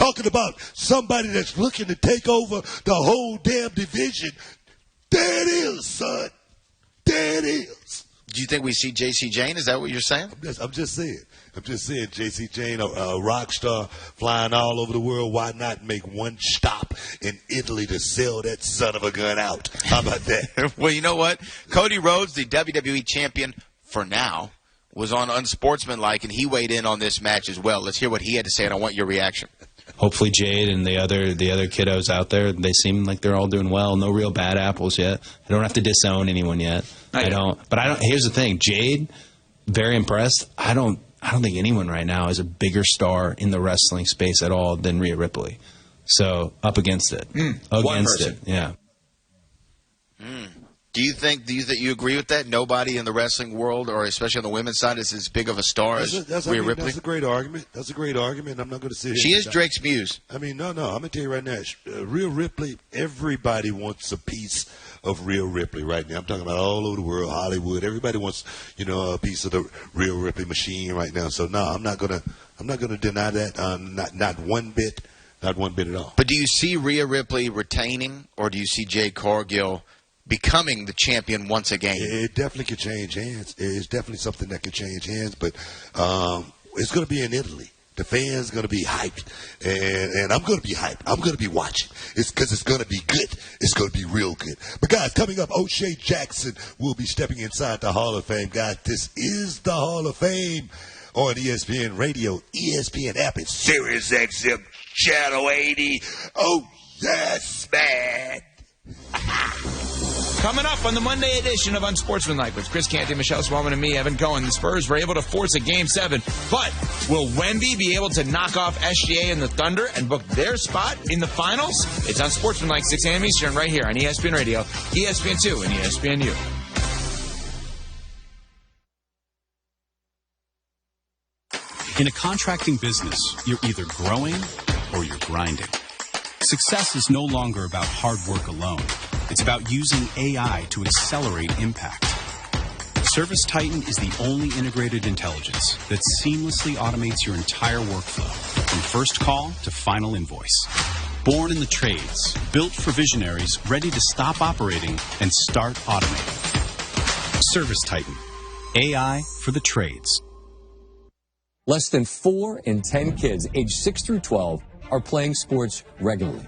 talking about somebody that's looking to take over the whole damn division. There it is, son. There it is. Do you think we see J.C. Jane? Is that what you're saying? I'm just saying. J.C. Jane, a rock star flying all over the world. Why not make one stop in Italy to sell that son of a gun out? How about that? Well, you know what? Cody Rhodes, the WWE champion for now, was on Unsportsmanlike, and he weighed in on this match as well. Let's hear what he had to say, and I want your reaction. Hopefully Jade and the other kiddos out there, they seem like they're all doing well. No real bad apples yet. I don't have to disown anyone yet. I don't. Here's the thing. Jade, very impressed. I don't think anyone right now is a bigger star in the wrestling space at all than Rhea Ripley. So up against it. Against it. Yeah. Do you think you agree with that? Nobody in the wrestling world, or especially on the women's side, is as big of a star as Rhea Ripley? That's a great argument. I'm not going to sit here. She is Drake's muse. I mean, no. I'm going to tell you right now, Rhea Ripley, everybody wants a piece of Rhea Ripley right now. I'm talking about all over the world, Hollywood. Everybody wants, a piece of the Rhea Ripley machine right now. So no, I'm not going to deny that. Not one bit. Not one bit at all. But do you see Rhea Ripley retaining, or do you see Jade Cargill becoming the champion once again? It definitely could change hands. It's definitely something that could change hands, but it's going to be in Italy. The fans going to be hyped, and I'm going to be hyped. I'm going to be watching. It's because it's going to be good. It's going to be real good. But, guys, coming up, O'Shea Jackson will be stepping inside the Hall of Fame. Guys, this is the Hall of Fame on ESPN Radio, ESPN app. It's Sirius XM Channel 80. Oh, yes, man. Coming up on the Monday edition of Unsportsmanlike with Chris Canty, Michelle Swellman, and me, Evan Cohen. The Spurs were able to force a Game 7, but will Wemby be able to knock off SGA and the Thunder and book their spot in the finals? It's Unsportsmanlike, 6 a.m. Eastern, right here on ESPN Radio, ESPN2, and ESPNU. In a contracting business, you're either growing or you're grinding. Success is no longer about hard work alone. It's about using AI to accelerate impact. Service Titan is the only integrated intelligence that seamlessly automates your entire workflow, from first call to final invoice. Born in the trades, built for visionaries ready to stop operating and start automating. Service Titan, AI for the trades. Less than 4 in 10 kids aged 6 through 12 are playing sports regularly.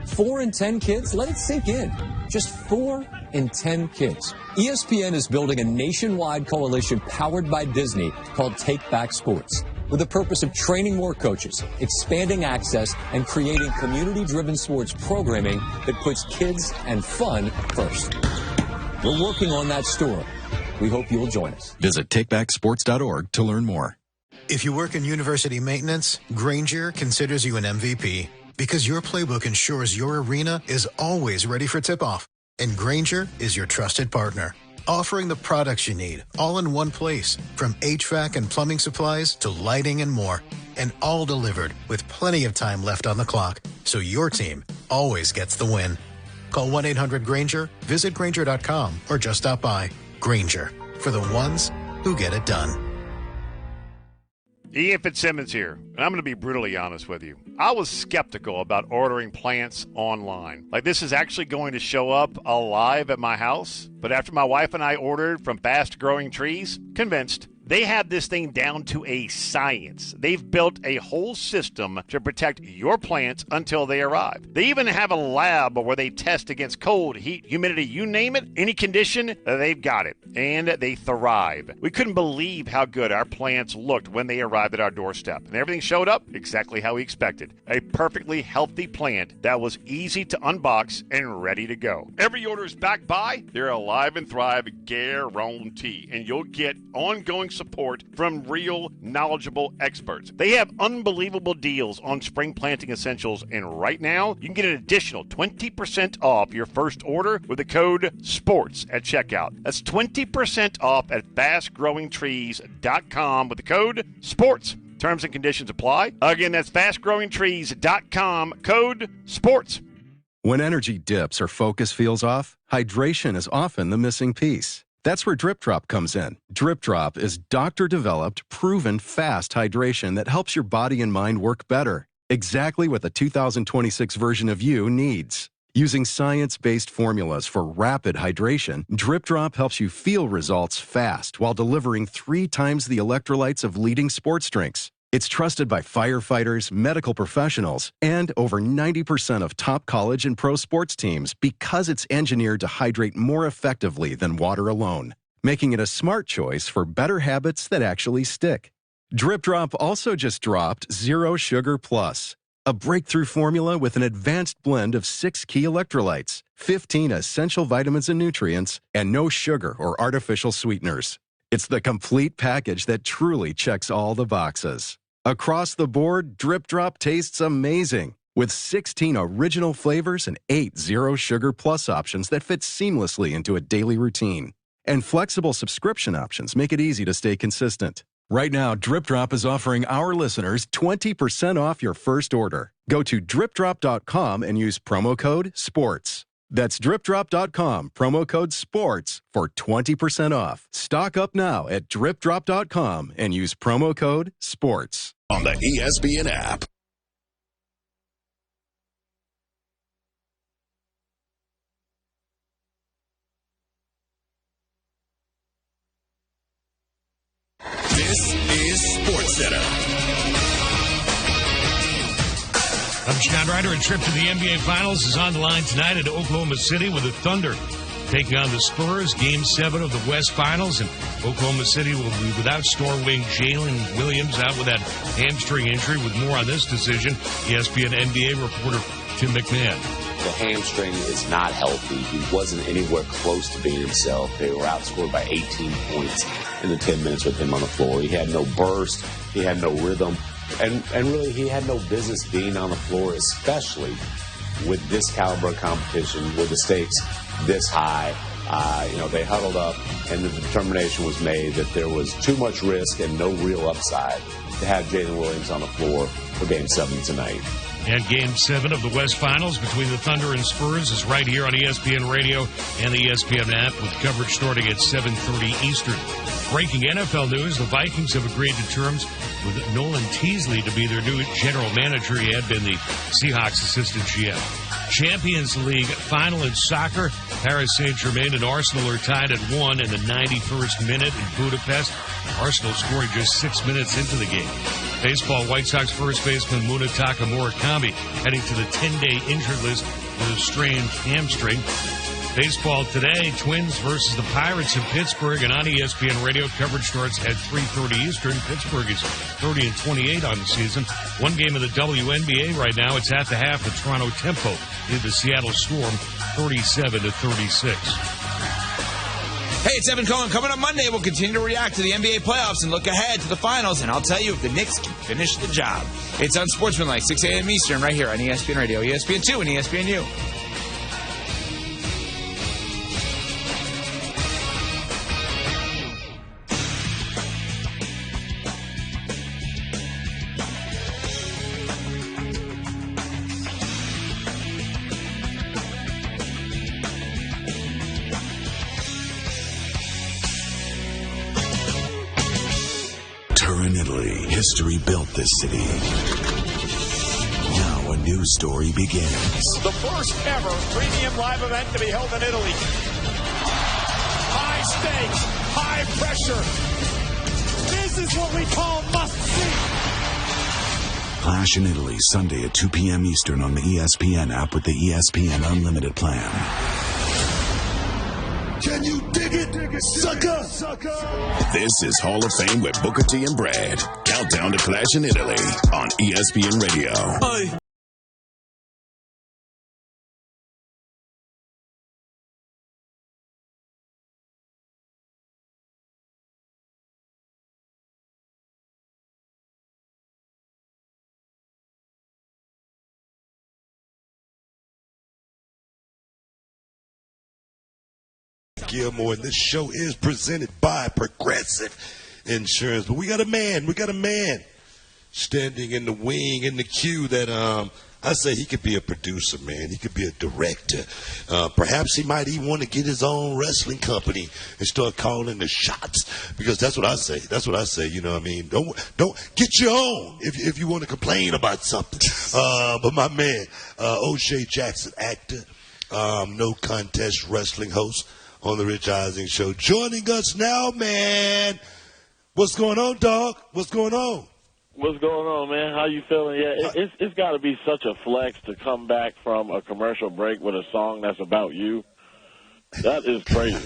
4 in 10 kids? Let it sink in. Just 4 in 10 kids. ESPN is building a nationwide coalition powered by Disney called Take Back Sports, with the purpose of training more coaches, expanding access, and creating community-driven sports programming that puts kids and fun first. We're working on that story. We hope you'll join us. Visit takebacksports.org to learn more. If you work in university maintenance, Grainger considers you an MVP because your playbook ensures your arena is always ready for tip-off. And Grainger is your trusted partner, offering the products you need all in one place, from HVAC and plumbing supplies to lighting and more, and all delivered with plenty of time left on the clock, so your team always gets the win. Call 1-800-GRAINGER, visit Grainger.com, or just stop by. Grainger, for the ones who get it done. Ian Fitzsimmons here, and I'm going to be brutally honest with you. I was skeptical about ordering plants online. Like, this is actually going to show up alive at my house. But after my wife and I ordered from Fast Growing Trees, convinced. They have this thing down to a science. They've built a whole system to protect your plants until they arrive. They even have a lab where they test against cold, heat, humidity, you name it, any condition, they've got it. And they thrive. We couldn't believe how good our plants looked when they arrived at our doorstep. And everything showed up exactly how we expected. A perfectly healthy plant that was easy to unbox and ready to go. Every order is backed by their Alive and Thrive guarantee. And you'll get ongoing support from real, knowledgeable experts. They have unbelievable deals on spring planting essentials, and right now, you can get an additional 20% off your first order with the code SPORTS at checkout. That's 20% off at fastgrowingtrees.com with the code SPORTS. Terms and conditions apply. Again, that's fastgrowingtrees.com, code SPORTS. When energy dips or focus feels off, hydration is often the missing piece. That's where Drip Drop comes in. Drip Drop is doctor-developed, proven fast hydration that helps your body and mind work better. Exactly what the 2026 version of you needs. Using science-based formulas for rapid hydration, Drip Drop helps you feel results fast while delivering 3 times the electrolytes of leading sports drinks. It's trusted by firefighters, medical professionals, and over 90% of top college and pro sports teams because it's engineered to hydrate more effectively than water alone, making it a smart choice for better habits that actually stick. Drip Drop also just dropped Zero Sugar Plus, a breakthrough formula with an advanced blend of 6 key electrolytes, 15 essential vitamins and nutrients, and no sugar or artificial sweeteners. It's the complete package that truly checks all the boxes. Across the board, Drip Drop tastes amazing, with 16 original flavors and 8 Zero Sugar Plus options that fit seamlessly into a daily routine. And flexible subscription options make it easy to stay consistent. Right now, Drip Drop is offering our listeners 20% off your first order. Go to dripdrop.com and use promo code SPORTS. That's dripdrop.com, promo code SPORTS for 20% off. Stock up now at dripdrop.com and use promo code SPORTS. On the ESPN app. This is SportsCenter. I'm Scott Ryder. A trip to the NBA Finals is on the line tonight at Oklahoma City with the Thunder taking on the Spurs. Game 7 of the West Finals, and Oklahoma City will be without star wing Jalen Williams out with that hamstring injury. With more on this decision, ESPN NBA reporter Tim McMahon. The hamstring is not healthy. He wasn't anywhere close to being himself. They were outscored by 18 points in the 10 minutes with him on the floor. He had no burst. He had no rhythm. And really, he had no business being on the floor, especially with this caliber of competition, with the stakes this high. They huddled up, and the determination was made that there was too much risk and no real upside to have Jalen Williams on the floor for Game 7 tonight. And Game 7 of the West Finals between the Thunder and Spurs is right here on ESPN Radio and the ESPN app, with coverage starting at 7:30 Eastern. Breaking NFL news, the Vikings have agreed to terms with Nolan Teasley to be their new general manager. He had been the Seahawks assistant GM. Champions League final in soccer. Paris Saint-Germain and Arsenal are tied at 1 in the 91st minute in Budapest. Arsenal scoring just 6 minutes into the game. Baseball, White Sox first baseman Munetaka Murakami heading to the 10-day injured list with a strained hamstring. Baseball today, Twins versus the Pirates in Pittsburgh, and on ESPN Radio, coverage starts at 3:30 Eastern. Pittsburgh is 30-28 on the season. One game of the WNBA right now. It's at the half. The Toronto Tempo lead the Seattle Storm 37-36. Hey, it's Evan Cohen. Coming up Monday, we'll continue to react to the NBA playoffs and look ahead to the finals, and I'll tell you if the Knicks can finish the job. It's Unsportsmanlike, 6 a.m. Eastern, right here on ESPN Radio, ESPN2, and ESPNU. History built this city. Now a new story begins. The first ever premium live event to be held in Italy. High stakes, high pressure. This is what we call must-see. Clash in Italy, Sunday at 2 p.m. Eastern on the ESPN app with the ESPN Unlimited plan. Can you dig it, sucker? This is Hall of Fame with Booker T and Brad. Countdown to Clash in Italy on ESPN Radio. Hi. Gilmore, and this show is presented by Progressive Insurance. But we got a man. standing in the wing in the queue that I say he could be a producer, man. He could be a director. Perhaps he might even want to get his own wrestling company and start calling the shots, because that's what I say. That's what I say. You know what I mean? Don't get your own if you want to complain about something. But my man, O'Shea Jackson, actor, no contest wrestling host on the Rich Eisen Show, joining us now, man. What's going on, dog? What's going on? What's going on, man? How you feeling? Yeah, it's got to be such a flex to come back from a commercial break with a song that's about you. That is crazy.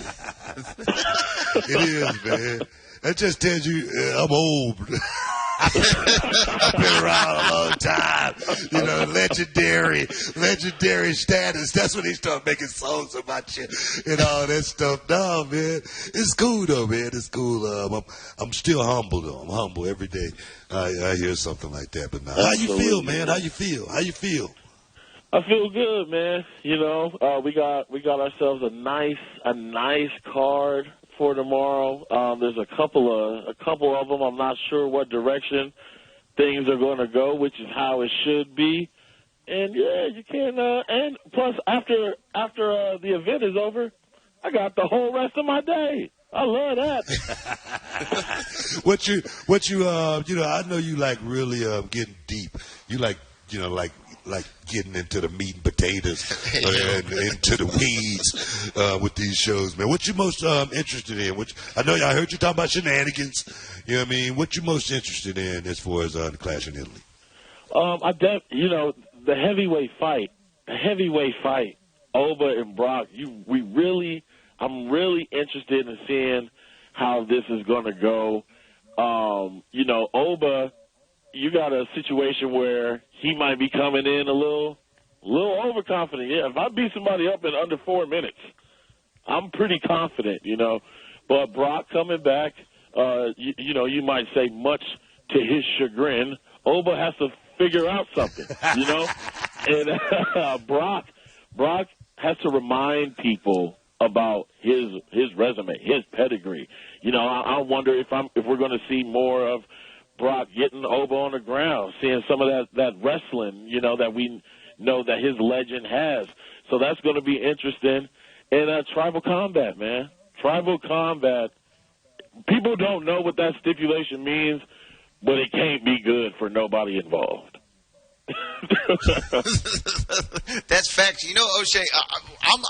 It is, man. That just tells you I'm old. I've been around a long time. You know, legendary status. That's when they start making songs about you and all that stuff. No, man. It's cool, though, man. It's cool. I'm still humble, though. I'm humble every day. I hear something like that. But now, how you feel, man? How you feel? How you feel? I feel good, man. You know, we got ourselves a nice card for tomorrow. There's a couple of them. I'm not sure what direction things are going to go, which is how it should be. And yeah, you can. And plus, after the event is over, I got the whole rest of my day. I love that. what you I know you like really getting deep. You like getting into the meat and potatoes and into the weeds with these shows, man. What you most interested in? I know I heard you talk about shenanigans. You know what I mean? What you most interested in as far as the Clash in Italy? The heavyweight fight, Oba and Brock. I'm really interested in seeing how this is going to go. Oba, you got a situation where he might be coming in a little overconfident. Yeah, if I beat somebody up in under 4 minutes, I'm pretty confident, But Brock coming back, you might say much to his chagrin, Oba has to figure out something, And Brock has to remind people about his resume, his pedigree. I wonder if we're going to see more of Brock getting Oba on the ground, seeing some of that wrestling, that we know that his legend has. So that's going to be interesting. And tribal combat, man. Tribal combat. People don't know what that stipulation means, but it can't be good for nobody involved. That's facts. O'Shea,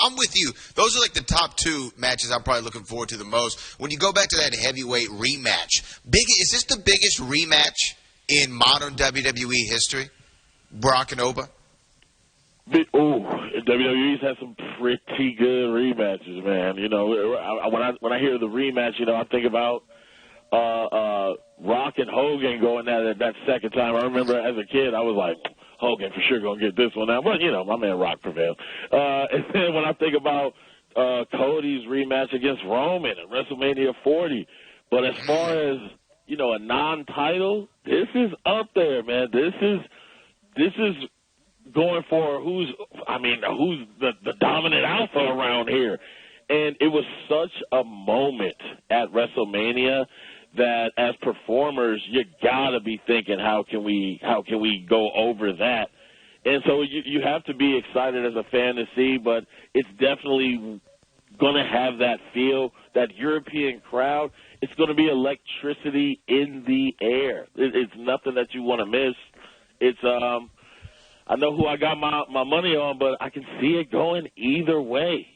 I'm with you. Those are like the top two matches I'm probably looking forward to the most. When you go back to that heavyweight rematch, is this the biggest rematch in modern WWE history? Brock and Oba? WWE's had some pretty good rematches, man. When I hear the rematch, I think about Rock and Hogan going at it that second time. I remember as a kid, I was like, Hogan for sure going to get this one now. But, my man Rock prevailed. And then when I think about Cody's rematch against Roman at WrestleMania 40, but as far as, a non-title, this is up there, man. This is going for who's the dominant alpha around here. And it was such a moment at WrestleMania that as performers, you gotta be thinking, how can we go over that? And so you have to be excited as a fan to see, but it's definitely gonna have that feel, that European crowd. It's gonna be electricity in the air. It's nothing that you want to miss. It's I know who I got my money on, but I can see it going either way.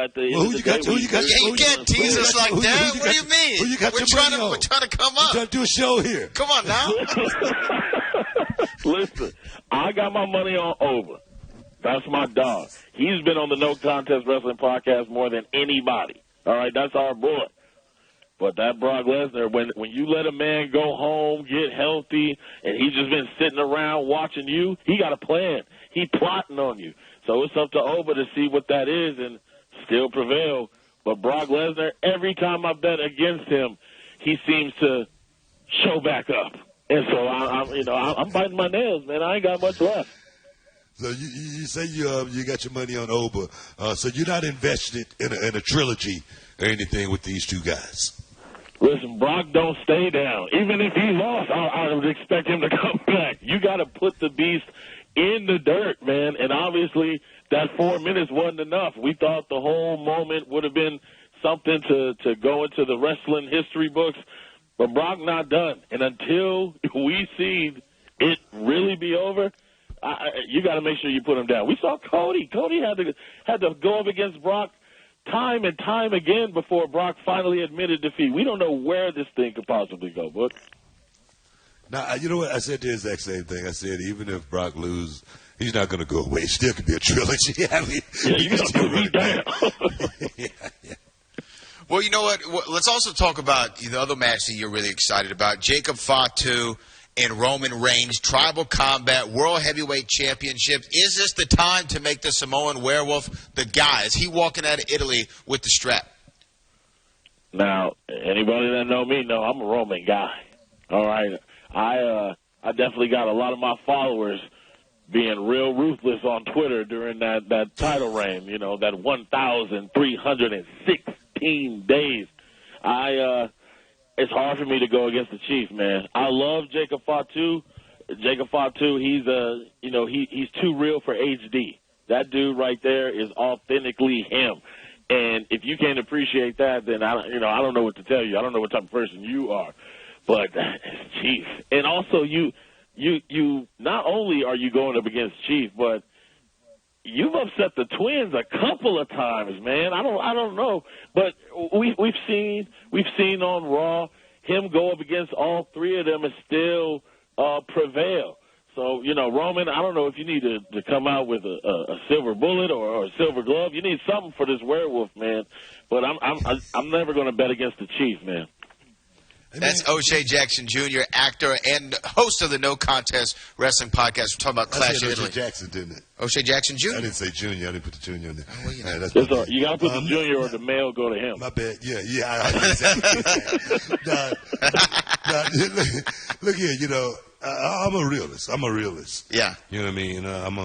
At the end of the day, you can't tease us like that. What do you mean? We're trying to come up. We're trying to do a show here. Come on now. Listen, I got my money on Oba. That's my dog. He's been on the No Contest Wrestling podcast more than anybody. All right, that's our boy. But that Brock Lesnar, when you let a man go home, get healthy, and he's just been sitting around watching you, he got a plan. He plotting on you. So it's up to Oba to see what that is and still prevail. But Brock Lesnar, every time I bet against him, he seems to show back up. And so I'm biting my nails, man. I ain't got much left. So you say you got your money on Oba. So you're not invested in a trilogy or anything with these two guys? Listen, Brock don't stay down. Even if he lost, I would expect him to come back. You got to put the beast in the dirt, man. And obviously, that 4 minutes wasn't enough. We thought the whole moment would have been something to go into the wrestling history books. But Brock not done. And until we see it really be over, you got to make sure you put him down. We saw Cody. Cody had to go up against Brock time and time again before Brock finally admitted defeat. We don't know where this thing could possibly go, but. Now, you know what? I said the exact same thing. I said even if Brock loses, he's not going to go away. It still could be a trilogy. I mean, you got to put me down. yeah. Well, you know what? Let's also talk about the other match that you're really excited about. Jacob Fatu and Roman Reigns, Tribal Combat, World Heavyweight Championship. Is this the time to make the Samoan Werewolf the guy? Is he walking out of Italy with the strap? Now, anybody that know me know I'm a Roman guy. All right? I definitely got a lot of my followers being real ruthless on Twitter during that title reign, that 1,316 days. It's hard for me to go against the Chief, man. I love Jacob Fatu. Jacob Fatu, he's too real for HD. That dude right there is authentically him. And if you can't appreciate that, then I don't know what to tell you. I don't know what type of person you are. But Chief, and also you not only are you going up against Chief, but you've upset the Twins a couple of times, man. I don't know, but we've seen on Raw him go up against all three of them and still prevail. So Roman, I don't know if you need to come out with a silver bullet or a silver glove. You need something for this werewolf, man. But I'm never going to bet against the Chief, man. That's O'Shea Jackson Jr., actor and host of the No Contest Wrestling Podcast. We're talking about Clash of Italy. O'Shea Jackson, didn't it? O'Ea Jackson Jr.? I didn't say Junior. I didn't put the Junior in there. Oh, well, you got to put the Junior or the male go to him. My bad. Yeah. Look here, I'm a realist. Yeah. You know what I mean? I'm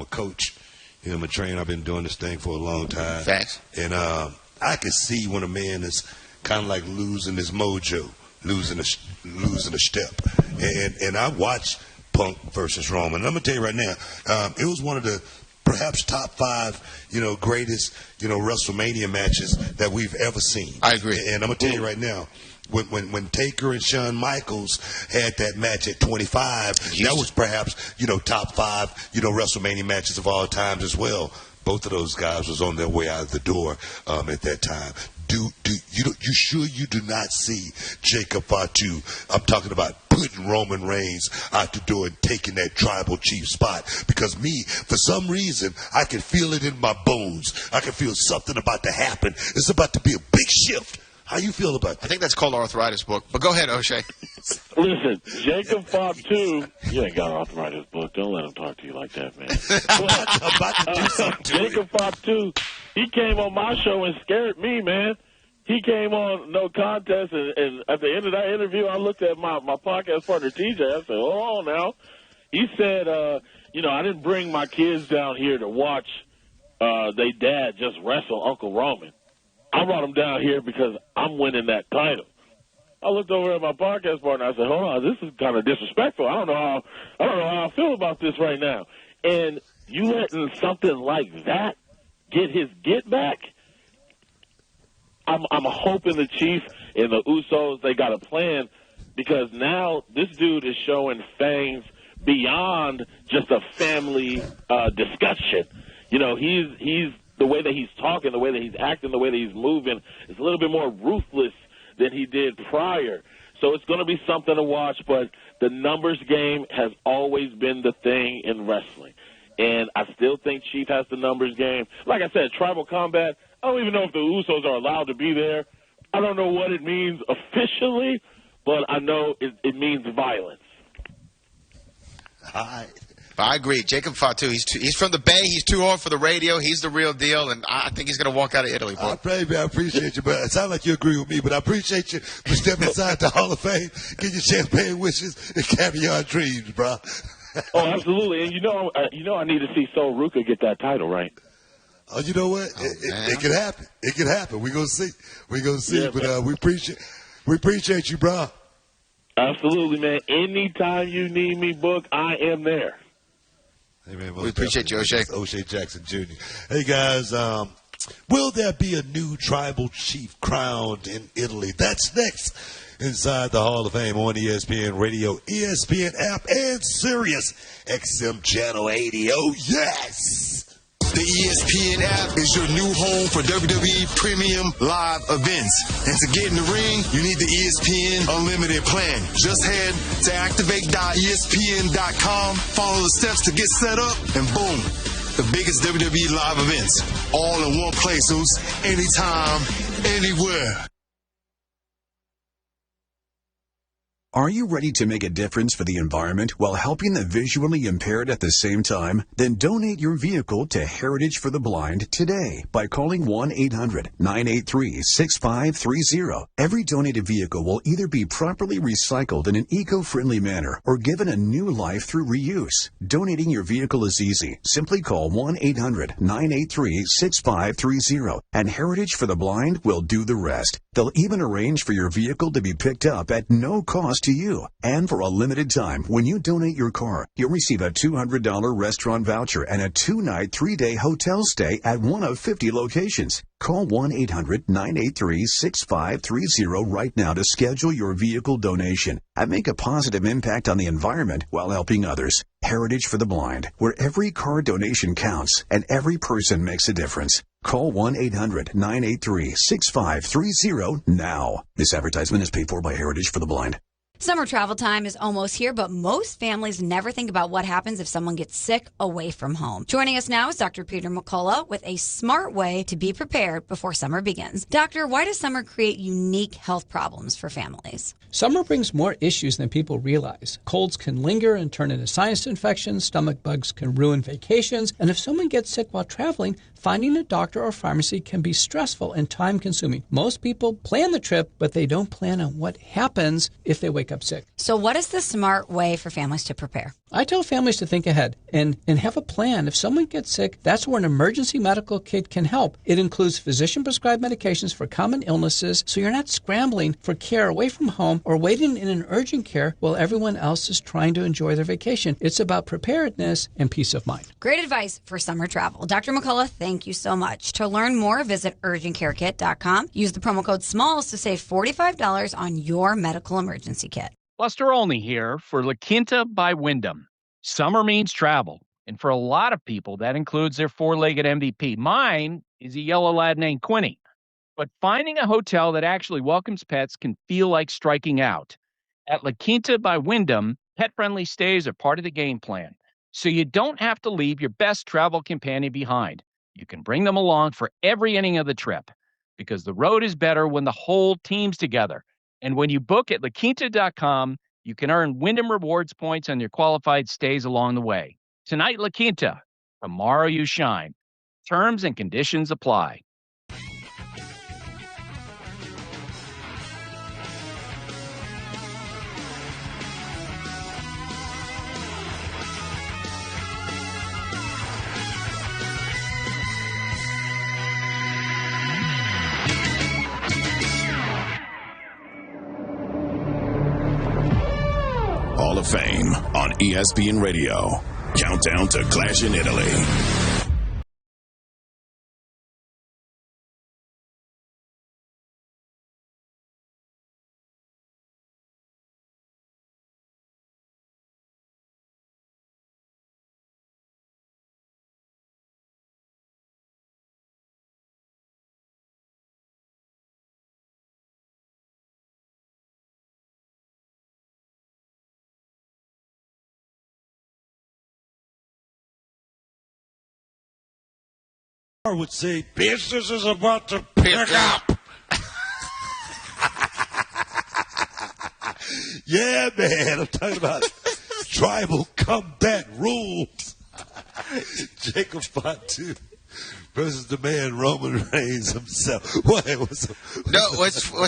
a coach. I'm a trainer. I've been doing this thing for a long time. Facts. And I can see when a man is kind of like losing his mojo, losing a step. And I watched Punk versus Roman. And I'm gonna tell you right now, it was one of the perhaps top 5, greatest, WrestleMania matches that we've ever seen. I agree. And I'm gonna tell you right now, when Taker and Shawn Michaels had that match at 25, that was perhaps, top 5, WrestleMania matches of all times as well. Both of those guys was on their way out of the door at that time. You sure you do not see Jacob Fatu? I'm talking about putting Roman Reigns out the door and taking that tribal chief spot. Because for some reason, I can feel it in my bones. I can feel something about to happen. It's about to be a big shift. How you feel about that? I think that's called arthritis book. But go ahead, O'Shea. Listen, Jacob Fatu, you ain't got an arthritis book. Don't let him talk to you like that, man. I'm about to do something to Jacob Fatu, he came on my show and scared me, man. He came on No Contest, and at the end of that interview, I looked at my podcast partner, TJ. I said, hold on now. He said, I didn't bring my kids down here to watch they dad just wrestle Uncle Roman. I brought him down here because I'm winning that title. I looked over at my podcast partner. I said, hold on, this is kind of disrespectful. I don't know how I feel about this right now. And you letting something like that get his get back? I'm hoping the Chief and the Usos, they got a plan, because now this dude is showing fangs beyond just a family discussion. He's the way that he's talking, the way that he's acting, the way that he's moving is a little bit more ruthless than he did prior. So it's going to be something to watch, but the numbers game has always been the thing in wrestling. And I still think Chief has the numbers game. Like I said, Tribal Combat, I don't even know if the Usos are allowed to be there. I don't know what it means officially, but I know it means violence. I agree. Jacob Fatu, he's from the Bay. He's too old for the radio. He's the real deal, and I think he's going to walk out of Italy. I appreciate you, but it sounds like you agree with me. But I appreciate you for stepping inside the Hall of Fame, get your champagne wishes and caviar dreams, bro. Oh, absolutely. And I need to see Sol Ruka get that title, right? Oh, you know what? It could happen. It could happen. We're gonna see. We're gonna see. Yeah, but we appreciate you, bro. Absolutely, man. Anytime you need me, Book, I am there. Hey, man, We appreciate you, O'Shea. O'Shea Jackson Jr. Hey, guys, will there be a new tribal chief crowned in Italy? That's next inside the Hall of Fame on ESPN Radio, ESPN app, and Sirius XM Channel 80. Oh, yes! The ESPN app is your new home for WWE Premium Live events. And to get in the ring, you need the ESPN Unlimited plan. Just head to activate.espn.com, follow the steps to get set up, and boom, the biggest WWE live events, all in one place, anytime, anywhere. Are you ready to make a difference for the environment while helping the visually impaired at the same time? Then donate your vehicle to Heritage for the Blind today by calling 1-800-983-6530. Every donated vehicle will either be properly recycled in an eco-friendly manner or given a new life through reuse. Donating your vehicle is easy. Simply call 1-800-983-6530 and Heritage for the Blind will do the rest. They'll even arrange for your vehicle to be picked up at no cost to you. And for a limited time, when you donate your car, you'll receive a $200 restaurant voucher and a 2-night, 3-day hotel stay at one of 50 locations. Call 1-800-983-6530 right now to schedule your vehicle donation and make a positive impact on the environment while helping others. Heritage for the Blind, where every car donation counts and every person makes a difference. Call 1-800-983-6530 now. This advertisement is paid for by Heritage for the Blind. Summer travel time is almost here, but most families never think about what happens if someone gets sick away from home. Joining us now is Dr. Peter McCullough with a smart way to be prepared before summer begins. Doctor, why does summer create unique health problems for families? Summer brings more issues than people realize. Colds can linger and turn into sinus infections, stomach bugs can ruin vacations, and if someone gets sick while traveling, finding a doctor or pharmacy can be stressful and time-consuming. Most people plan the trip, but they don't plan on what happens if they wake up sick. So what is the smart way for families to prepare? I tell families to think ahead and have a plan. If someone gets sick, that's where an emergency medical kit can help. It includes physician-prescribed medications for common illnesses, so you're not scrambling for care away from home or waiting in an urgent care while everyone else is trying to enjoy their vacation. It's about preparedness and peace of mind. Great advice for summer travel. Dr. McCullough, thank you so much. To learn more, visit urgentcarekit.com. Use the promo code SMALLS to save $45 on your medical emergency kit. Buster Olney here for La Quinta by Wyndham. Summer means travel, and for a lot of people, that includes their four-legged MVP. Mine is a yellow lad named Quinny. But finding a hotel that actually welcomes pets can feel like striking out. At La Quinta by Wyndham, pet-friendly stays are part of the game plan, so you don't have to leave your best travel companion behind. You can bring them along for every inning of the trip, because the road is better when the whole team's together. And when you book at LaQuinta.com, you can earn Wyndham Rewards points on your qualified stays along the way. Tonight, La Quinta. Tomorrow, you shine. Terms and conditions apply. Hall of Fame on ESPN Radio. Countdown to Clash in Italy. I would say business is about to pick up. Yeah, man, I'm talking about tribal combat rules. Jacob Fatu versus the man Roman Reigns himself. What's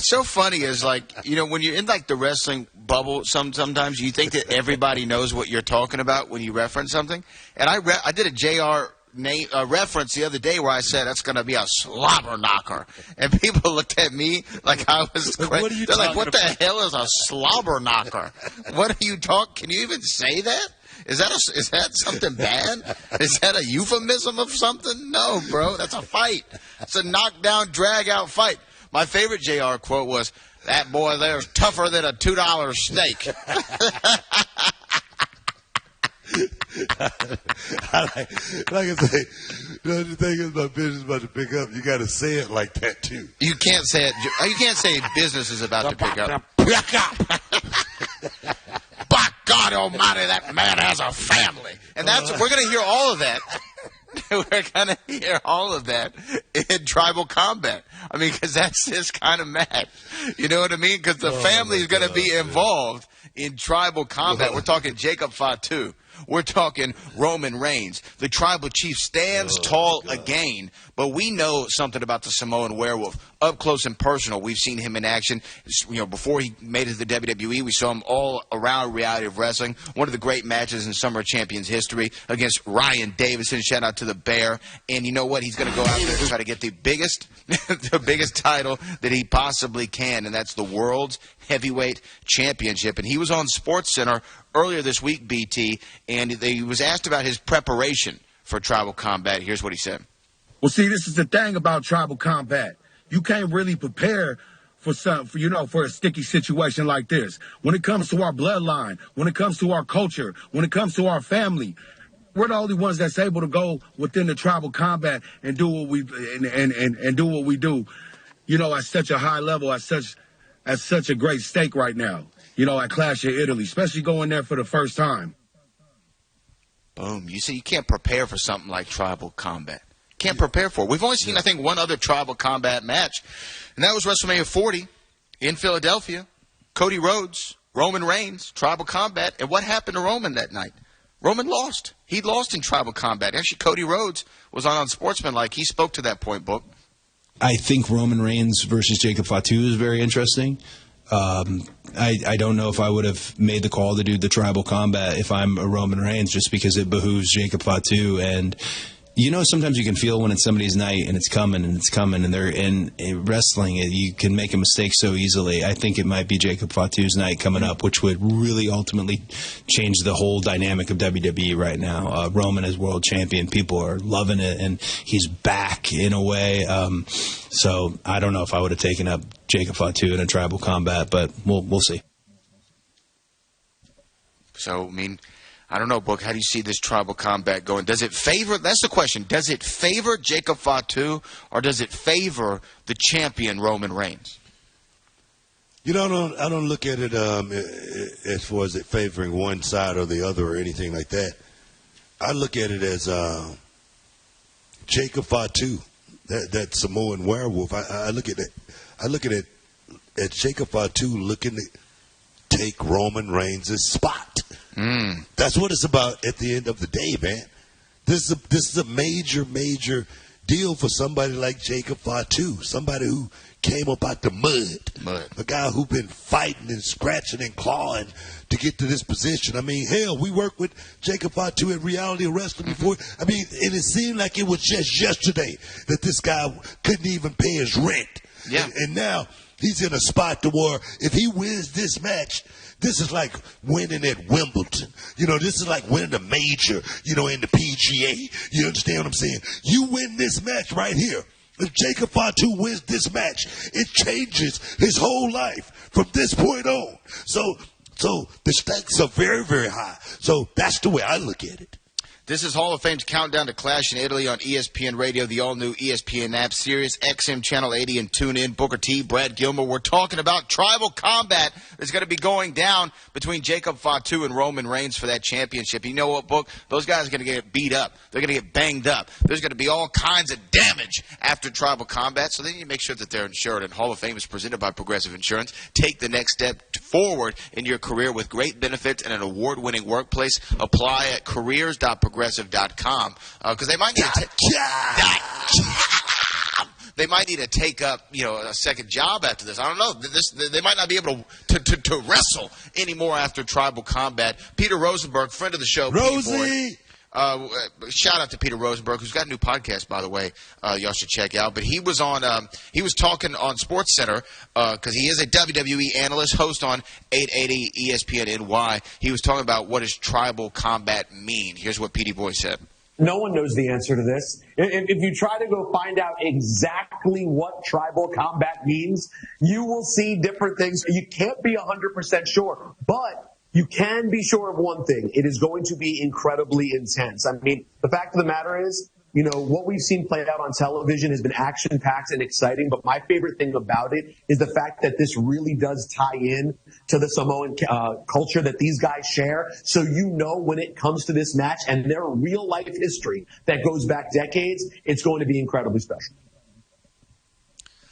so funny is, like, you know, when you're in like the wrestling bubble, sometimes you think that everybody knows what you're talking about when you reference something. And I did a JR reference the other day where I said that's going to be a slobber knocker, and people looked at me like I was crazy. They're like, "What the hell is a slobber knocker? What are you talking? Can you even say that? Is that something bad? Is that a euphemism of something? No, bro, that's a fight. It's a knockdown, drag-out fight." My favorite JR quote was, "That boy there's tougher than a $2 steak." like I say, the thing is, my business is about to pick up. You got to say it like that too. You can't say it. You can't say business is about to pick up. By God Almighty, that man has a family, and we're going to hear all of that. We're going to hear all of that in Tribal Combat. I mean, because that's his kind of match. You know what I mean? Because the family is going to be involved in Tribal Combat. We're talking Jacob Fatu. We're talking Roman Reigns. The tribal chief stands tall again, but we know something about the Samoan werewolf. Up close and personal, we've seen him in action. You know, before he made it to the WWE, we saw him all around reality of wrestling. One of the great matches in Summer Champions history against Ryan Davison. Shout out to the Bear. And you know what? He's going to go out there and try to get the biggest, the biggest title that he possibly can, and that's the World's Heavyweight Championship. And he was on SportsCenter earlier this week, BT, and he was asked about his preparation for Tribal Combat. Here's what he said. Well, see, this is the thing about Tribal Combat. You can't really prepare for a sticky situation like this. When it comes to our bloodline, when it comes to our culture, when it comes to our family, we're the only ones that's able to go within the Tribal Combat and do what we and do what we do. You know, at such a high level, at such a great stake right now. You know, at Clash of Italy, especially going there for the first time. Boom. You see, you can't prepare for something like Tribal Combat. Can't prepare for it. We've only seen, I think, one other Tribal Combat match, and that was WrestleMania 40 in Philadelphia. Cody Rhodes, Roman Reigns, Tribal Combat. And what happened to Roman that night? Roman lost. He lost in Tribal Combat. Actually, Cody Rhodes was on Sportsmanlike. He spoke to that point, Book. I think Roman Reigns versus Jacob Fatu is very interesting. I don't know if I would have made the call to do the Tribal Combat if I'm a Roman Reigns, just because it behooves Jacob Fatu. And you know, sometimes you can feel when it's somebody's night and it's coming, and they're in wrestling. You can make a mistake so easily. I think it might be Jacob Fatu's night coming up, which would really ultimately change the whole dynamic of WWE right now. Roman is world champion. People are loving it, and he's back in a way. So I don't know if I would have taken up Jacob Fatu in a Tribal Combat, but we'll see. So, I mean, I don't know, Book. How do you see this Tribal Combat going? Does it favor? That's the question. Does it favor Jacob Fatu, or does it favor the champion Roman Reigns? You know, I don't look at it as far as it favoring one side or the other or anything like that. I look at it as Jacob Fatu, that Samoan werewolf. I look at it. I look at it as Jacob Fatu looking to take Roman Reigns' spot. That's what it's about at the end of the day, man. This is a major deal for somebody like Jacob Fatu, somebody who came up out the mud. A guy who's been fighting and scratching and clawing to get to this position. I mean, hell, we worked with Jacob Fatu at Reality Wrestling before. I mean, and it seemed like it was just yesterday that this guy couldn't even pay his rent. Yeah. And now he's in a spot to where if he wins this match, this is like winning at Wimbledon. You know, this is like winning a major, you know, in the PGA. You understand what I'm saying? You win this match right here. If Jacob Fatu wins this match, it changes his whole life from this point on. So the stakes are very, very high. So that's the way I look at it. This is Hall of Fame's Countdown to Clash in Italy on ESPN Radio, the all-new ESPN app, Sirius XM Channel 80, and tune in. Booker T, Brad Gilmore. We're talking about Tribal Combat that's going to be going down between Jacob Fatu and Roman Reigns for that championship. You know what, Book? Those guys are going to get beat up. They're going to get banged up. There's going to be all kinds of damage after Tribal Combat, so then you make sure that they're insured. And Hall of Fame is presented by Progressive Insurance. Take the next step forward in your career with great benefits and an award-winning workplace. Apply at careers.progressive.com because they might need to take up, you know, a second job after this. I don't know. They might not be able to wrestle anymore after Tribal Combat. Peter Rosenberg, friend of the show, Rosie. shout out to Peter Rosenberg, who's got a new podcast, by the way. Y'all should check out. But he was on. He was talking on SportsCenter because he is a WWE analyst, host on 880 ESPN NY. He was talking about what does tribal combat mean. Here's what Petey Boy said. No one knows the answer to this. If you try to go find out exactly what tribal combat means, you will see different things. You can't be 100% sure, but you can be sure of one thing. It is going to be incredibly intense. I mean, the fact of the matter is, you know, what we've seen played out on television has been action-packed and exciting, but my favorite thing about it is the fact that this really does tie in to the Samoan culture that these guys share. So you know when it comes to this match and their real-life history that goes back decades, it's going to be incredibly special.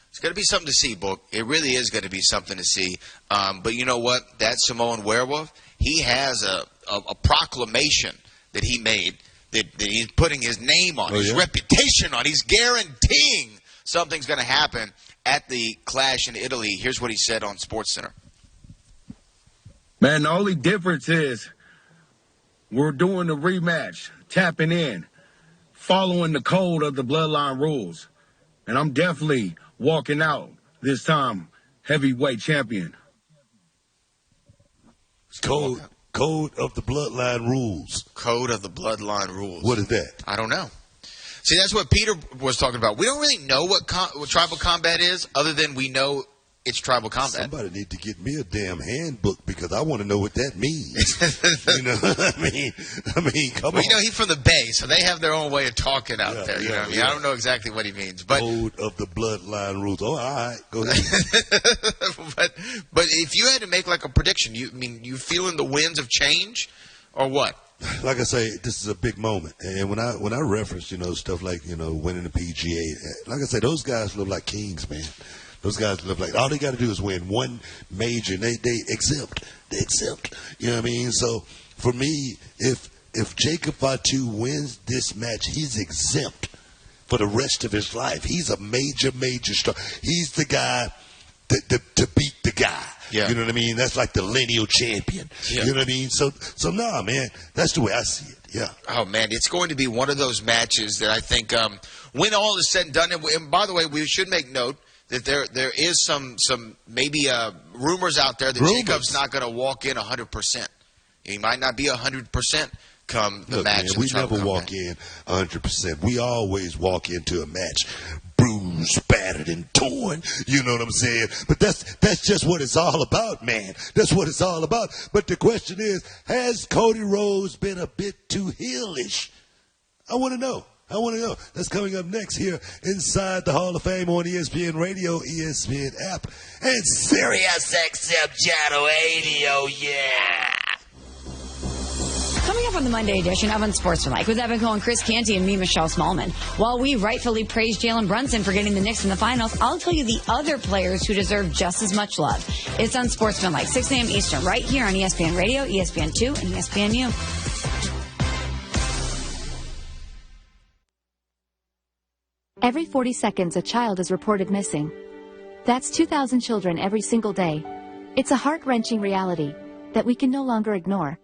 It's going to be something to see, Book. It really is going to be something to see. But you know what? That Samoan werewolf, he has a proclamation that he made that he's putting his name on, his reputation on. He's guaranteeing something's going to happen at the Clash in Italy. Here's what he said on SportsCenter. Man, the only difference is we're doing the rematch, tapping in, following the code of the Bloodline rules. And I'm definitely walking out this time heavyweight champion. Code of the Bloodline rules. Code of the Bloodline rules. What is that? I don't know. See, that's what Peter was talking about. We don't really know what tribal combat is, other than we know it's tribal combat. Somebody need to get me a damn handbook because I want to know what that means. You know what I mean, come on. You know, he's from the Bay, so they have their own way of talking out there. You know what I mean? I don't know exactly what he means. But Code of the Bloodline rules. Oh, all right. Go ahead. but if you had to make like a prediction, you feeling the winds of change or what? Like I say, this is a big moment. And when I reference, you know, stuff like, you know, winning the PGA, like I say, those guys live like kings, man. Those guys live like, all they got to do is win one major, and they exempt. They exempt. You know what I mean? So, for me, if Jacob Fatu wins this match, he's exempt for the rest of his life. He's a major star. He's the guy to beat the guy. Yeah. You know what I mean? That's like the lineal champion. Yeah. You know what I mean? So nah, man, that's the way I see it. Yeah. Oh, man, it's going to be one of those matches that I think when all is said and done, and by the way, we should make note that there is some maybe rumors out there that Jacob's not going to walk in 100%. He might not be 100% come the match. Man, we never walk in 100%. We always walk into a match bruised, battered, and torn. You know what I'm saying? But that's just what it's all about, man. That's what it's all about. But the question is, has Cody Rhodes been a bit too heelish? I want to know. That's coming up next here inside the Hall of Fame on ESPN Radio, ESPN app, and Sirius XM Channel 80. Oh, yeah. Coming up on the Monday edition of Unsportsmanlike with Evan Cohen, Chris Canty, and me, Michelle Smallman. While we rightfully praise Jalen Brunson for getting the Knicks in the finals, I'll tell you the other players who deserve just as much love. It's Unsportsmanlike, 6 a.m. Eastern, right here on ESPN Radio, ESPN2, and ESPNU. Every 40 seconds, a child is reported missing. That's 2,000 children every single day. It's a heart-wrenching reality that we can no longer ignore.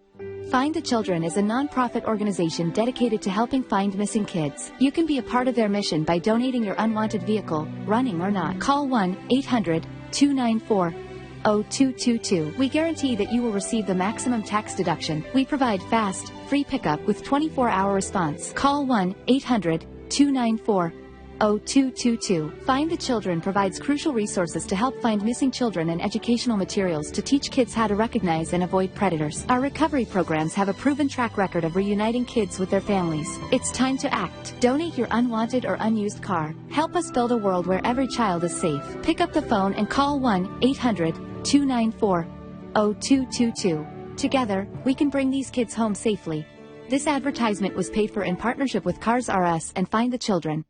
Find the Children is a non-profit organization dedicated to helping find missing kids. You can be a part of their mission by donating your unwanted vehicle, running or not. Call 1-800-294-0222. We guarantee that you will receive the maximum tax deduction. We provide fast, free pickup with 24-hour response. Call 1-800-294-0222. Find the Children provides crucial resources to help find missing children and educational materials to teach kids how to recognize and avoid predators. Our recovery programs have a proven track record of reuniting kids with their families. It's time to act. Donate your unwanted or unused car. Help us build a world where every child is safe. Pick up the phone and call 1-800-294-0222. Together, we can bring these kids home safely. This advertisement was paid for in partnership with Cars R Us and Find the Children.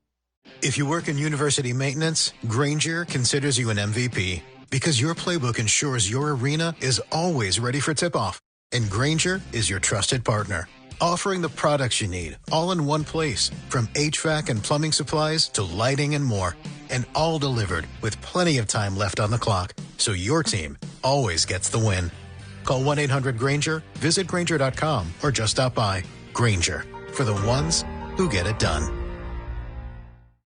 If you work in university maintenance, Grainger considers you an MVP because your playbook ensures your arena is always ready for tip-off. And Grainger is your trusted partner, offering the products you need all in one place, from HVAC and plumbing supplies to lighting and more, and all delivered with plenty of time left on the clock, so your team always gets the win. Call 1-800-GRAINGER, visit Grainger.com, or just stop by. Grainger, for the ones who get it done.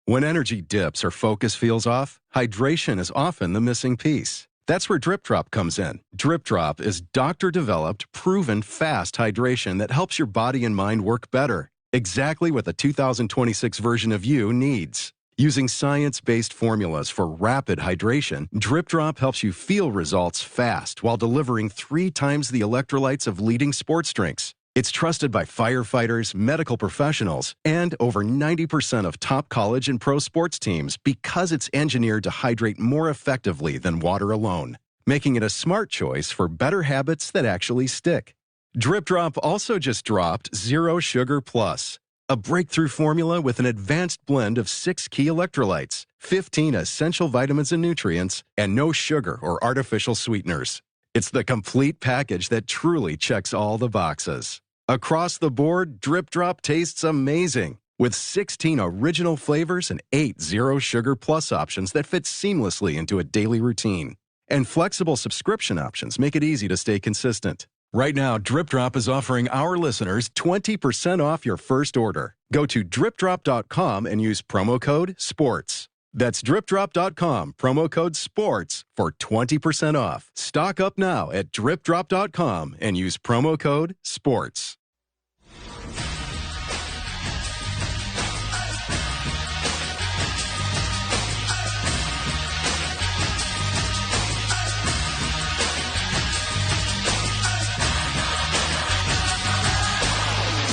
When energy dips or focus feels off, hydration is often the missing piece. That's where Drip Drop comes in. Drip Drop is doctor-developed, proven fast hydration that helps your body and mind work better. Exactly what the 2026 version of you needs. Using science-based formulas for rapid hydration, Drip Drop helps you feel results fast while delivering 3 times the electrolytes of leading sports drinks. It's trusted by firefighters, medical professionals, and over 90% of top college and pro sports teams because it's engineered to hydrate more effectively than water alone, making it a smart choice for better habits that actually stick. Drip Drop also just dropped Zero Sugar Plus, a breakthrough formula with an advanced blend of 6 key electrolytes, 15 essential vitamins and nutrients, and no sugar or artificial sweeteners. It's the complete package that truly checks all the boxes. Across the board, Drip Drop tastes amazing, with 16 original flavors and 8 Zero Sugar Plus options that fit seamlessly into a daily routine. And flexible subscription options make it easy to stay consistent. Right now, Drip Drop is offering our listeners 20% off your first order. Go to dripdrop.com and use promo code SPORTS. That's dripdrop.com, promo code SPORTS for 20% off. Stock up now at dripdrop.com and use promo code SPORTS.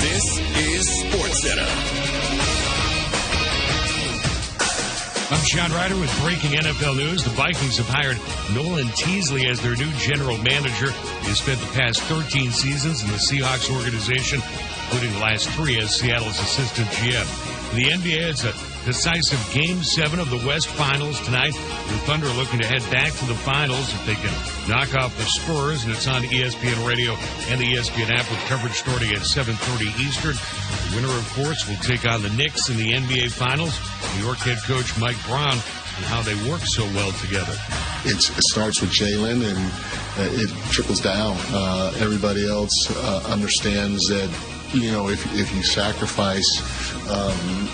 This is SportsCenter. I'm Sean Ryder with breaking NFL news. The Vikings have hired Nolan Teasley as their new general manager. He has spent the past 13 seasons in the Seahawks organization, including the last 3 as Seattle's assistant GM. In the NBA, it's a decisive Game 7 of the West Finals tonight. The Thunder are looking to head back to the finals if they can knock off the Spurs, and it's on ESPN Radio and the ESPN app with coverage starting at 7:30 Eastern. The winner, of course, will take on the Knicks in the NBA Finals. New York head coach Mike Brown and how they work so well together. It starts with Jalen, and it trickles down. Everybody else understands that, you know, if you sacrifice,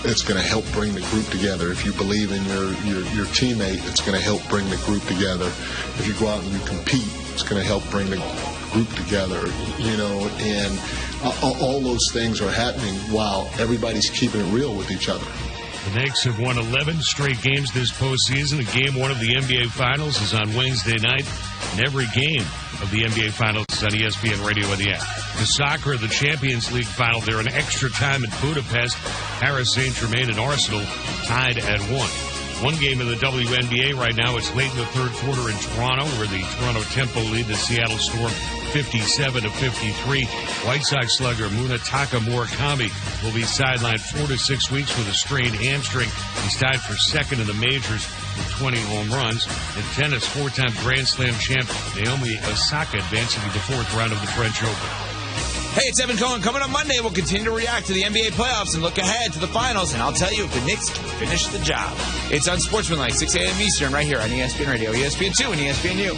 it's going to help bring the group together. If you believe in your teammate, it's going to help bring the group together. If you go out and you compete, it's going to help bring the group together, you know, and all those things are happening while everybody's keeping it real with each other. The Knicks have won 11 straight games this postseason. Game 1 of the NBA Finals is on Wednesday night, and every game of the NBA Finals is on ESPN Radio and the app. The soccer, the Champions League final, they're in extra time in Budapest. Paris Saint-Germain and Arsenal tied at 1. One game in the WNBA right now. It's late in the third quarter in Toronto, where the Toronto Tempo lead the Seattle Storm 57-53. White Sox slugger Munetaka Murakami will be sidelined 4 to 6 weeks with a strained hamstring. He's tied for second in the majors with 20 home runs. In tennis, 4-time Grand Slam champ Naomi Osaka advancing to the 4th round of the French Open. Hey, it's Evan Cohen. Coming up Monday, we'll continue to react to the NBA playoffs and look ahead to the finals, and I'll tell you if the Knicks can finish the job. It's Unsportsmanlike, 6 a.m. Eastern, right here on ESPN Radio, ESPN2, and ESPNU.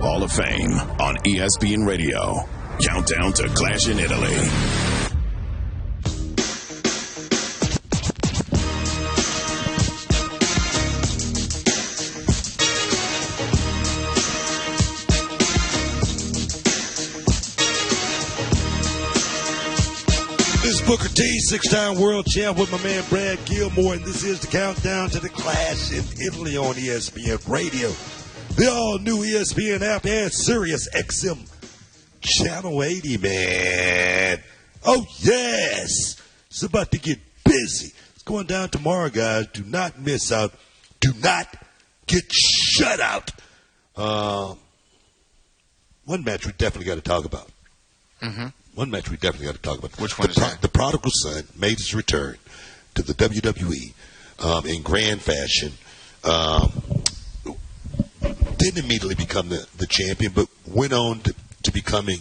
Hall of Fame on ESPN Radio. Countdown to Clash in Italy. This is Booker T, 6-time world champ with my man Brad Gilmore, and this is the countdown to the Clash in Italy on ESPN Radio. The all-new ESPN app and Sirius XM Channel 80, man. Oh, yes. It's about to get busy. It's going down tomorrow, guys. Do not miss out. Do not get shut out. One match we definitely got to talk about. Mm-hmm. One match we definitely got to talk about. Which one is that? The Prodigal Son made his return to the WWE in grand fashion. Didn't immediately become the champion, but went on to becoming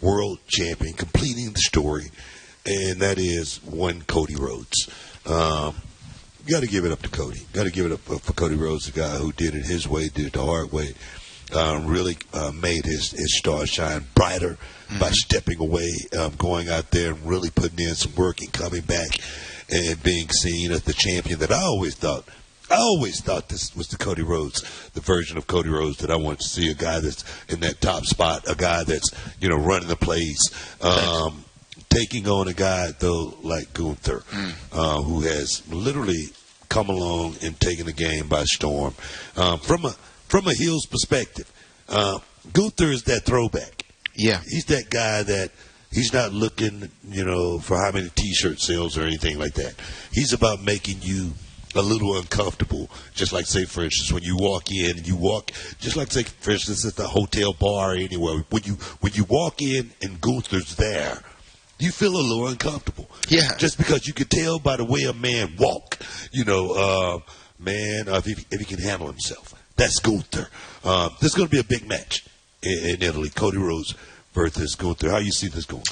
world champion, completing the story, and that is one Cody Rhodes. got to give it up to Cody. Got to give it up for Cody Rhodes, the guy who did it his way, did it the hard way. Really made his star shine brighter by stepping away, going out there and really putting in some work and coming back and being seen as the champion that I always thought this was the Cody Rhodes, the version of Cody Rhodes that I want to see, a guy that's in that top spot, a guy that's, running the plays. Taking on a guy, though, like Gunther, who has literally come along and taken the game by storm. From a heel's perspective, Gunther is that throwback. Yeah. He's that guy that he's not looking, for how many T-shirt sales or anything like that. He's about making you a little uncomfortable, just like, say, for instance, when you walk in and just like, say, for instance, at the hotel bar or anywhere, when you walk in and Gunther's there, you feel a little uncomfortable. Yeah. Just because you can tell by the way a man walk, if he can handle himself. That's Gunther. This is going to be a big match in Italy. Cody Rhodes versus Gunther. How you see this going?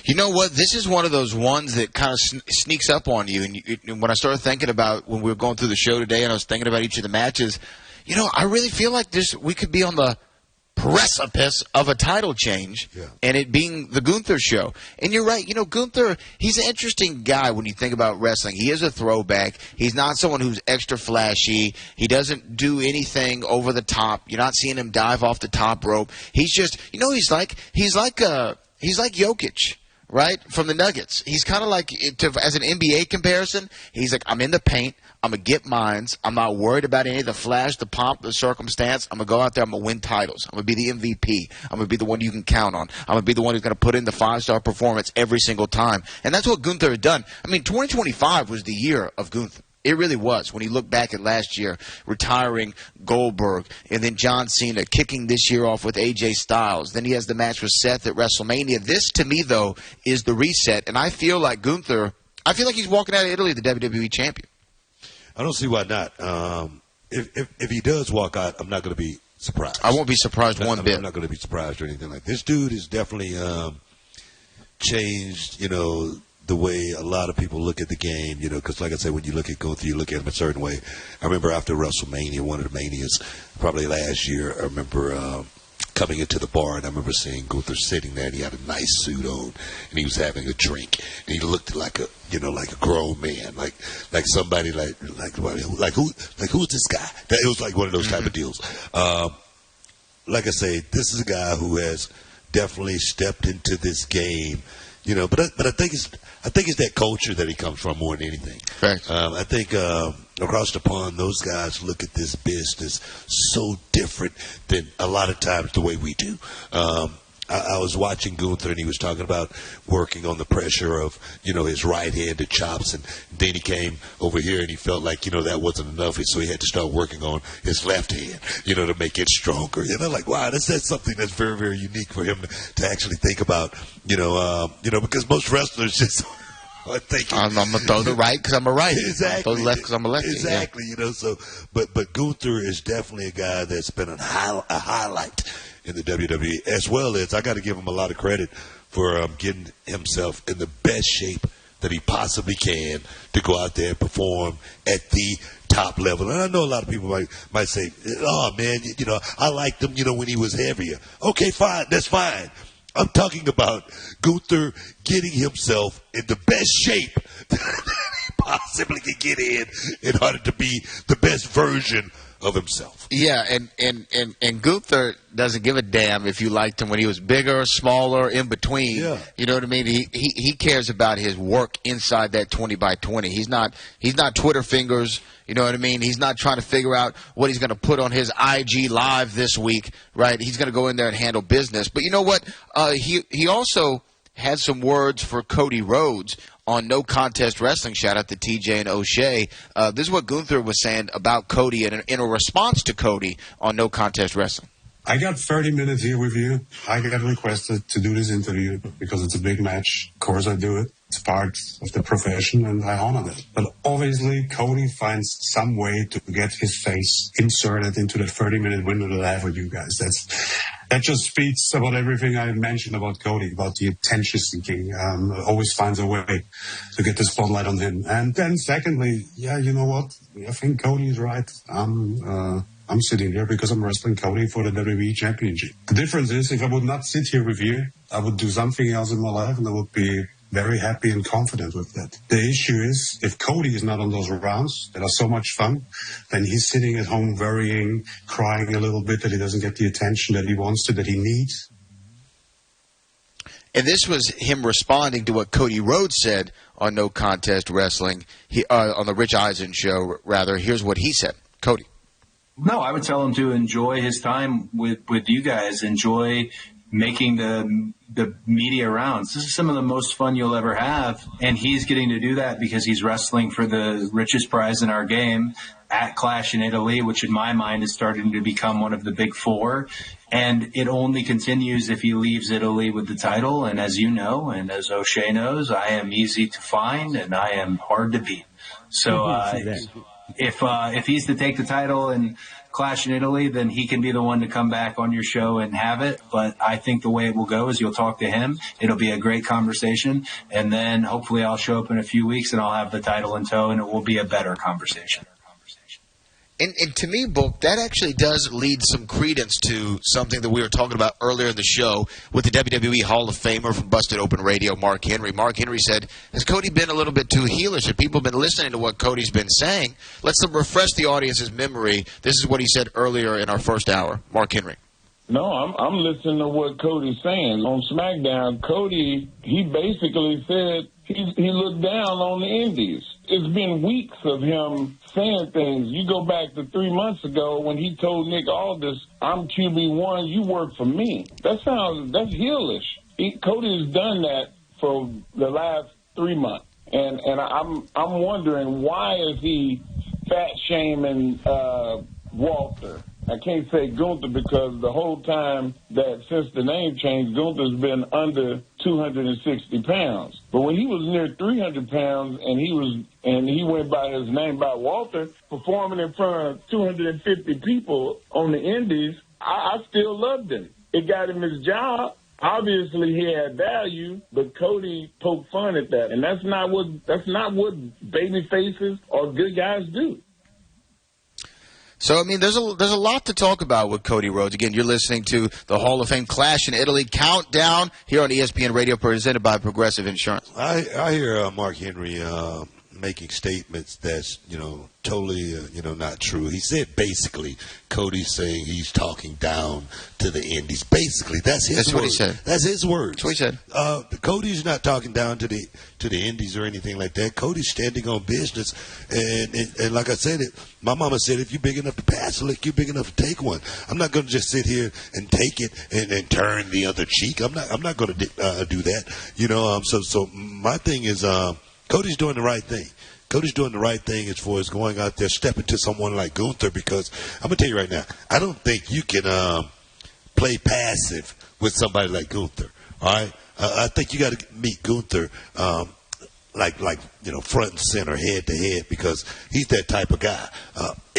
You know what? This is one of those ones that kind of sneaks up on you. And when I started thinking about when we were going through the show today and I was thinking about each of the matches, I really feel like we could be on the precipice of a title change, and it being the Gunther show. And you're right. Gunther, he's an interesting guy when you think about wrestling. He is a throwback. He's not someone who's extra flashy. He doesn't do anything over the top. You're not seeing him dive off the top rope. He's just, he's like Jokic. Right? From the Nuggets. He's kind of like, as an NBA comparison, he's like, I'm in the paint. I'm going to get mines. I'm not worried about any of the flash, the pomp, the circumstance. I'm going to go out there. I'm going to win titles. I'm going to be the MVP. I'm going to be the one you can count on. I'm going to be the one who's going to put in the 5-star performance every single time. And that's what Gunther had done. 2025 was the year of Gunther. It really was. When you look back at last year, retiring Goldberg, and then John Cena kicking this year off with AJ Styles. Then he has the match with Seth at WrestleMania. This, to me, though, is the reset. And I feel like Gunther, he's walking out of Italy the WWE champion. I don't see why not. If he does walk out, I'm not going to be surprised. I won't be surprised one bit. I'm not going to be surprised or anything like that. This dude has definitely changed, the way a lot of people look at the game, because like I said, when you look at Gunther, you look at him a certain way. I remember after WrestleMania, one of the Manias, probably last year, I remember coming into the bar, and I remember seeing Gunther sitting there, and he had a nice suit on, and he was having a drink, and he looked like a grown man, like somebody who's this guy? It was like one of those type of deals. Like I say, this is a guy who has definitely stepped into this game. But I think it's that culture that he comes from more than anything. Right. I think across the pond, those guys look at this business so different than a lot of times the way we do. I was watching Gunther, and he was talking about working on the pressure of, his right-handed chops, and then he came over here and he felt like, that wasn't enough, so he had to start working on his left hand, to make it stronger. Wow, that's something that's very, very unique for him to actually think about, because most wrestlers just are thinking, I'm going to throw the right because I'm a righty. Exactly. Throw the left because I'm a lefty. Exactly, but Gunther is definitely a guy that's been a highlight in the WWE, as well as I got to give him a lot of credit for getting himself in the best shape that he possibly can to go out there and perform at the top level. And I know a lot of people might say, oh, man, I liked him, when he was heavier. Okay, fine. That's fine. I'm talking about Gunther getting himself in the best shape that he possibly can get in order to be the best version of himself. Yeah, and Gunther doesn't give a damn if you liked him when he was bigger, smaller, in between. Yeah. You know what I mean? He cares about his work inside that 20x20. He's not Twitter fingers. You know what I mean? He's not trying to figure out what he's going to put on his IG live this week, right? He's going to go in there and handle business. But you know what? He also had some words for Cody Rhodes on No Contest Wrestling. Shout out to TJ and O'Shea. This is what Gunther was saying about Cody in a response to Cody on No Contest Wrestling. I got 30 minutes here with you. I got requested to do this interview because it's a big match. Of course I do it. It's part of the profession, and I honor it. But obviously, Cody finds some way to get his face inserted into the 30-minute window that I have with you guys. That just speaks about everything I mentioned about Cody, about the attention seeking. Always finds a way to get the spotlight on him. And then secondly, yeah, you know what? I think Cody's right. I'm sitting here because I'm wrestling Cody for the WWE Championship. The difference is, if I would not sit here with you, I would do something else in my life, and I would be very happy and confident with that. The issue is, if Cody is not on those rounds that are so much fun, then he's sitting at home worrying, crying a little bit that he doesn't get the attention that he wants to, that he needs. And this was him responding to what Cody Rhodes said on No Contest Wrestling, on the Rich Eisen show, rather. Here's what he said. Cody. No, I would tell him to enjoy his time with you guys. Enjoy making the media rounds. This is some of the most fun you'll ever have, and he's getting to do that because he's wrestling for the richest prize in our game at Clash in Italy, which in my mind is starting to become one of the big four. And it only continues if he leaves Italy with the title. And as you know, and as O'Shea knows, I am easy to find and I am hard to beat. So if he's to take the title and Clash in Italy, then he can be the one to come back on your show and have it. But I think the way it will go is you'll talk to him. It'll be a great conversation. And then hopefully I'll show up in a few weeks and I'll have the title in tow and it will be a better conversation. And to me, Book, that actually does lead some credence to something that we were talking about earlier in the show with the WWE Hall of Famer from Busted Open Radio, Mark Henry. Mark Henry said, has Cody been a little bit too heelish? Have people been listening to what Cody's been saying? Let's refresh the audience's memory. This is what he said earlier in our first hour. Mark Henry. No, I'm listening to what Cody's saying. On SmackDown, Cody, he basically said he looked down on the Indies. It's been weeks of him saying things. You go back to 3 months ago when he told Nick Aldis, I'm QB1, you work for me. That's heelish. Cody has done that for the last 3 months. And I'm wondering, why is he fat shaming Walter? I can't say Gunther because the whole time that since the name changed, Gunther's been under 260 pounds. But when he was near 300 pounds and he went by his name by Walter, performing in front of 250 people on the Indies, I still loved him. It got him his job. Obviously, he had value, but Cody poked fun at that, and that's not what baby faces or good guys do. So, I mean, there's a lot to talk about with Cody Rhodes. Again, you're listening to the Hall of Fame Clash in Italy Countdown here on ESPN Radio, presented by Progressive Insurance. I hear Mark Henry making statements that's, totally, not true. He said basically Cody's saying he's talking down to the Indies. Basically, that's his word. What he said. That's his words. That's what he said. Cody's not talking down to the Indies or anything like that. Cody's standing on business, and like I said, my mama said, if you're big enough to pass a lick, you're big enough to take one. I'm not going to just sit here and take it and turn the other cheek. I'm not going to do that. So my thing is, Cody's doing the right thing. Cody's doing the right thing as far as going out there, stepping to someone like Gunther, because I'm going to tell you right now, I don't think you can play passive with somebody like Gunther, all right? I think you got to meet Gunther front and center, head to head, because he's that type of guy.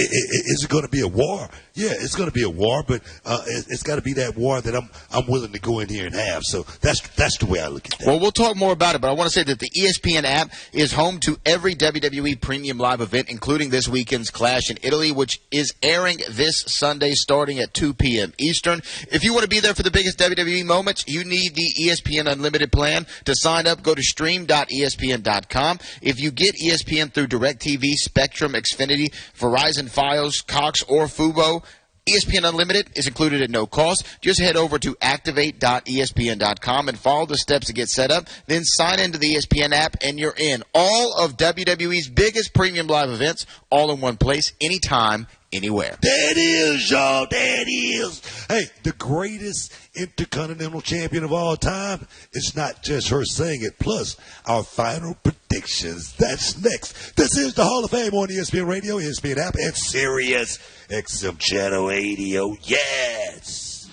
Is it going to be a war? Yeah, it's going to be a war, but it's got to be that war that I'm willing to go in here and have. So that's the way I look at that. Well, we'll talk more about it, but I want to say that the ESPN app is home to every WWE Premium Live event, including this weekend's Clash in Italy, which is airing this Sunday starting at 2 p.m. Eastern. If you want to be there for the biggest WWE moments, you need the ESPN Unlimited plan. To sign up, go to stream.espn.com. If you get ESPN through DirecTV, Spectrum, Xfinity, Verizon, Fios, Cox, or Fubo, ESPN Unlimited is included at no cost. Just head over to activate.espn.com and follow the steps to get set up. Then sign into the ESPN app and you're in. All of WWE's biggest premium live events, all in one place, anytime, anywhere. There it is, y'all. There it is. Hey, the greatest Intercontinental Champion of all time. It's not just her saying it. Plus, our final predictions. That's next. This is the Hall of Fame on ESPN Radio, ESPN app, and Sirius XM Channel 80. Oh, yes.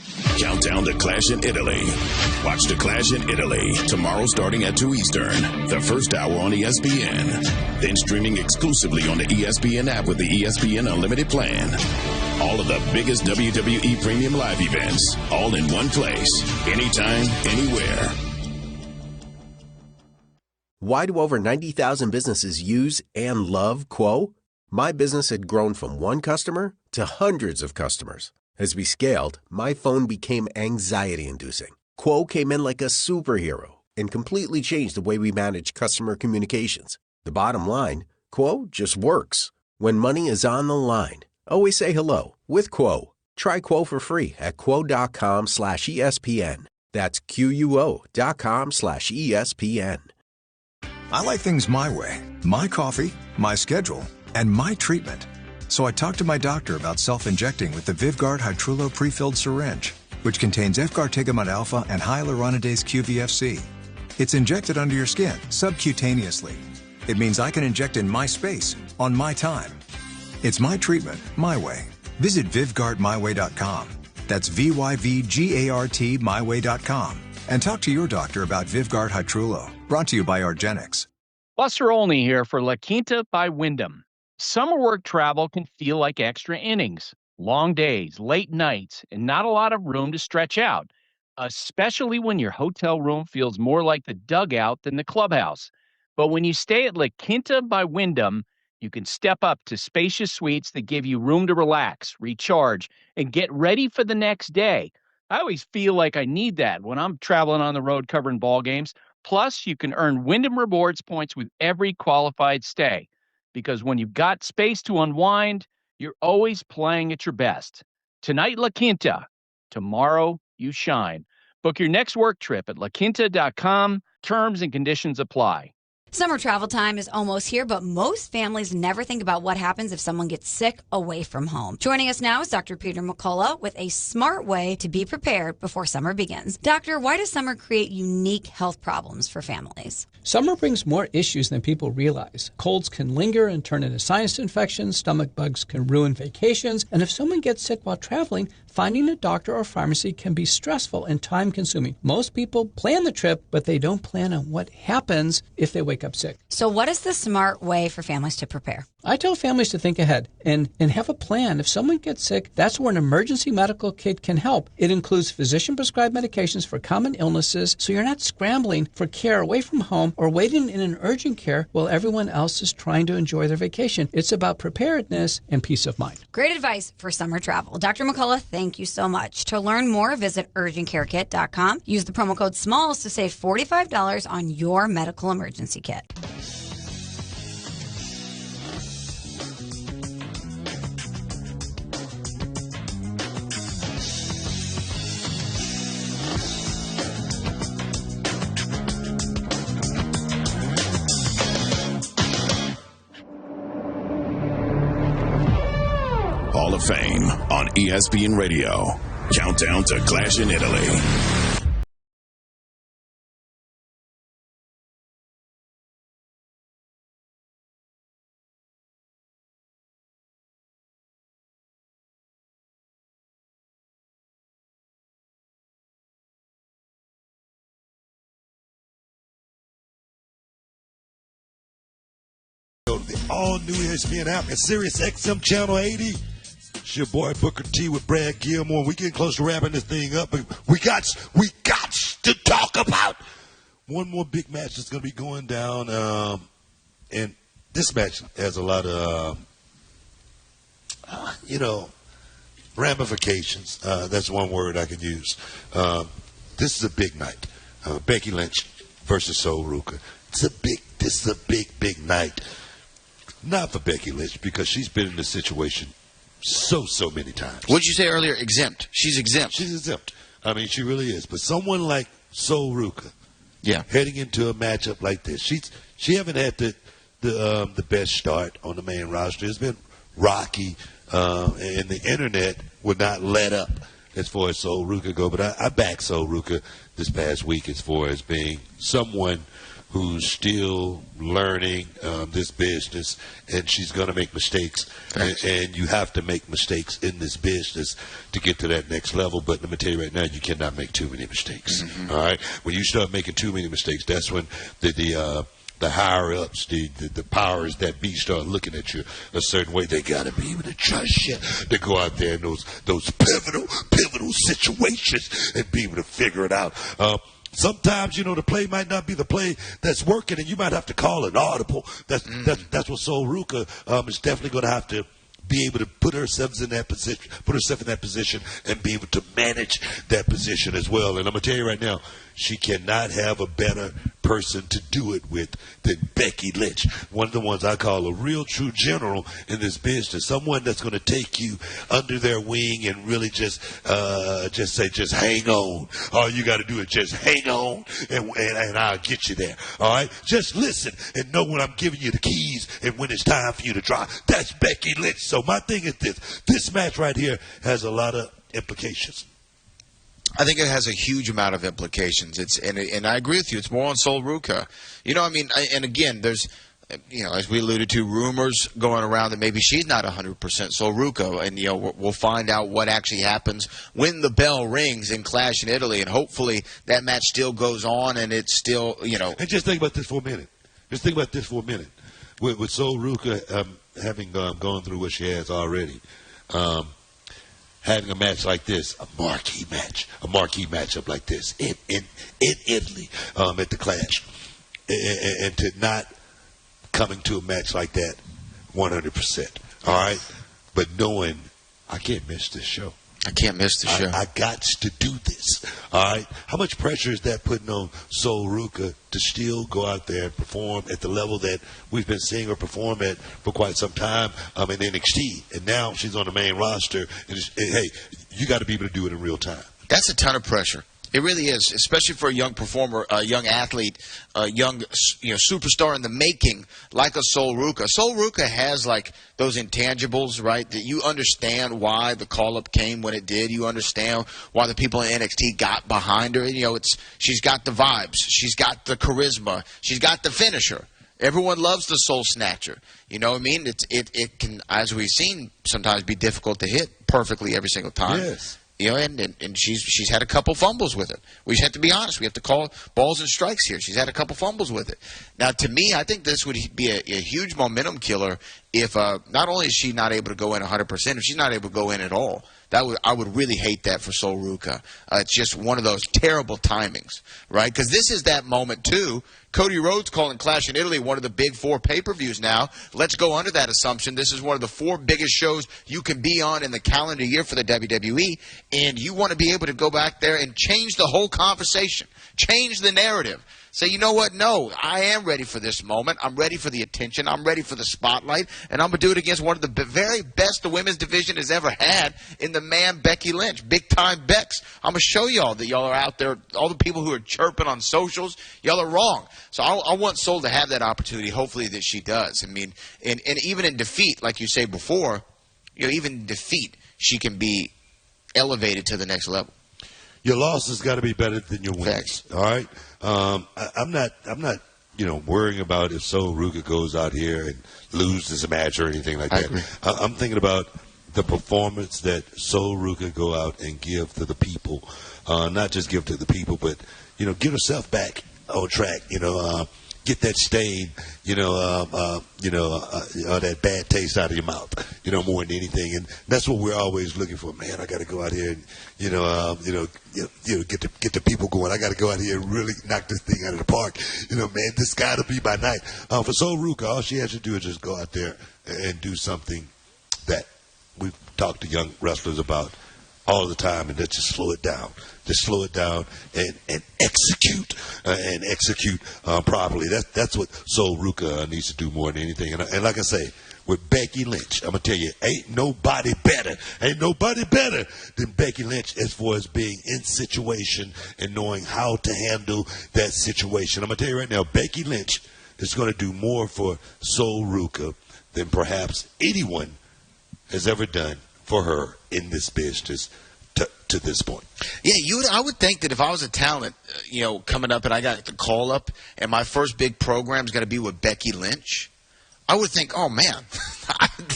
Countdown to Clash in Italy. Watch the Clash in Italy tomorrow starting at 2 Eastern. The first hour on ESPN. Then streaming exclusively on the ESPN app with the ESPN Unlimited plan. All of the biggest WWE Premium Live events, all in one place. Anytime, anywhere. Why do over 90,000 businesses use and love Quo? My business had grown from one customer to hundreds of customers. As we scaled, my phone became anxiety-inducing. Quo came in like a superhero and completely changed the way we manage customer communications. The bottom line, Quo just works. When money is on the line, always say hello with Quo. Try Quo for free at quo.com/ESPN. That's QUO.com/ESPN. I like things my way. My coffee, my schedule, and my treatment. So I talked to my doctor about self-injecting with the Vyvgart Hytrulo prefilled syringe, which contains Efgartigimod alpha and hyaluronidase QVFC. It's injected under your skin, subcutaneously. It means I can inject in my space, on my time. It's my treatment, my way. Visit VyvgartMyWay.com. That's VYVGART MyWay.com. And talk to your doctor about Vyvgart Hytrulo. Brought to you by Argenix. Buster Olney here for La Quinta by Wyndham. Summer work travel can feel like extra innings. Long days, late nights, and not a lot of room to stretch out, especially when your hotel room feels more like the dugout than the clubhouse. But when you stay at La Quinta by Wyndham, you can step up to spacious suites that give you room to relax, recharge, and get ready for the next day. I always feel like I need that when I'm traveling on the road covering ball games. Plus, you can earn Wyndham Rewards points with every qualified stay. Because when you've got space to unwind, you're always playing at your best. Tonight, La Quinta. Tomorrow, you shine. Book your next work trip at laquinta.com. Terms and conditions apply. Summer travel time is almost here, but most families never think about what happens if someone gets sick away from home. Joining us now is Dr. Peter McCullough with a smart way to be prepared before summer begins. Doctor, why does summer create unique health problems for families? Summer brings more issues than people realize. Colds can linger and turn into sinus infections, stomach bugs can ruin vacations, and if someone gets sick while traveling, finding a doctor or pharmacy can be stressful and time-consuming. Most people plan the trip, but they don't plan on what happens if they wake up sick. So what is the smart way for families to prepare? I tell families to think ahead and have a plan. If someone gets sick, that's where an emergency medical kit can help. It includes physician-prescribed medications for common illnesses, so you're not scrambling for care away from home or waiting in an urgent care while everyone else is trying to enjoy their vacation. It's about preparedness and peace of mind. Great advice for summer travel. Dr. McCullough, thank you so much. To learn more, visit urgentcarekit.com. Use the promo code SMALLS to save $45 on your medical emergency kit. Hall of Fame on ESPN Radio. Countdown to Clash in Italy. Go to the all-new ESPN app and Sirius XM Channel 80. It's your boy Booker T with Brad Gilmore. We getting close to wrapping this thing up, but we got to talk about one more big match that's going to be going down. And this match has a lot of, ramifications. That's one word I can use. This is a big night. Becky Lynch versus Sol Ruca. This is a big night. Not for Becky Lynch because she's been in this situation so many times. What did you say earlier? Exempt. She's exempt. She's exempt. I mean, she really is. But someone like Sol Ruca, heading into a matchup like this, she haven't had the best start on the main roster. It's been rocky, and the internet would not let up as far as Sol Ruca go. But I backed Sol Ruca this past week as far as being someone who's still learning this business, and she's going to make mistakes. And you have to make mistakes in this business to get to that next level. But let me tell you right now, you cannot make too many mistakes. All right? When you start making too many mistakes, that's when the higher-ups, the powers that be start looking at you a certain way. They got to be able to trust you to go out there in those pivotal situations and be able to figure it out. Sometimes, the play might not be the play that's working, and you might have to call an audible. That's what Sol Ruka is definitely going to have to be able to put herself in that position, and be able to manage that position as well. And I'm going to tell you right now, she cannot have a better person to do it with than Becky Lynch. One of the ones I call a real true general in this business. Someone that's going to take you under their wing and really just hang on. All you got to do is just hang on, and I'll get you there. All right? Just listen and know when I'm giving you the keys and when it's time for you to drive. That's Becky Lynch. So my thing is this match right here has a lot of implications. I think it has a huge amount of implications. And I agree with you. It's more on Sol Ruka. And again, there's, as we alluded to, rumors going around that maybe she's not 100% Sol Ruka. And, we'll find out what actually happens when the bell rings in Clash in Italy. And hopefully that match still goes on and it's still, And just think about this for a minute. With Sol Ruka having gone through what she has already, having a match like this, a marquee matchup like this in Italy at the Clash, and to not coming to a match like that 100%. All right, but knowing I can't miss this show. I got to do this. All right. How much pressure is that putting on Sol Ruka to still go out there and perform at the level that we've been seeing her perform at for quite some time in NXT? And now she's on the main roster. And hey, you got to be able to do it in real time. That's a ton of pressure. It really is, especially for a young performer, a young athlete, a young superstar in the making like a Sol Ruka. Sol Ruka has like those intangibles, right, that you understand why the call-up came when it did. You understand why the people in NXT got behind her. She's got the vibes. She's got the charisma. She's got the finisher. Everyone loves the Soul Snatcher. You know what I mean? It can, as we've seen, sometimes be difficult to hit perfectly every single time. Yes. And she's had a couple fumbles with it. We just have to be honest. We have to call balls and strikes here. She's had a couple fumbles with it. Now, to me, I think this would be a huge momentum killer if not only is she not able to go in 100%, if she's not able to go in at all. I would really hate that for Sol Ruka. It's just one of those terrible timings, right? Because this is that moment, too. Cody Rhodes calling Clash in Italy one of the big 4 pay-per-views now. Let's go under that assumption. This is one of the 4 biggest shows you can be on in the calendar year for the WWE, and you want to be able to go back there and change the whole conversation, change the narrative. Say, you know what? No, I am ready for this moment. I'm ready for the attention. I'm ready for the spotlight. And I'm going to do it against one of the very best the women's division has ever had in the man Becky Lynch. Big-time Bex. I'm going to show y'all that y'all are out there. All the people who are chirping on socials, y'all are wrong. So I want Sol to have that opportunity. Hopefully that she does. I mean, and even in defeat, like you say before, even in defeat, she can be elevated to the next level. Your loss has got to be better than your wins. All right. I'm not worrying about if Sol Ruka goes out here and loses a match or anything like that. I'm thinking about the performance that Sol Ruka go out and give to the people. Not just give to the people, but get herself back on track. Get that stain, that bad taste out of your mouth, more than anything. And that's what we're always looking for. Man, I got to go out here and, get the people going. I got to go out here and really knock this thing out of the park. Man, this got to be my night. For Sol Ruka, all she has to do is just go out there and do something that we've talked to young wrestlers about all the time, and just slow it down. Just slow it down and execute properly. That's what Sol Ruka needs to do more than anything. And like I say, with Becky Lynch, I'm gonna tell you, ain't nobody better than Becky Lynch as far as being in situation and knowing how to handle that situation. I'm gonna tell you right now, Becky Lynch is gonna do more for Sol Ruka than perhaps anyone has ever done for her in this business to this point. Yeah, I would think that if I was a talent, coming up and I got the call up and my first big program is going to be with Becky Lynch, I would think, oh, man,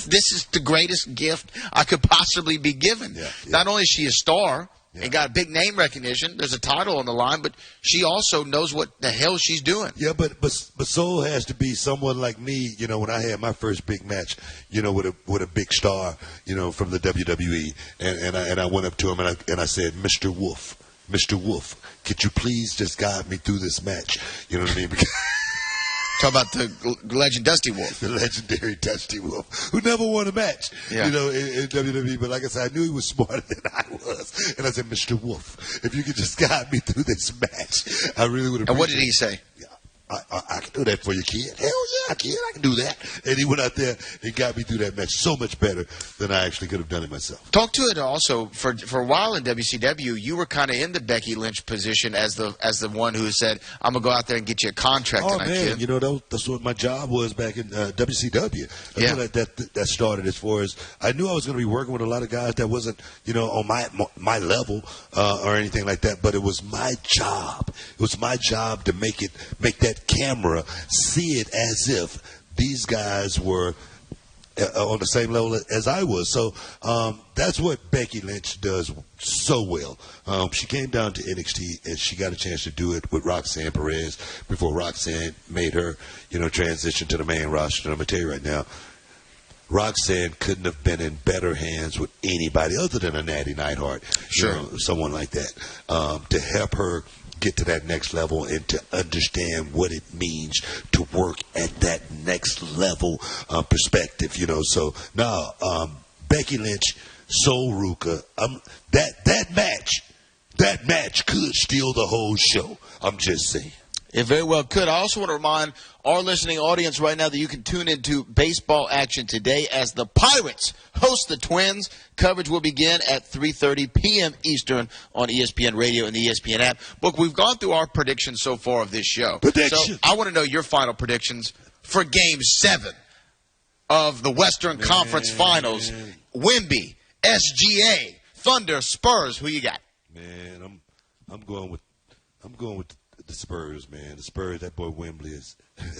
this is the greatest gift I could possibly be given. Yeah. Not only is she a star and got a big name recognition, there's a title on the line, but she also knows what the hell she's doing. Yeah, but so has to be someone like me, when I had my first big match, with a big star, from the WWE, and I went up to him and I said, Mr. Wolf, could you please just guide me through this match? You know what I mean? Talk about the legend Dusty Wolf. The legendary Dusty Wolf, who never won a match, in WWE. But like I said, I knew he was smarter than I was. And I said, Mr. Wolf, if you could just guide me through this match, I really would appreciate it. And what did he say? I can do that for you, kid. Hell yeah, kid, I can do that. And he went out there and got me through that match so much better than I actually could have done it myself. Talk to it also for a while in WCW. You were kind of in the Becky Lynch position as the one who said, "I'm gonna go out there and get you a contract." Oh tonight, man, kid. That's what my job was back in WCW. I feel like that started as far as I knew I was going to be working with a lot of guys that wasn't on my level or anything like that. But it was my job. It was my job to make that camera see it as if these guys were on the same level as I was. So that's what Becky Lynch does so well. She came down to NXT and she got a chance to do it with Roxanne Perez before Roxanne made her transition to the main roster. And I'm gonna tell you right now, Roxanne couldn't have been in better hands with anybody other than a Natty Neidhart. Sure. Someone like that, to help her get to that next level and to understand what it means to work at that next level perspective, So now, Becky Lynch, Sol Ruka, that match could steal the whole show. I'm just saying. It very well could. I also want to remind our listening audience right now that you can tune into baseball action today as the Pirates host the Twins. Coverage will begin at 3:30 p.m. Eastern on ESPN Radio and the ESPN app. Look, we've gone through our predictions so far of this show. So I want to know your final predictions for Game 7 of the Western Conference Finals. Wemby, SGA, Thunder, Spurs. Who you got? Man, I'm going with the Spurs, man. The Spurs, that boy Wemby is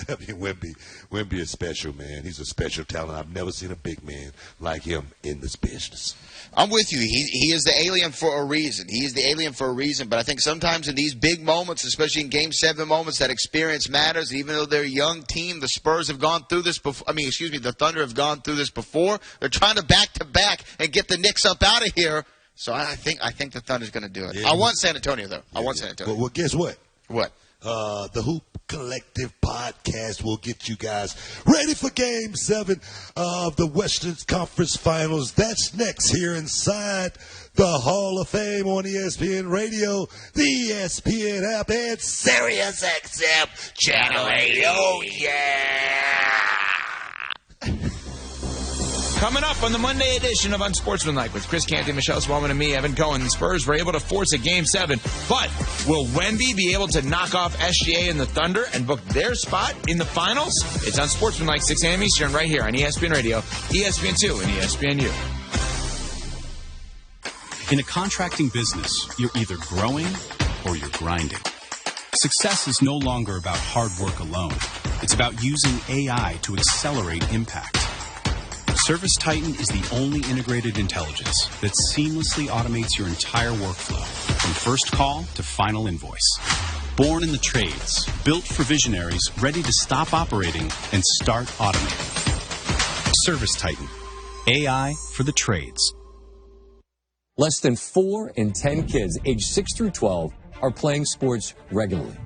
Wemby is special, man. He's a special talent. I've never seen a big man like him in this business. I'm with you. He is the alien for a reason. He is the alien for a reason. But I think sometimes in these big moments, especially in Game 7 moments, that experience matters. And even though they're a young team, the Spurs have gone through this before. The Thunder have gone through this before. They're trying to back-to-back and get the Knicks up out of here. So I think the Thunder's going to do it. Yeah, I want San Antonio, though. I want San Antonio. Well, guess what? What? The Hoop Collective podcast will get you guys ready for Game 7 of the Western Conference Finals. That's next here inside the Hall of Fame on ESPN Radio, the ESPN app, and Sirius XM Channel 8. Oh, yeah! Coming up on the Monday edition of Unsportsmanlike with Chris Canty, Michelle Swallman, and me, Evan Cohen. The Spurs were able to force a Game 7, but will Wemby be able to knock off SGA and the Thunder and book their spot in the finals? It's Unsportsmanlike, 6 a.m. Eastern, right here on ESPN Radio, ESPN2, and ESPNU. In a contracting business, you're either growing or you're grinding. Success is no longer about hard work alone. It's about using AI to accelerate impact. Service Titan is the only integrated intelligence that seamlessly automates your entire workflow, from first call to final invoice. Born in the trades, built for visionaries ready to stop operating and start automating. Service Titan, AI for the trades. Less than 4 in 10 kids aged 6 through 12 are playing sports regularly.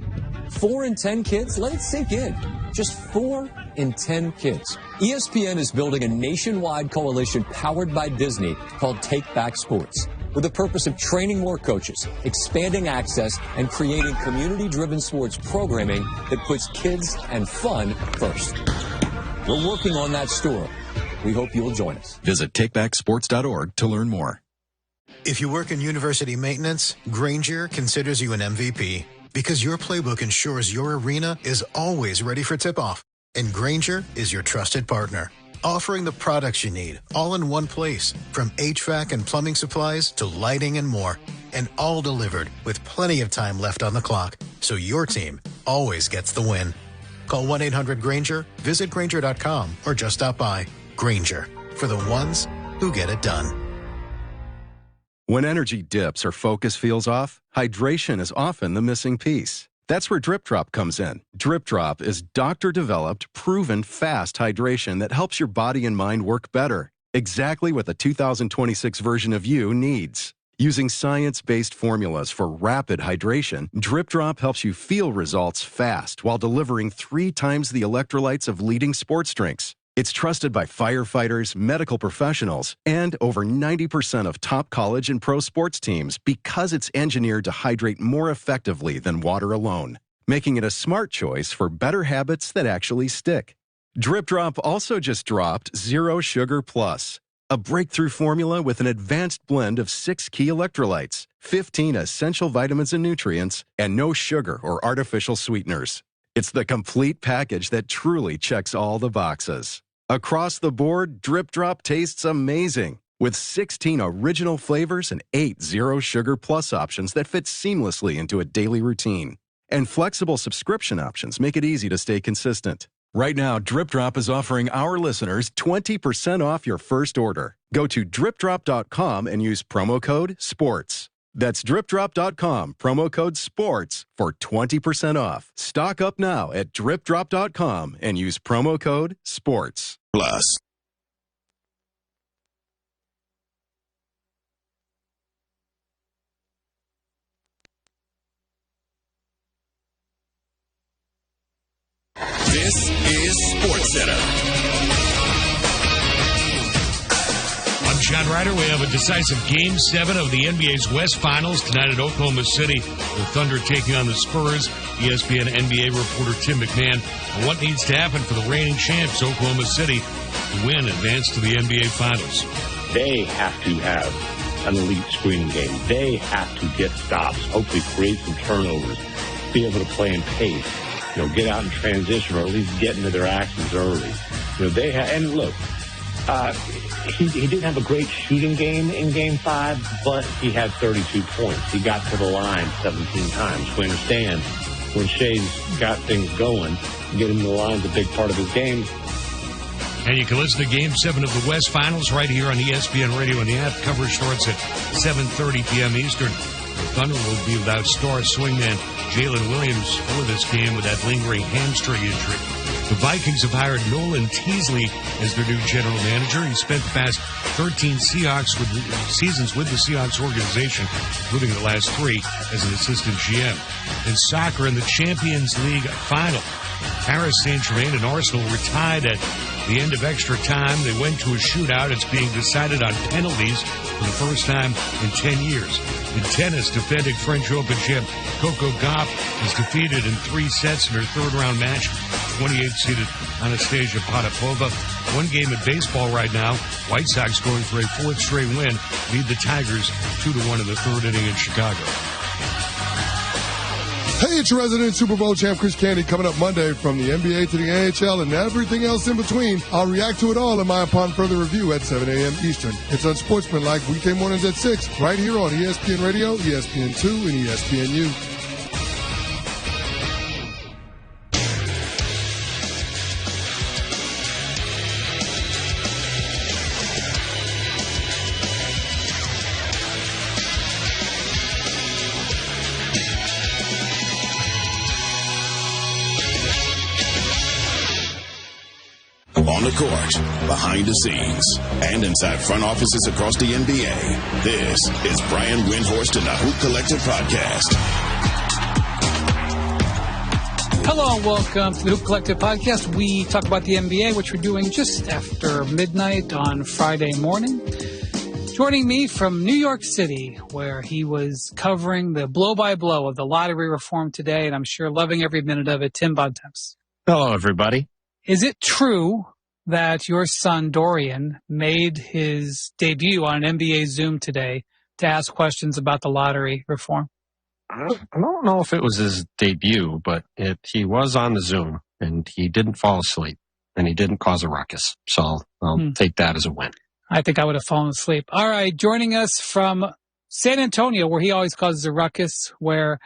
4 in 10 kids? Let it sink in. Just 4 in 10 kids. ESPN is building a nationwide coalition powered by Disney called Take Back Sports, with the purpose of training more coaches, expanding access, and creating community-driven sports programming that puts kids and fun first. We're working on that story. We hope you'll join us. Visit takebacksports.org to learn more. If you work in university maintenance, Grainger considers you an MVP because your playbook ensures your arena is always ready for tip-off. And Grainger is your trusted partner, offering the products you need all in one place, from HVAC and plumbing supplies to lighting and more, and all delivered with plenty of time left on the clock, so your team always gets the win. Call 1-800-GRANGER, visit Grainger.com, or just stop by. Grainger, for the ones who get it done. When energy dips or focus feels off, hydration is often the missing piece. That's where Drip Drop comes in. Drip Drop is doctor-developed, proven fast hydration that helps your body and mind work better. Exactly what the 2026 version of you needs. Using science-based formulas for rapid hydration, Drip Drop helps you feel results fast while delivering 3 times the electrolytes of leading sports drinks. It's trusted by firefighters, medical professionals, and over 90% of top college and pro sports teams because it's engineered to hydrate more effectively than water alone, making it a smart choice for better habits that actually stick. Drip Drop also just dropped Zero Sugar Plus, a breakthrough formula with an advanced blend of 6 key electrolytes, 15 essential vitamins and nutrients, and no sugar or artificial sweeteners. It's the complete package that truly checks all the boxes. Across the board, Drip Drop tastes amazing, with 16 original flavors and 8 Zero Sugar Plus options that fit seamlessly into a daily routine. And flexible subscription options make it easy to stay consistent. Right now, Drip Drop is offering our listeners 20% off your first order. Go to dripdrop.com and use promo code SPORTS. That's dripdrop.com, promo code SPORTS for 20% off. Stock up now at dripdrop.com and use promo code SPORTS. Plus. This is Sports Center. I'm John Ryder. We have a decisive Game 7 of the NBA's West Finals tonight at Oklahoma City. The Thunder taking on the Spurs. ESPN NBA reporter Tim McMahon on what needs to happen for the reigning champs, Oklahoma City, to win and advance to the NBA Finals. They have to have an elite screening game. They have to get stops, hopefully create some turnovers, be able to play in pace, get out in transition or at least get into their actions early. They have, and look, he didn't have a great shooting game in Game 5, but he had 32 points. He got to the line 17 times. We understand when Shea's got things going, getting to the line is a big part of his game. And you can listen to Game 7 of the West Finals right here on ESPN Radio and the app. Coverage starts at 7:30 p.m. Eastern. The Thunder will be without star swingman Jalen Williams for this game with that lingering hamstring injury. The Vikings have hired Nolan Teasley as their new general manager. He spent the past 13 seasons with the Seahawks organization, including the last 3 as an assistant GM. In soccer, in the Champions League final, Paris Saint-Germain and Arsenal were tied at the end of extra time. They went to a shootout. It's being decided on penalties for the first time in 10 years. In tennis, defending French Open champ Coco Gauff was defeated in 3 sets in her third-round match. 28th-seeded Anastasia Potapova. One game in baseball right now. White Sox going for a 4th straight win. Lead the Tigers 2-1 in the 3rd inning in Chicago. Hey, it's your resident Super Bowl champ, Chris Candy, coming up Monday from the NBA to the NHL and everything else in between. I'll react to it all in my Upon Further Review at 7 a.m. Eastern. It's Unsportsmanlike weekday mornings at 6, right here on ESPN Radio, ESPN2, and ESPNU. On the court, behind the scenes, and inside front offices across the NBA, this is Brian Windhorst and the Hoop Collective Podcast. Hello and welcome to the Hoop Collective Podcast. We talk about the NBA, which we're doing just after midnight on Friday morning. Joining me from New York City, where he was covering the blow-by-blow of the lottery reform today, and I'm sure loving every minute of it, Tim Bontemps. Hello, everybody. Is it true that your son, Dorian, made his debut on an NBA Zoom today to ask questions about the lottery reform? I don't know if it was his debut, but he was on the Zoom, and he didn't fall asleep. and he didn't cause a ruckus. So I'll take that as a win. I think I would have fallen asleep. All right, joining us from San Antonio, where he always causes a ruckus, where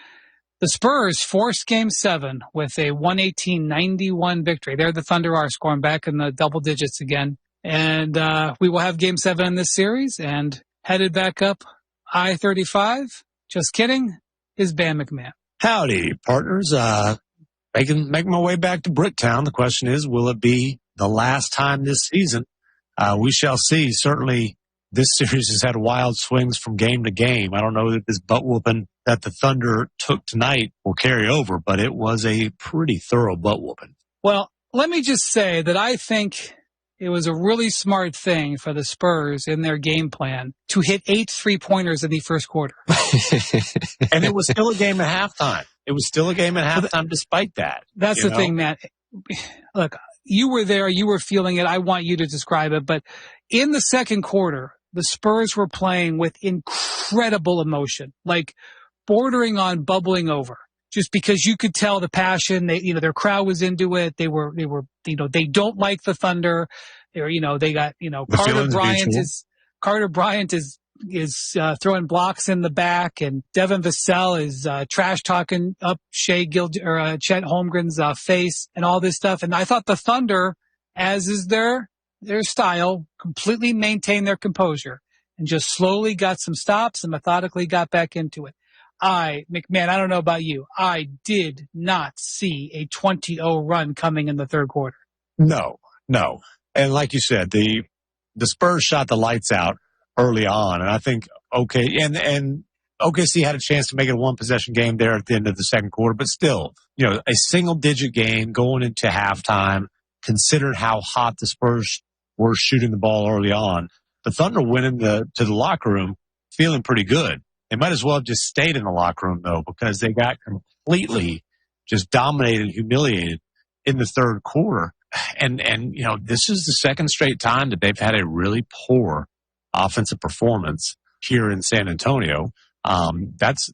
the Spurs forced Game 7 with a 118-91 victory. There the Thunder are scoring back in the double digits again. And we will have Game 7 in this series, and headed back up I-35, just kidding, is Bam McMahon. Howdy, partners. Making my way back to Bricktown. The question is, will it be the last time this season? We shall see. Certainly, this series has had wild swings from game to game. I don't know that this butt whooping that the Thunder took tonight will carry over, but it was a pretty thorough butt whooping. Well, let me just say that I think it was a really smart thing for the Spurs in their game plan to hit 8 3-pointers in the first quarter. And it was still a game at halftime. It was still a game at halftime despite that. That's the thing, Matt. Look, you were there. You were feeling it. I want you to describe it. But in the second quarter, the Spurs were playing with incredible emotion, like bordering on bubbling over. Just because you could tell the passion, their crowd was into it. They were, they don't like the Thunder. They got, Carter Bryant is throwing blocks in the back, and Devin Vassell is trash talking up Chet Holmgren's face and all this stuff. And I thought the Thunder, as is their style, completely maintained their composure and just slowly got some stops and methodically got back into it. McMahon, I don't know about you. I did not see a 20-0 run coming in the third quarter. No. And like you said, the Spurs shot the lights out early on. And I think, and OKC had a chance to make it a one-possession game there at the end of the second quarter. But still, a single-digit game going into halftime, considered how hot the Spurs were shooting the ball early on. The Thunder went to the locker room feeling pretty good. They might as well have just stayed in the locker room, though, because they got completely just dominated and humiliated in the third quarter. And this is the second straight time that they've had a really poor offensive performance here in San Antonio. That's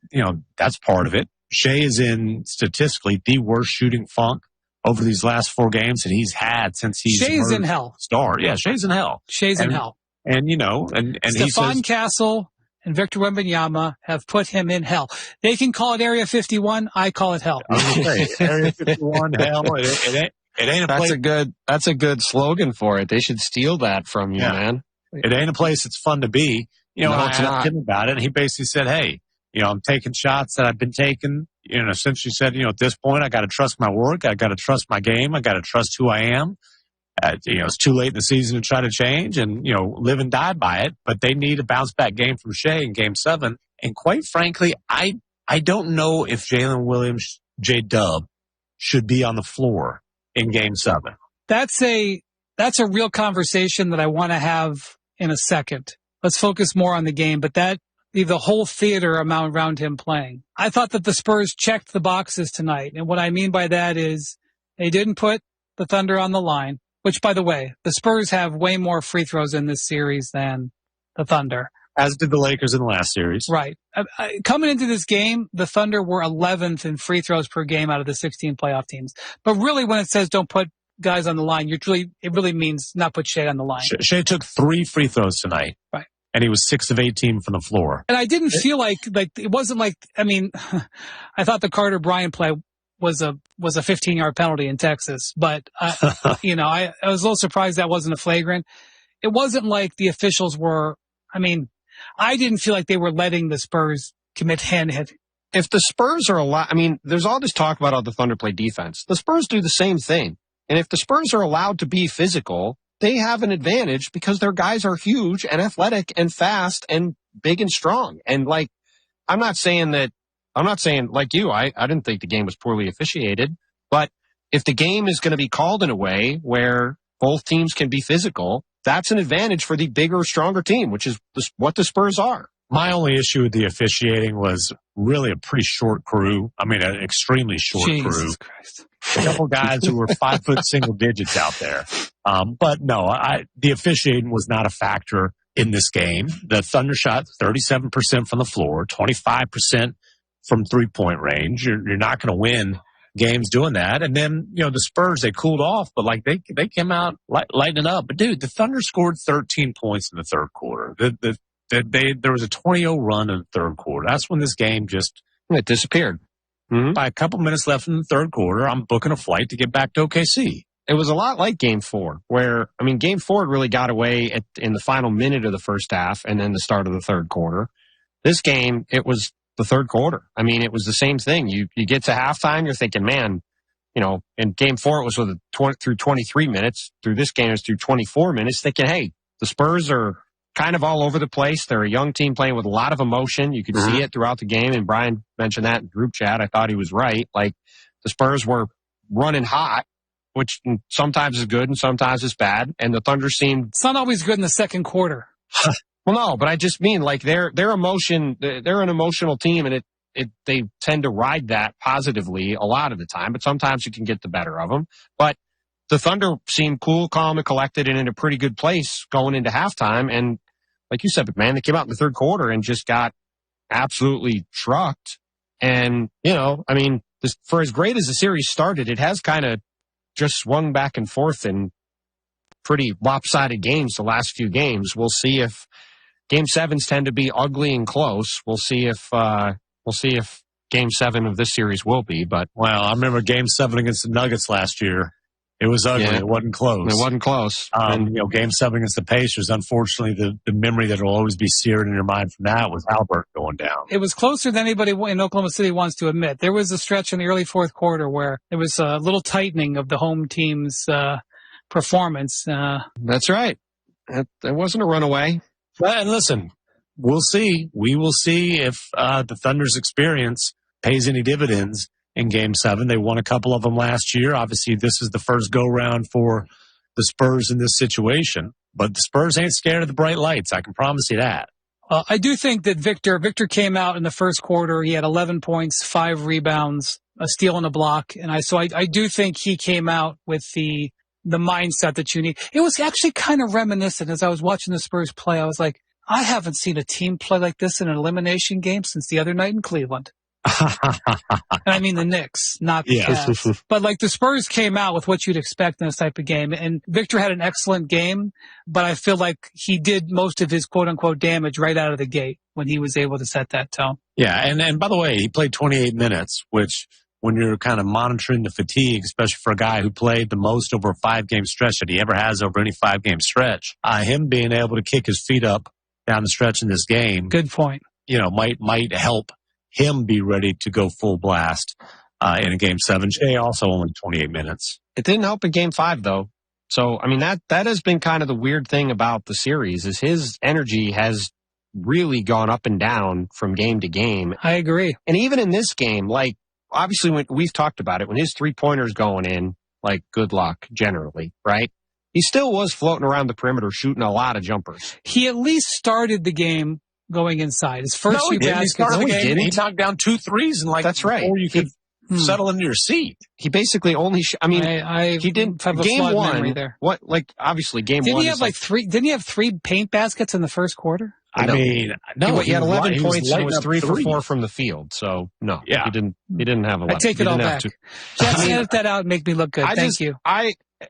part of it. Shea is in statistically the worst shooting funk over these last 4 games that he's had since he's Shea's in hell. Star. Yeah, Shea's in hell. Shea's in hell. And and Stephon Castle and Victor Wembanyama have put him in hell. They can call it Area 51. I call it hell. I was going to say, Area 51, hell. It ain't a place. That's a good slogan for it. They should steal that from you, man. It ain't a place that's fun to be. I asked him about it, and he basically said, hey, I'm taking shots that I've been taking. Essentially said, at this point, I got to trust my work. I got to trust my game. I got to trust who I am. It's too late in the season to try to change and, live and die by it. But they need a bounce-back game from Shea in Game 7. And quite frankly, I don't know if Jalen Williams, J-Dub, should be on the floor in Game 7. That's a real conversation that I want to have in a second. Let's focus more on the game, but the whole theater around him playing. I thought that the Spurs checked the boxes tonight. And what I mean by that is they didn't put the Thunder on the line, which, by the way, the Spurs have way more free throws in this series than the Thunder. As did the Lakers in the last series. Right. Coming into this game, the Thunder were 11th in free throws per game out of the 16 playoff teams. But really, when it says don't put guys on the line, it really means not put Shea on the line. Shea took 3 free throws tonight. Right. And he was 6 of 18 from the floor. And I didn't feel like it wasn't like, I thought the Carter Bryant play was a 15-yard penalty in Texas, but I was a little surprised that wasn't a flagrant. It wasn't like the officials were. I didn't feel like they were letting the Spurs commit hand. If the Spurs are allowed, there's all this talk about how the Thunder play defense. The Spurs do the same thing, and if the Spurs are allowed to be physical, they have an advantage because their guys are huge and athletic and fast and big and strong. And I'm not saying like you, I didn't think the game was poorly officiated, but if the game is going to be called in a way where both teams can be physical, that's an advantage for the bigger, stronger team, which is what the Spurs are. My only issue with the officiating was really a pretty short crew. An extremely short crew. Jesus Christ. A couple guys who were 5 foot single digits out there. But no, the officiating was not a factor in this game. The Thunder shot 37% from the floor, 25% from 3-point range. You're not going to win games doing that. And then, the Spurs, they cooled off, but like they came out lighting up. But dude, the Thunder scored 13 points in the third quarter. There was a 20-0 run in the third quarter. That's when this game it disappeared. Mm-hmm. By a couple minutes left in the third quarter, I'm booking a flight to get back to OKC. It was a lot like Game 4, where, Game 4 really got away in the final minute of the first half and then the start of the third quarter. This game, it was the third quarter. It was the same thing. You get to halftime, you're thinking, man, in Game 4 it was through 23 minutes. Through this game, it was through 24 minutes, thinking, hey, the Spurs are kind of all over the place. They're a young team playing with a lot of emotion. You could see it throughout the game, and Brian mentioned that in group chat. I thought he was right. Like, the Spurs were running hot, which sometimes is good and sometimes is bad, and the Thunder seemed... It's not always good in the second quarter. Well, no, but I just mean, like, their emotion, they're an emotional team, and they tend to ride that positively a lot of the time, but sometimes you can get the better of them. But the Thunder seemed cool, calm, and collected and in a pretty good place going into halftime, and like you said, man, they came out in the third quarter and just got absolutely trucked. And, for as great as the series started, it has kind of just swung back and forth in pretty lopsided games the last few games. We'll see if Game 7s tend to be ugly and close. We'll see if Game 7 of this series will be. But I remember Game 7 against the Nuggets last year. It was ugly. Yeah. It wasn't close. It wasn't close. Game 7 against the Pacers, unfortunately, the memory that will always be seared in your mind from that was Albert going down. It was closer than anybody in Oklahoma City wants to admit. There was a stretch in the early fourth quarter where there was a little tightening of the home team's performance. That's right. It wasn't a runaway. Well, and listen, we'll see. We will see if the Thunder's experience pays any dividends in Game 7. They won a couple of them last year. Obviously, this is the first go-round for the Spurs in this situation. But the Spurs ain't scared of the bright lights. I can promise you that. I do think that Victor came out in the first quarter. He had 11 points, 5 rebounds, a steal and a block. And I do think he came out with the mindset that you need. It was actually kind of reminiscent as I was watching the Spurs play. I was like, I haven't seen a team play like this in an elimination game since the other night in Cleveland. And I mean the Knicks, not the Cavs. But like the Spurs came out with what you'd expect in this type of game. And Victor had an excellent game, but I feel like he did most of his quote-unquote damage right out of the gate when he was able to set that tone. Yeah, and by the way, he played 28 minutes, which when you're kind of monitoring the fatigue, especially for a guy who played the most over a 5-game stretch that he ever has over any 5-game stretch, him being able to kick his feet up down the stretch in this game. Good point. Might help him be ready to go full blast in a Game 7. Jay also only 28 minutes. It didn't help in Game 5, though. So, that has been kind of the weird thing about the series is his energy has really gone up and down from game to game. I agree. And even in this game, like, obviously, when we've talked about it, when his three-pointer's going in, like, good luck, generally, right? He still was floating around the perimeter shooting a lot of jumpers. He at least started the game going inside. His first few baskets. He knocked down 2 threes and that's right. Before you could settle into your seat. He basically only. He didn't have a Game 1 there. What? Like obviously, Game 1. Didn't he have three? Didn't he have 3 paint baskets in the first quarter? No. He had 11 points and was 3 for 4 from the field. So no, he didn't have 11. I take it all back. Jackson, edit that out and make me look good. Thank you.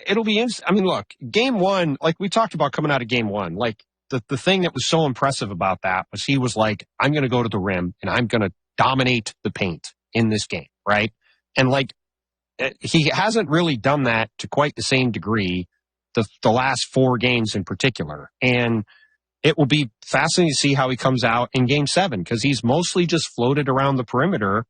It'll be. Look, Game 1, like we talked about coming out of Game 1, like. The thing that was so impressive about that was he was like, I'm going to go to the rim and I'm going to dominate the paint in this game, right? And like, he hasn't really done that to quite the same degree the last 4 games in particular. And it will be fascinating to see how he comes out in Game 7 because he's mostly just floated around the perimeter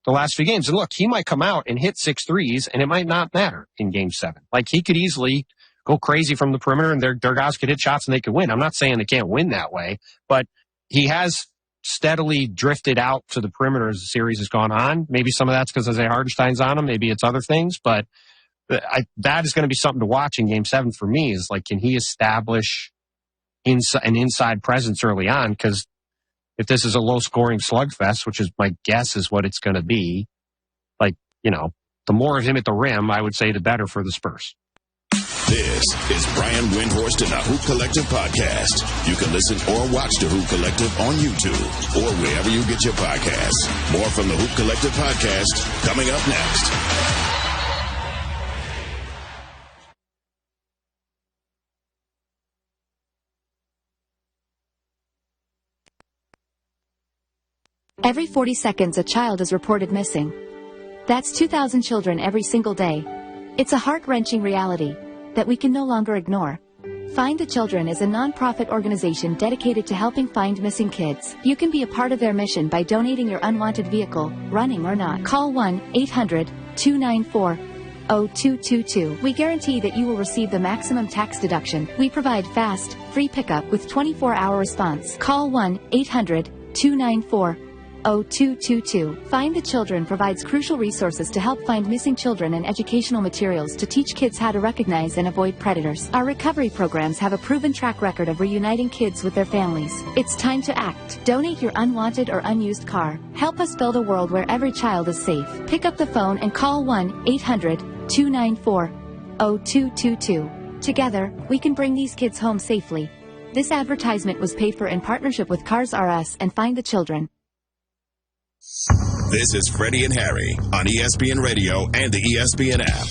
the last few games. And look, he might come out and hit 6 threes and it might not matter in Game 7. Like he could easily go crazy from the perimeter and their guys could hit shots and they could win. I'm not saying they can't win that way, but he has steadily drifted out to the perimeter as the series has gone on. Maybe some of that's because Isaiah Hartenstein's on him. Maybe it's other things, but that is going to be something to watch in Game 7 for me is like, can he establish an inside presence early on? Because if this is a low-scoring slugfest, which is my guess is what it's going to be, like, the more of him at the rim, I would say the better for the Spurs. This is Brian Windhorst and the Hoop Collective podcast. You can listen or watch the Hoop Collective on YouTube or wherever you get your podcasts. More from the Hoop Collective podcast coming up next. Every 40 seconds, a child is reported missing. That's 2,000 children every single day. It's a heart-wrenching reality that we can no longer ignore. Find the Children is a non-profit organization dedicated to helping find missing kids. You can be a part of their mission by donating your unwanted vehicle, running or not. Call 1-800-294-0222. We guarantee that you will receive the maximum tax deduction. We provide fast, free pickup with 24-hour response. Call 1-800-294-0222. Find the Children provides crucial resources to help find missing children and educational materials to teach kids how to recognize and avoid predators. Our recovery programs have a proven track record of reuniting kids with their families. It's time to act. Donate your unwanted or unused car. Help us build a world where every child is safe. Pick up the phone and call 1-800-294-0222. Together, we can bring these kids home safely. This advertisement was paid for in partnership with Cars R Us and Find the Children. This is Freddie and Harry on ESPN Radio and the ESPN app.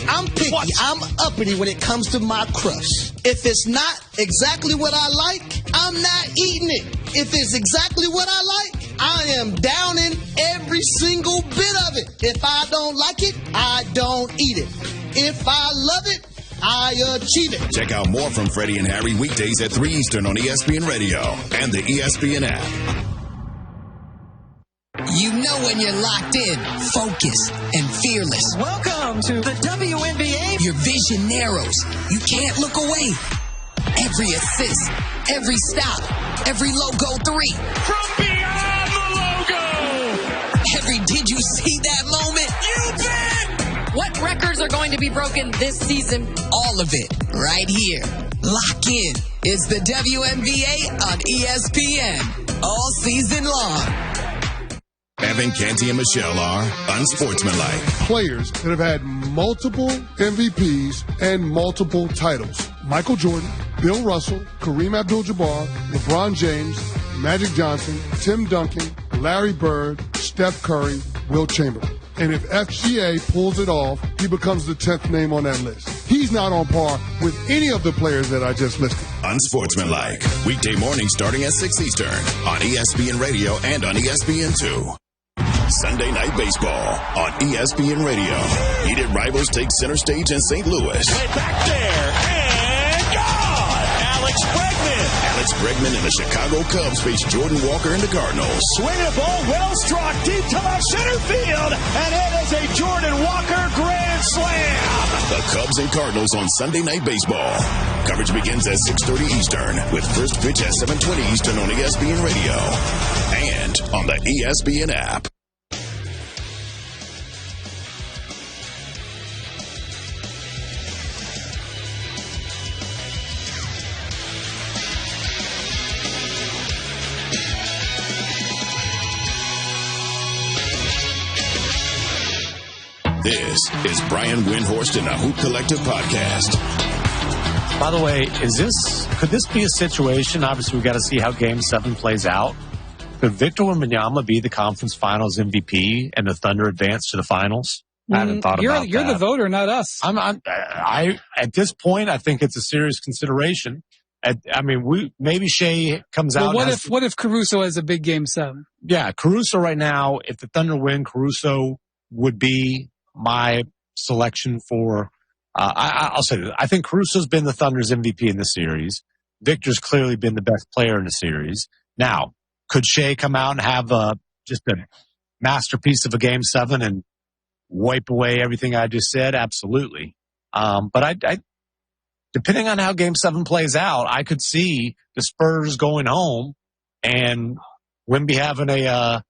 I'm picky. I'm uppity when it comes to my crust. If it's not exactly what I like, I'm not eating it. If it's exactly what I like, I am downing every single bit of it. If I don't like it, I don't eat it. If I love it, I achieve it. Check out more from Freddie and Harry weekdays at 3 Eastern on ESPN Radio and the ESPN app. You know when you're locked in, focused, and fearless. Welcome to the WNBA. Your vision narrows. You can't look away. Every assist, every stop, every logo three. From beyond the logo. Every did you see that moment? You bet. What records are going to be broken this season? All of it, right here. Lock in. It's the WNBA on ESPN. All season long. Evan, Canty, and Michelle are unsportsmanlike. Players that have had multiple MVPs and multiple titles. Michael Jordan, Bill Russell, Kareem Abdul-Jabbar, LeBron James, Magic Johnson, Tim Duncan, Larry Bird, Steph Curry, Wilt Chamberlain. And if FGA pulls it off, he becomes the 10th name on that list. He's not on par with any of the players that I just listed. Unsportsmanlike. Weekday morning starting at 6 Eastern on ESPN Radio and on ESPN2. Sunday Night Baseball on ESPN Radio. Heated rivals take center stage in St. Louis. Way back there, and gone! Alex Bregman and the Chicago Cubs face Jordan Walker and the Cardinals. Swing a ball well struck deep to left center field, and it is a Jordan Walker grand slam! The Cubs and Cardinals on Sunday Night Baseball. Coverage begins at 6:30 Eastern with first pitch at 7:20 Eastern on ESPN Radio and on the ESPN app. This is Brian Windhorst and the Hoop Collective podcast. By the way, could this be a situation? Obviously, we've got to see how Game 7 plays out. Could Victor Wembanyama be the conference finals MVP and the Thunder advance to the finals? I hadn't thought about that. You're the voter, not us. At this point, I think it's a serious consideration. Maybe Shea comes out. What if Caruso has a big Game 7? Yeah, Caruso right now, if the Thunder win, Caruso would be my selection for, I'll say this. I think Caruso's been the Thunder's MVP in the series. Victor's clearly been the best player in the series. Now, could Shea come out and have just a masterpiece of a Game 7 and wipe away everything I just said? Absolutely. But I depending on how Game 7 plays out, I could see the Spurs going home and Wemby having an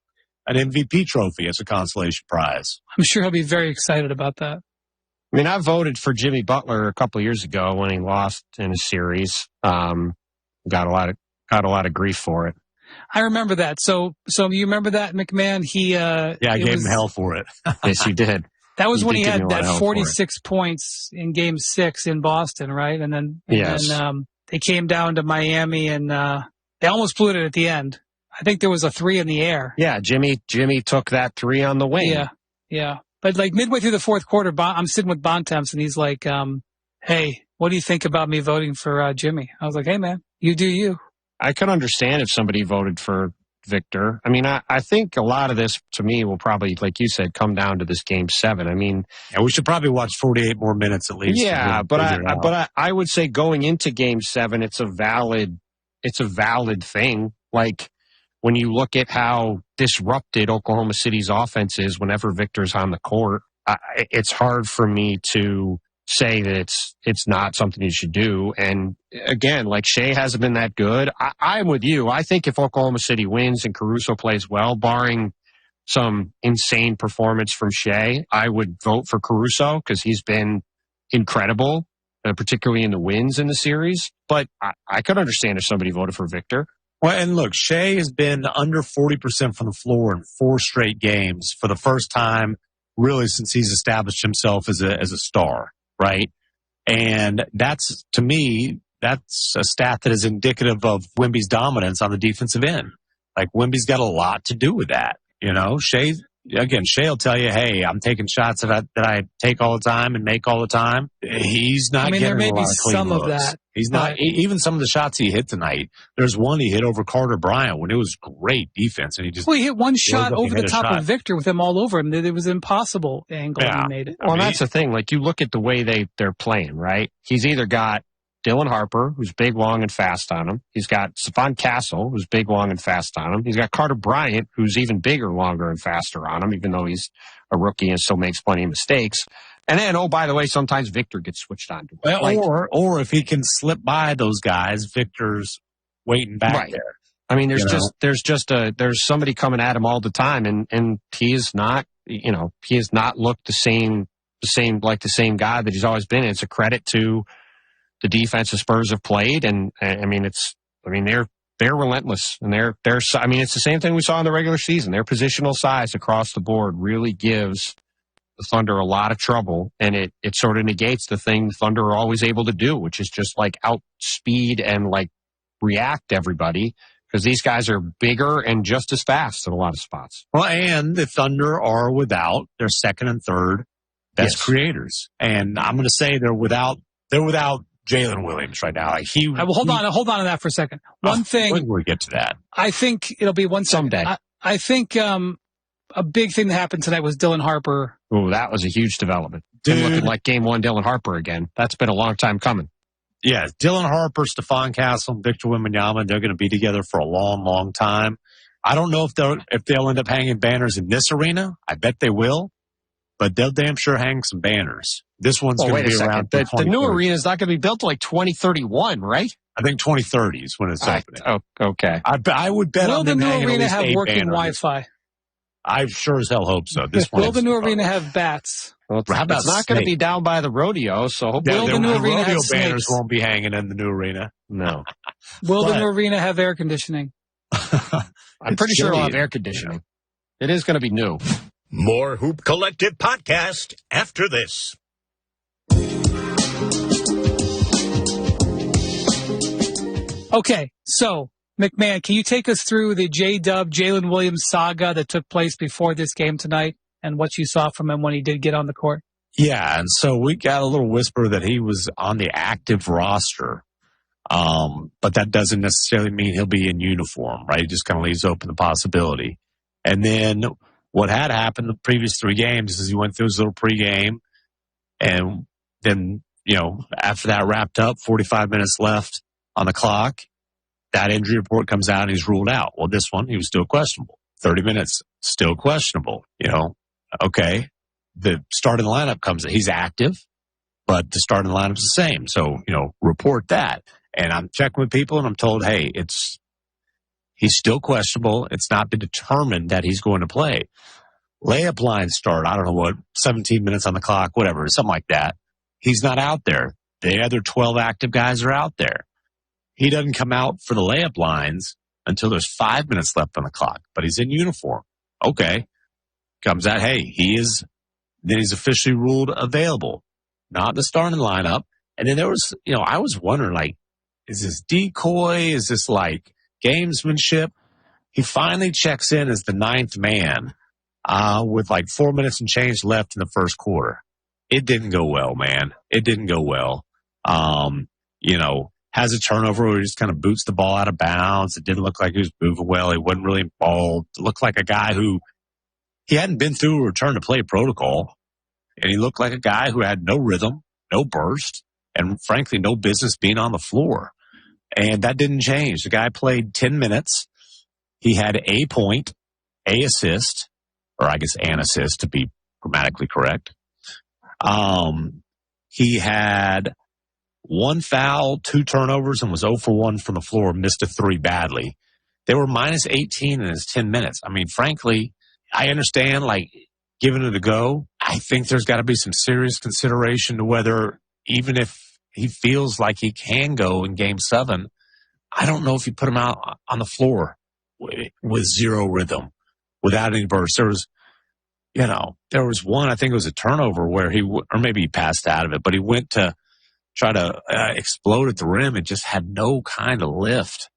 MVP trophy as a consolation prize. I'm sure he'll be very excited about that. I mean, I voted for Jimmy Butler a couple of years ago when he lost in a series. Got a lot of grief for it. I remember that. So you remember that, McMahon? I gave him hell for it. Yes, you did. That was when he had that 46 points in Game 6 in Boston, right? And then they came down to Miami and they almost blew it at the end. I think there was a 3 in the air. Yeah, Jimmy took that 3 on the wing. Yeah. But like midway through the fourth quarter, I'm sitting with Bontemps and he's like, hey, what do you think about me voting for Jimmy? I was like, hey, man, you do you. I could understand if somebody voted for Victor. I mean, I think a lot of this, to me, will probably, like you said, come down to this Game 7. I mean... Yeah, we should probably watch 48 more minutes at least. Yeah, but I would say going into Game 7, it's a valid thing. Like, when you look at how disrupted Oklahoma City's offense is whenever Victor's on the court, it's hard for me to say that it's not something you should do. And again, like Shea hasn't been that good. I'm with you. I think if Oklahoma City wins and Caruso plays well, barring some insane performance from Shea, I would vote for Caruso because he's been incredible, particularly in the wins in the series. But I could understand if somebody voted for Victor. Well, and look, Shea has been under 40% from the floor in 4 straight games for the first time really since he's established himself as a star. Right. And that's, to me, that's a stat that is indicative of Wemby's dominance on the defensive end. Like, Wemby's got a lot to do with that. You know, Shea will tell you, hey, I'm taking shots that I take all the time and make all the time. He's not getting there may a lot be of clean some looks. of that. He's not, even some of the shots he hit tonight. There's one he hit over Carter Bryant when it was great defense, and he just... Well, he hit one shot over the top of Victor with him all over him. It was impossible angle and he made it. Well, that's the thing. Like, you look at the way they're playing, right? He's either got Dylan Harper, who's big, long, and fast on him. He's got Stephon Castle, who's big, long, and fast on him. He's got Carter Bryant, who's even bigger, longer, and faster on him, even though he's a rookie and still makes plenty of mistakes. And then, oh, by the way, sometimes Victor gets switched on to him. Well, or if he can slip by those guys, Victor's waiting back there. I mean, there's somebody coming at him all the time, and he is not, he has not looked the same guy that he's always been. It's a credit to the defense the Spurs have played, and they're relentless, and it's the same thing we saw in the regular season. Their positional size across the board really gives the Thunder a lot of trouble, and it sort of negates the thing the Thunder are always able to do, which is just like outspeed and like react everybody, because these guys are bigger and just as fast in a lot of spots. Well, and the Thunder are without their second and third best creators, and I'm going to say they're without Jalen Williams right now. Hold on to that for a second. One thing. When we get to that, I think it'll be one someday. I think a big thing that happened tonight was Dylan Harper. Oh, that was a huge development. Dude, looking like Game 1 Dylan Harper again. That's been a long time coming. Yeah, Dylan Harper, Stephon Castle, and Victor Wembanyama, they're going to be together for a long, long time. I don't know if they'll end up hanging banners in this arena. I bet they will, but they'll damn sure hang some banners. This one's going to be around. The new arena is not going to be built till like 2031, right? I think 2030 is when it's opening. Oh, okay. I would bet on them hanging at least 8 banners. Will the new arena have working Wi-Fi? I sure as hell hope so. Will the new arena have bats? Well, it's not going to be down by the rodeo, so hopefully the new arena have banners won't be hanging in the new arena. No. Will the new arena have air conditioning? I'm pretty sure it'll have air conditioning. Yeah. It is going to be new. More Hoop Collective podcast after this. Okay, so McMahon, can you take us through the J-Dub, Jalen Williams saga that took place before this game tonight and what you saw from him when he did get on the court? Yeah, and so we got a little whisper that he was on the active roster, but that doesn't necessarily mean he'll be in uniform, right? It just kind of leaves open the possibility. And then what had happened the previous 3 games is he went through his little pregame, and then, after that wrapped up, 45 minutes left on the clock, that injury report comes out and he's ruled out. Well, this one, he was still questionable. 30 minutes, still questionable. Okay. The starting lineup comes in. He's active, but the starting lineup's the same. So, report that. And I'm checking with people and I'm told, hey, he's still questionable. It's not been determined that he's going to play. Layup line start, I don't know what, 17 minutes on the clock, whatever, something like that. He's not out there. The other 12 active guys are out there. He doesn't come out for the layup lines until there's 5 minutes left on the clock, but he's in uniform. Okay. Comes out, hey, then he's officially ruled available, not the starting lineup. And then there was, I was wondering, like, is this decoy? Is this like gamesmanship? He finally checks in as the 9th man with like 4 minutes and change left in the first quarter. It didn't go well, man. It didn't go well. has a turnover where he just kind of boots the ball out of bounds. It didn't look like he was moving well. He wasn't really involved. It looked like a guy who he hadn't been through a return to play protocol. And he looked like a guy who had no rhythm, no burst, and frankly, no business being on the floor. And that didn't change. The guy played 10 minutes. He had a point, a assist, or I guess an assist to be grammatically correct. He had 1 foul, 2 turnovers, and was 0 for 1 from the floor, missed a 3 badly. They were minus 18 in his 10 minutes. I mean, frankly, I understand, like, giving it a go. I think there's got to be some serious consideration to whether, even if he feels like he can go in Game 7, I don't know if you put him out on the floor with zero rhythm, without any burst. There was one, I think it was a turnover where or maybe he passed out of it, but he went to try to explode at the rim and just had no kind of lift.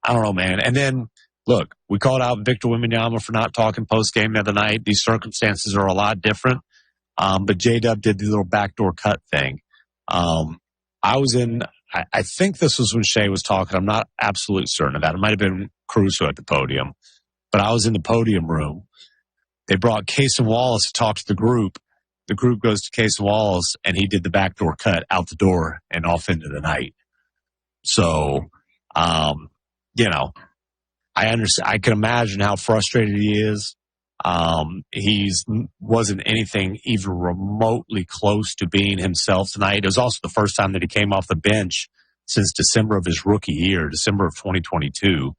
I don't know, man. And then, look, we called out Victor Wembanyama for not talking post-game the other night. These circumstances are a lot different. But J-Dub did the little backdoor cut thing. I think this was when Shea was talking. I'm not absolutely certain of that. It might have been Caruso at the podium. But I was in the podium room. They brought Case and Wallace to talk to the group. The group goes to Case and Wallace, and he did the backdoor cut out the door and off into the night. So, I understand. I can imagine how frustrated he is. Wasn't anything even remotely close to being himself tonight. It was also the first time that he came off the bench since December of his rookie year, December of 2022.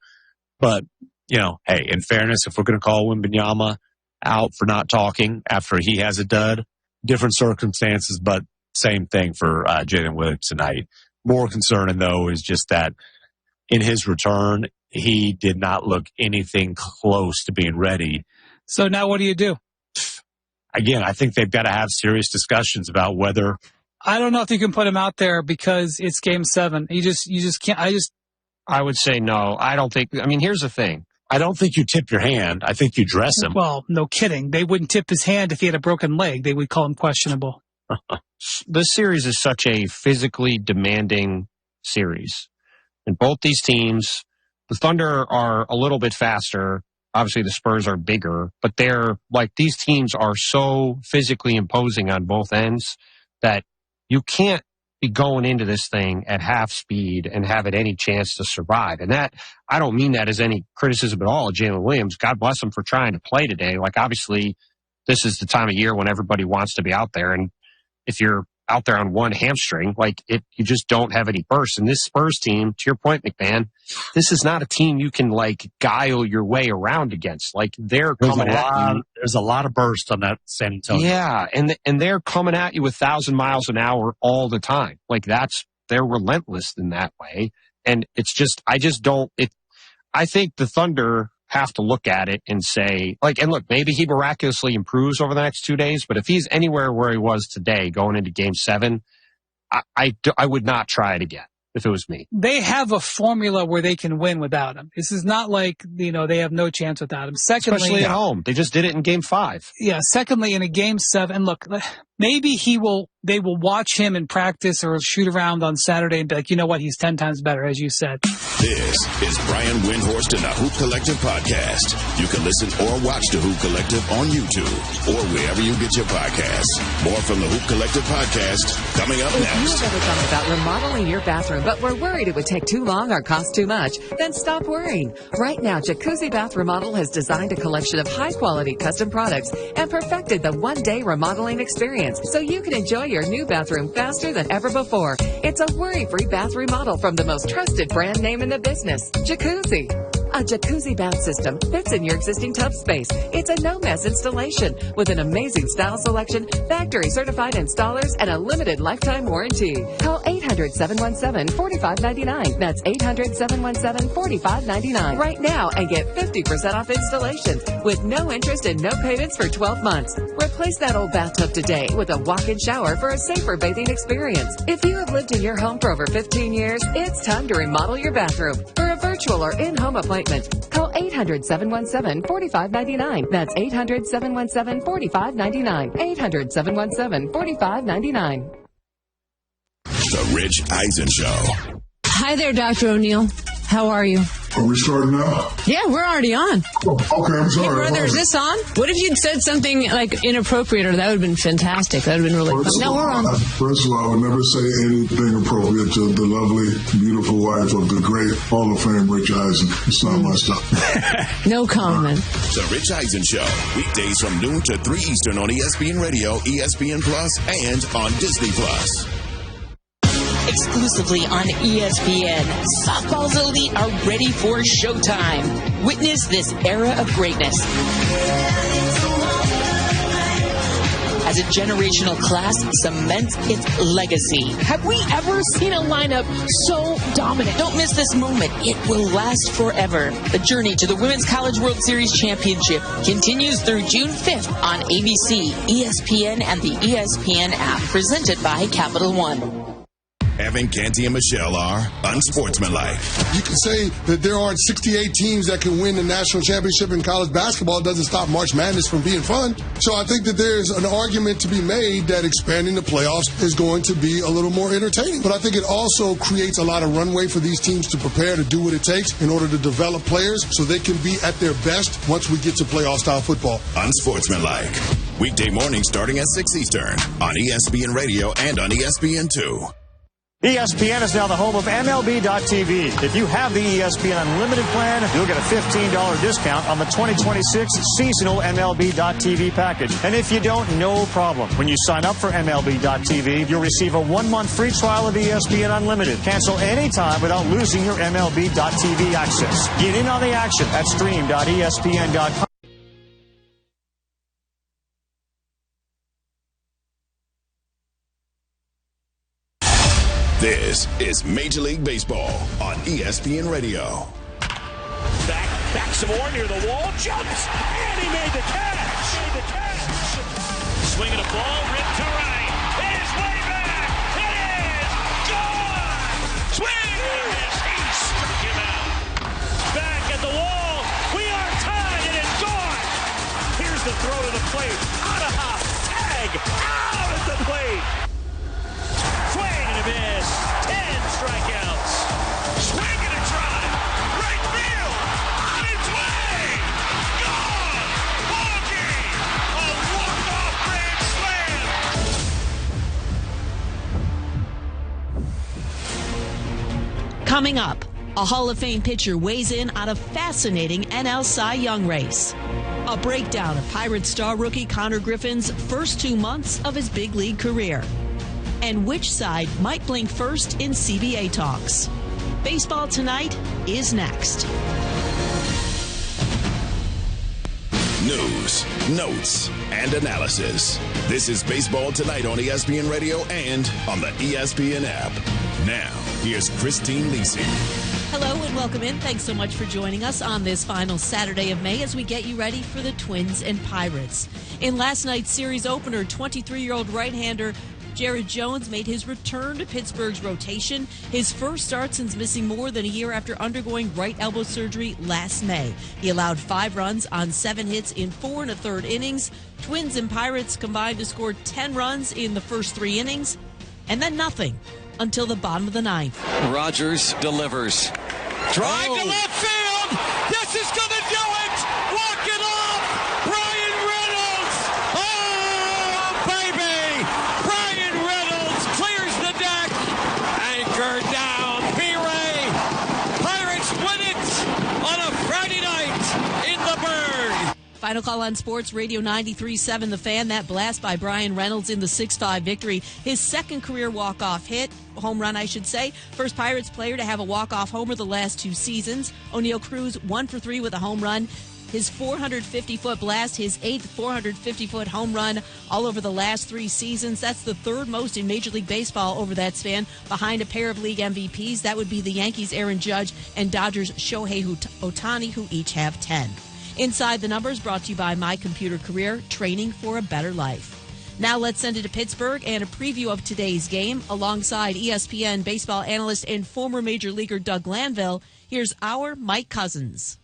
But, hey, in fairness, if we're going to call Wembanyama out for not talking after he has a dud, different circumstances, but same thing for Jalen Williams tonight. More concerning, though, is just that in his return, he did not look anything close to being ready. So now what do you do? Again, I think they've got to have serious discussions about whether. I don't know if you can put him out there because it's Game 7. You just can't. I would say no. I don't think. I mean, here's the thing. I don't think you tip your hand. I think you dress him. Well, no kidding. They wouldn't tip his hand if he had a broken leg. They would call him questionable. This series is such a physically demanding series. And both these teams, the Thunder are a little bit faster. Obviously, the Spurs are bigger. But these teams are so physically imposing on both ends that you can't be going into this thing at half speed and have it any chance to survive. And that, I don't mean that as any criticism at all of Jalen Williams. God bless him for trying to play today. Like, obviously, this is the time of year when everybody wants to be out there. And if you're out there on one hamstring, you just don't have any burst. And this Spurs team, to your point, McMahon, this is not a team you can, guile your way around against. They're coming at you. There's a lot of burst on that San Antonio. Yeah, and they're coming at you 1,000 miles an hour all the time. They're relentless in that way. And it's just, I think the Thunder have to look at it and say, and look, maybe he miraculously improves over the next 2 days, but if he's anywhere where he was today going into Game 7, I would not try it again if it was me. They have a formula where they can win without him. This is not like, they have no chance without him. Secondly, especially at home. They just did it in Game 5. Yeah, secondly, in a Game 7, look, maybe they will watch him in practice or shoot around on Saturday and be like, you know what, he's 10 times better, as you said. This is Brian Windhorst and the Hoop Collective podcast. You can listen or watch the Hoop Collective on YouTube or wherever you get your podcasts. More from the Hoop Collective podcast coming up next. If you've ever thought about remodeling your bathroom but were worried it would take too long or cost too much, then stop worrying. Right now, Jacuzzi Bath Remodel has designed a collection of high-quality custom products and perfected the one-day remodeling experience so you can enjoy your new bathroom faster than ever before. It's a worry-free bath remodel from the most trusted brand name in the business, Jacuzzi. A jacuzzi bath system fits in your existing tub space. It's a no-mess installation with an amazing style selection, factory-certified installers, and a limited lifetime warranty. Call 800-717-4599. That's 800-717-4599 right now and get 50% off installations with no interest and no payments for 12 months. Replace that old bathtub today with a walk-in shower for a safer bathing experience. If you have lived in your home for over 15 years, it's time to remodel your bathroom. For a virtual or in-home appointment, call 800-717-4599. That's 800-717-4599. 800-717-4599. The Rich Eisen Show. Hi there, Dr. O'Neill. How are you? Are we starting now? Yeah, we're already on. Oh, okay, I'm sorry. Hey, brother, is this on? What if you'd said something like inappropriate, or that would have been fantastic? That would have been really fun. No, we're on. First of all, I would never say anything appropriate to the lovely, beautiful wife of the great Hall of Fame Rich Eisen. It's not my stuff. No comment. The Rich Eisen Show, weekdays from noon to 3 Eastern on ESPN Radio, ESPN Plus, and on Disney Plus. Exclusively on ESPN, softball's elite are ready for showtime. Witness this era of greatness as a generational class cements its legacy. Have we ever seen a lineup so dominant? Don't miss this moment. It will last forever. The journey to the Women's College World Series Championship continues through June 5th on ABC, ESPN, and the ESPN app, presented by Capital One. Evan, Canty, and Michelle are unsportsmanlike. You can say that there aren't 68 teams that can win the national championship in college basketball. It doesn't stop March Madness from being fun. So I think that there's an argument to be made that expanding the playoffs is going to be a little more entertaining. But I think it also creates a lot of runway for these teams to prepare to do what it takes in order to develop players so they can be at their best once we get to playoff-style football. Unsportsmanlike. Weekday mornings starting at 6 Eastern on ESPN Radio and on ESPN2. ESPN is now the home of MLB.tv. If you have the ESPN Unlimited plan, you'll get a $15 discount on the 2026 seasonal MLB.tv package. And if you don't, no problem. When you sign up for MLB.tv, you'll receive a 1-month free trial of ESPN Unlimited. Cancel anytime without losing your MLB.tv access. Get in on the action at stream.espn.com. This is Major League Baseball on ESPN Radio. Back some more near the wall, jumps, and he made the catch. Swinging a ball, ripped to right. It is way back. It is gone. Swing and a miss. He struck him out. Back at the wall. We are tied. It is gone. Here's the throw to the plate. On a hop. Tag. Out at the plate. Swing and a miss. 10 strikeouts. Swing and a drive. Right field. On its way. Gone. Ball game. A walk-off grand slam. Coming up, a Hall of Fame pitcher weighs in on a fascinating NL Cy Young race. A breakdown of Pirates star rookie Connor Griffin's first 2 months of his big league career. And which side might blink first in CBA talks. Baseball Tonight is next. News, notes, and analysis. This is Baseball Tonight on ESPN Radio and on the ESPN app. Now, here's Christine Lisi. Hello and welcome in. Thanks so much for joining us on this final Saturday of May as we get you ready for the Twins and Pirates. In last night's series opener, 23-year-old right-hander Jared Jones made his return to Pittsburgh's rotation, his first start since missing more than a year after undergoing right elbow surgery last May. He allowed 5 runs on 7 hits in 4 1/3 innings. Twins and Pirates combined to score 10 runs in the first 3 innings, and then nothing until the bottom of the 9th. Rogers delivers. Drive to left field. This is going to do it. Walk it off. Brian Reynolds. Oh, baby. Brian Reynolds clears the deck. Anchor down. B-Ray. Pirates win it on a Friday night in the Berg. Final call on Sports Radio 93.7 The Fan. That blast by Brian Reynolds in the 6-5 victory. His second career walk-off hit, home run I should say. First Pirates player to have a walk-off homer the last 2 seasons. O'Neill Cruz 1 for 3 with a home run. His 450-foot blast, his 8th 450-foot home run all over the last 3 seasons. That's the 3rd most in Major League Baseball over that span, behind a pair of league MVPs. That would be the Yankees' Aaron Judge and Dodgers' Shohei Ohtani, who each have 10. Inside the Numbers, brought to you by My Computer Career, training for a better life. Now let's send it to Pittsburgh and a preview of today's game. Alongside ESPN baseball analyst and former Major Leaguer Doug Glanville, here's our Mike Cousins.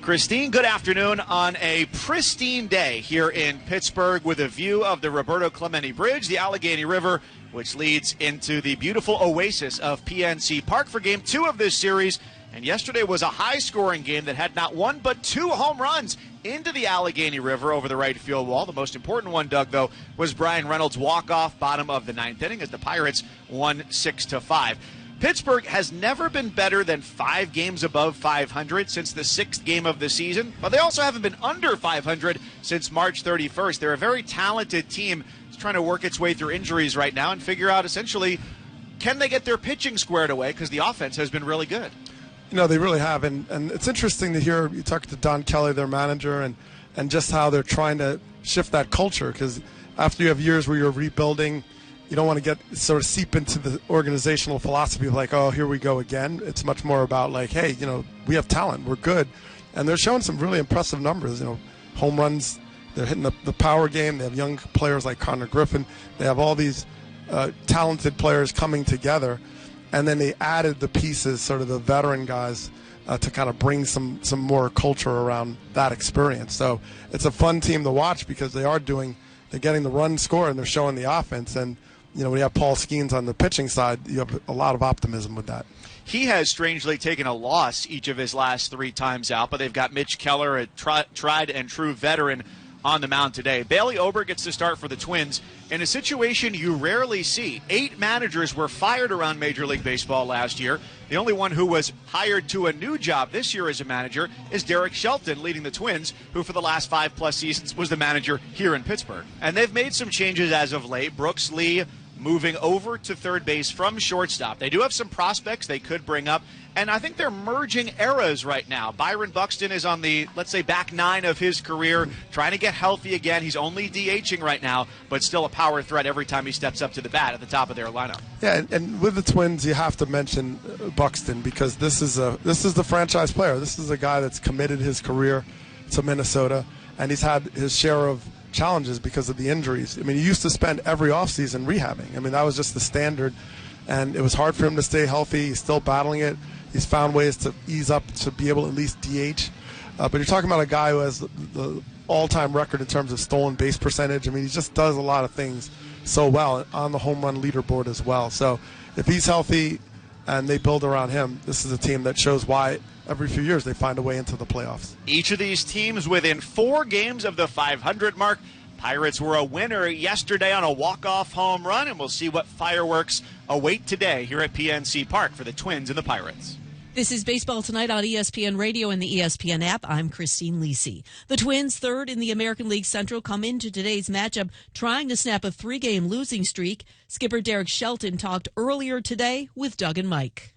Christine, good afternoon on a pristine day here in Pittsburgh with a view of the Roberto Clemente Bridge, the Allegheny River, which leads into the beautiful oasis of PNC Park for Game 2 of this series. And yesterday was a high-scoring game that had not one but two home runs into the Allegheny River over the right field wall. The most important one, Doug, though, was Brian Reynolds' walk-off bottom of the ninth inning as the Pirates won 6-5. Pittsburgh has never been better than 5 games above 500 since the 6th game of the season, but they also haven't been under 500 since March 31st. They're a very talented team that's trying to work its way through injuries right now and figure out essentially, can they get their pitching squared away, because the offense has been really good. You know, they really have, and it's interesting to hear you talk to Don Kelly, their manager, and just how they're trying to shift that culture, because after you have years where you're rebuilding, you don't want to get sort of seep into the organizational philosophy of like, oh, here we go again. It's much more about like, hey, you know, we have talent, we're good, and they're showing some really impressive numbers. You know, home runs, they're hitting the power game. They have young players like Connor Griffin. They have all these talented players coming together, and then they added the pieces, sort of the veteran guys, to kind of bring some more culture around that experience. So it's a fun team to watch because they're getting the run score and they're showing the offense. And you know, when you have Paul Skeens on the pitching side, you have a lot of optimism with that. He has strangely taken a loss each of his last 3 times out, but they've got Mitch Keller, a tried and true veteran, on the mound today. Bailey Ober gets to start for the Twins in a situation you rarely see. 8 managers were fired around Major League Baseball last year. The only one who was hired to a new job this year as a manager is Derek Shelton, leading the Twins, who for the last 5+ seasons was the manager here in Pittsburgh. And they've made some changes as of late. Brooks Lee moving over to third base from shortstop. They do have some prospects they could bring up, and I think they're merging eras right now. Byron Buxton is on the, let's say, back 9 of his career, trying to get healthy again. He's only DHing right now, but still a power threat every time he steps up to the bat at the top of their lineup. Yeah, and with the Twins, you have to mention Buxton because this is the franchise player. This is a guy that's committed his career to Minnesota, and he's had his share of challenges because of the injuries. I mean, he used to spend every offseason rehabbing. I mean, that was just the standard, and it was hard for him to stay healthy. He's still battling it. He's found ways to ease up to be able to at least DH. But you're talking about a guy who has the all-time record in terms of stolen base percentage. I mean, he just does a lot of things so well on the home run leaderboard as well. So if he's healthy and they build around him, this is a team that shows why every few years they find a way into the playoffs. Each of these teams within 4 games of the 500 mark. Pirates were a winner yesterday on a walk-off home run, and we'll see what fireworks await today here at PNC Park for the Twins and the Pirates. This is Baseball Tonight on ESPN Radio and the ESPN app. I'm Christine Lisi. The Twins, third in the American League Central, come into today's matchup trying to snap a 3-game losing streak. Skipper Derek Shelton talked earlier today with Doug and Mike.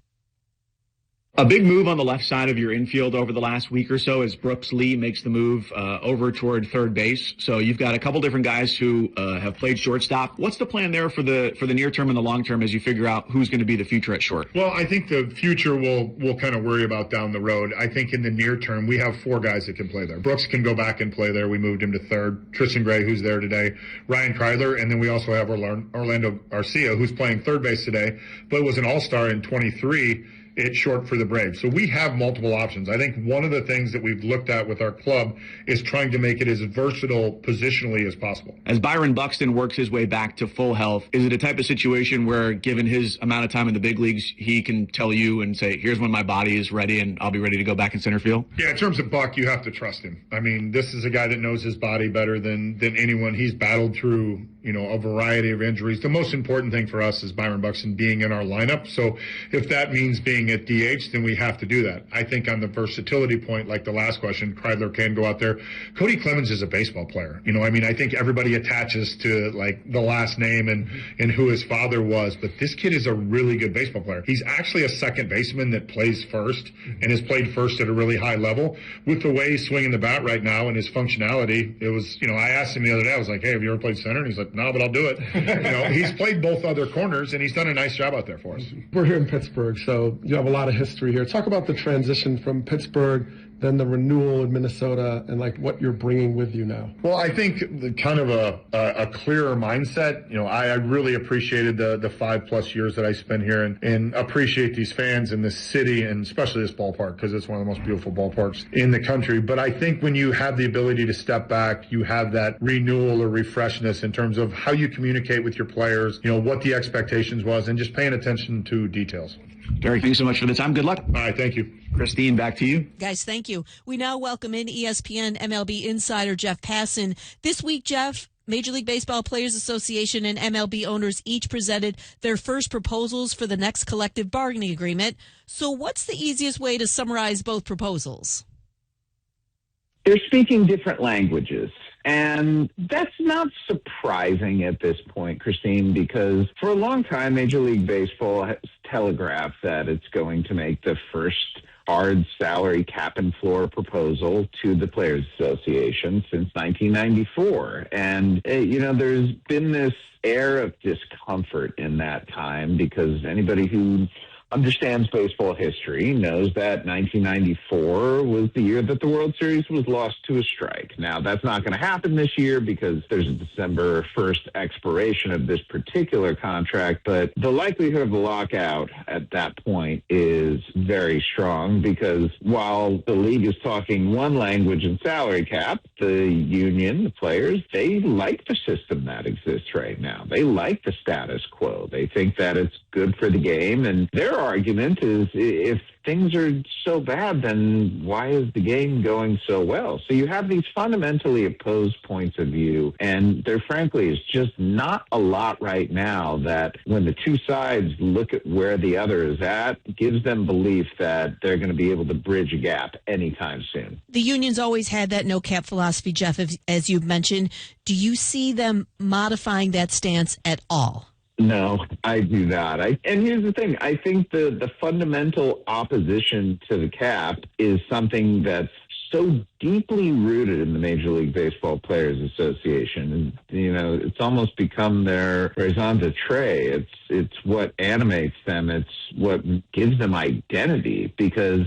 A big move on the left side of your infield over the last week or so as Brooks Lee makes the move over toward third base. So you've got a couple different guys who have played shortstop. What's the plan there for the near term and the long term as you figure out who's going to be the future at short? Well, I think the future we'll kind of worry about down the road. I think in the near term, we have 4 guys that can play there. Brooks can go back and play there. We moved him to third. Tristan Gray, who's there today. Ryan Kreidler, and then we also have Orlando Arcia, who's playing third base today, but was an all-star in 23. It's short for the Braves. So we have multiple options. I think one of the things that we've looked at with our club is trying to make it as versatile positionally as possible. As Byron Buxton works his way back to full health, is it a type of situation where, given his amount of time in the big leagues, he can tell you and say, here's when my body is ready and I'll be ready to go back in center field? Yeah, in terms of Buck, you have to trust him. I mean, this is a guy that knows his body better than anyone. He's battled through, a variety of injuries. The most important thing for us is Byron Buxton being in our lineup. So if that means being at DH, then we have to do that. I think on the versatility point, like the last question, Kreidler can go out there. Cody Clemens is a baseball player. I think everybody attaches to like the last name and who his father was, but this kid is a really good baseball player. He's actually a second baseman that plays first and has played first at a really high level. With the way he's swinging the bat right now and his functionality, it was, I asked him the other day, I was like, hey, have you ever played center? And he's like, no, but I'll do it. He's played both other corners and he's done a nice job out there for us. We're here in Pittsburgh, so you have a lot of history here. Talk about the transition from Pittsburgh than the renewal in Minnesota and like what you're bringing with you now? Well, I think kind of a clearer mindset. I really appreciated the 5+ years that I spent here and appreciate these fans in this city and especially this ballpark because it's one of the most beautiful ballparks in the country. But I think when you have the ability to step back, you have that renewal or refreshness in terms of how you communicate with your players, what the expectations was, and just paying attention to details. Derek, thanks so much for the time. Good luck. All right, thank you. Christine, back to you. Guys, thank you. We now welcome in ESPN MLB insider Jeff Passan. This week, Jeff, Major League Baseball Players Association and MLB owners each presented their first proposals for the next collective bargaining agreement. So what's the easiest way to summarize both proposals? They're speaking different languages. And that's not surprising at this point, Christine, because for a long time, Major League Baseball has telegraphed that it's going to make the first hard salary cap and floor proposal to the Players Association since 1994. And, there's been this air of discomfort in that time because anybody who understands baseball history knows that 1994 was the year that the World Series was lost to a strike. Now, that's not going to happen this year because there's a December 1st expiration of this particular contract, but the likelihood of a lockout at that point is very strong because while the league is talking one language in salary cap, the union, the players, they like the system that exists right now. They like the status quo. They think that it's good for the game, and their argument is if things are so bad, then why is the game going so well? So you have these fundamentally opposed points of view, and there frankly is just not a lot right now that when the two sides look at where the other is at, gives them belief that they're going to be able to bridge a gap anytime soon. The union's always had that no-cap philosophy, Jeff, as you've mentioned. Do you see them modifying that stance at all? No, I do not. And here's the thing. I think the fundamental opposition to the cap is something that's so deeply rooted in the Major League Baseball Players Association. And, it's almost become their raison d'etre. It's what animates them. It's what gives them identity because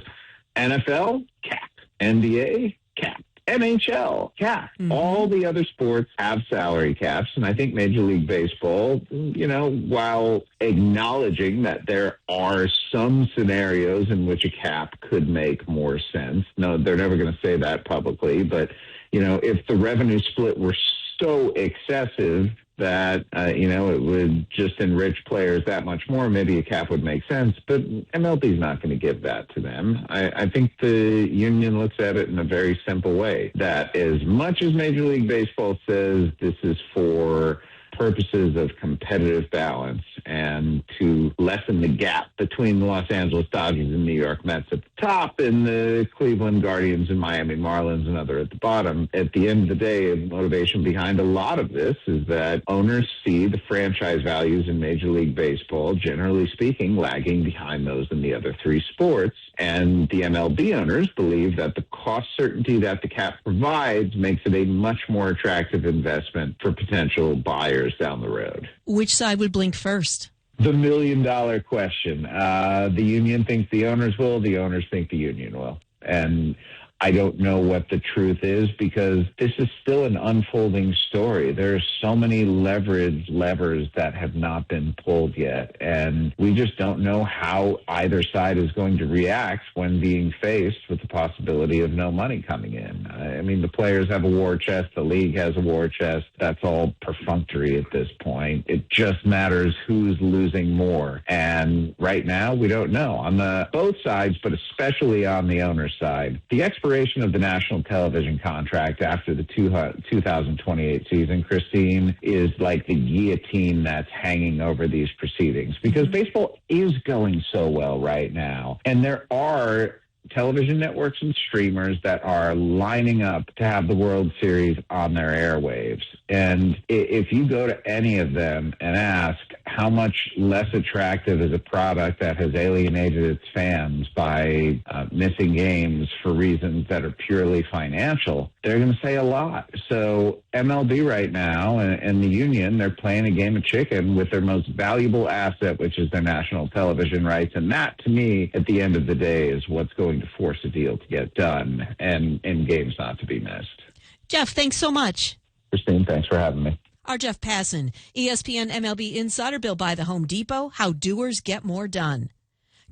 NFL, cap. NBA, cap. NHL, cap. Mm-hmm. All the other sports have salary caps, and I think Major League Baseball, while acknowledging that there are some scenarios in which a cap could make more sense. No, they're never going to say that publicly, but, if the revenue split were so excessive that, it would just enrich players that much more, maybe a cap would make sense. But MLB's not going to give that to them. I think the union looks at it in a very simple way, that as much as Major League Baseball says this is for purposes of competitive balance and to lessen the gap between the Los Angeles Dodgers and New York Mets at the top and the Cleveland Guardians and Miami Marlins and other at the bottom. At the end of the day, the motivation behind a lot of this is that owners see the franchise values in Major League Baseball, generally speaking, lagging behind those in the other three sports. And the MLB owners believe that the cost certainty that the cap provides makes it a much more attractive investment for potential buyers down the road. Which side would blink first? The $1 million question. The union thinks the owners will. The owners think the union will. And I don't know what the truth is because this is still an unfolding story. There are so many levers that have not been pulled yet. And we just don't know how either side is going to react when being faced with the possibility of no money coming in. I mean, the players have a war chest. The league has a war chest. That's all perfunctory at this point. It just matters who's losing more. And right now, we don't know. On both sides, but especially on the owner side, the expiration of the national television contract after the 2028 season, Christine, is like the guillotine that's hanging over these proceedings because baseball is going so well right now. And there are television networks and streamers that are lining up to have the World Series on their airwaves. And if you go to any of them and ask, how much less attractive is a product that has alienated its fans by missing games for reasons that are purely financial, they're going to say a lot. So MLB right now and the union, they're playing a game of chicken with their most valuable asset, which is their national television rights. And that, to me, at the end of the day, is what's going to force a deal to get done and games not to be missed. Jeff, thanks so much. Christine, thanks for having me. Our Jeff Passan, ESPN MLB Insider, built by the Home Depot, how doers get more done.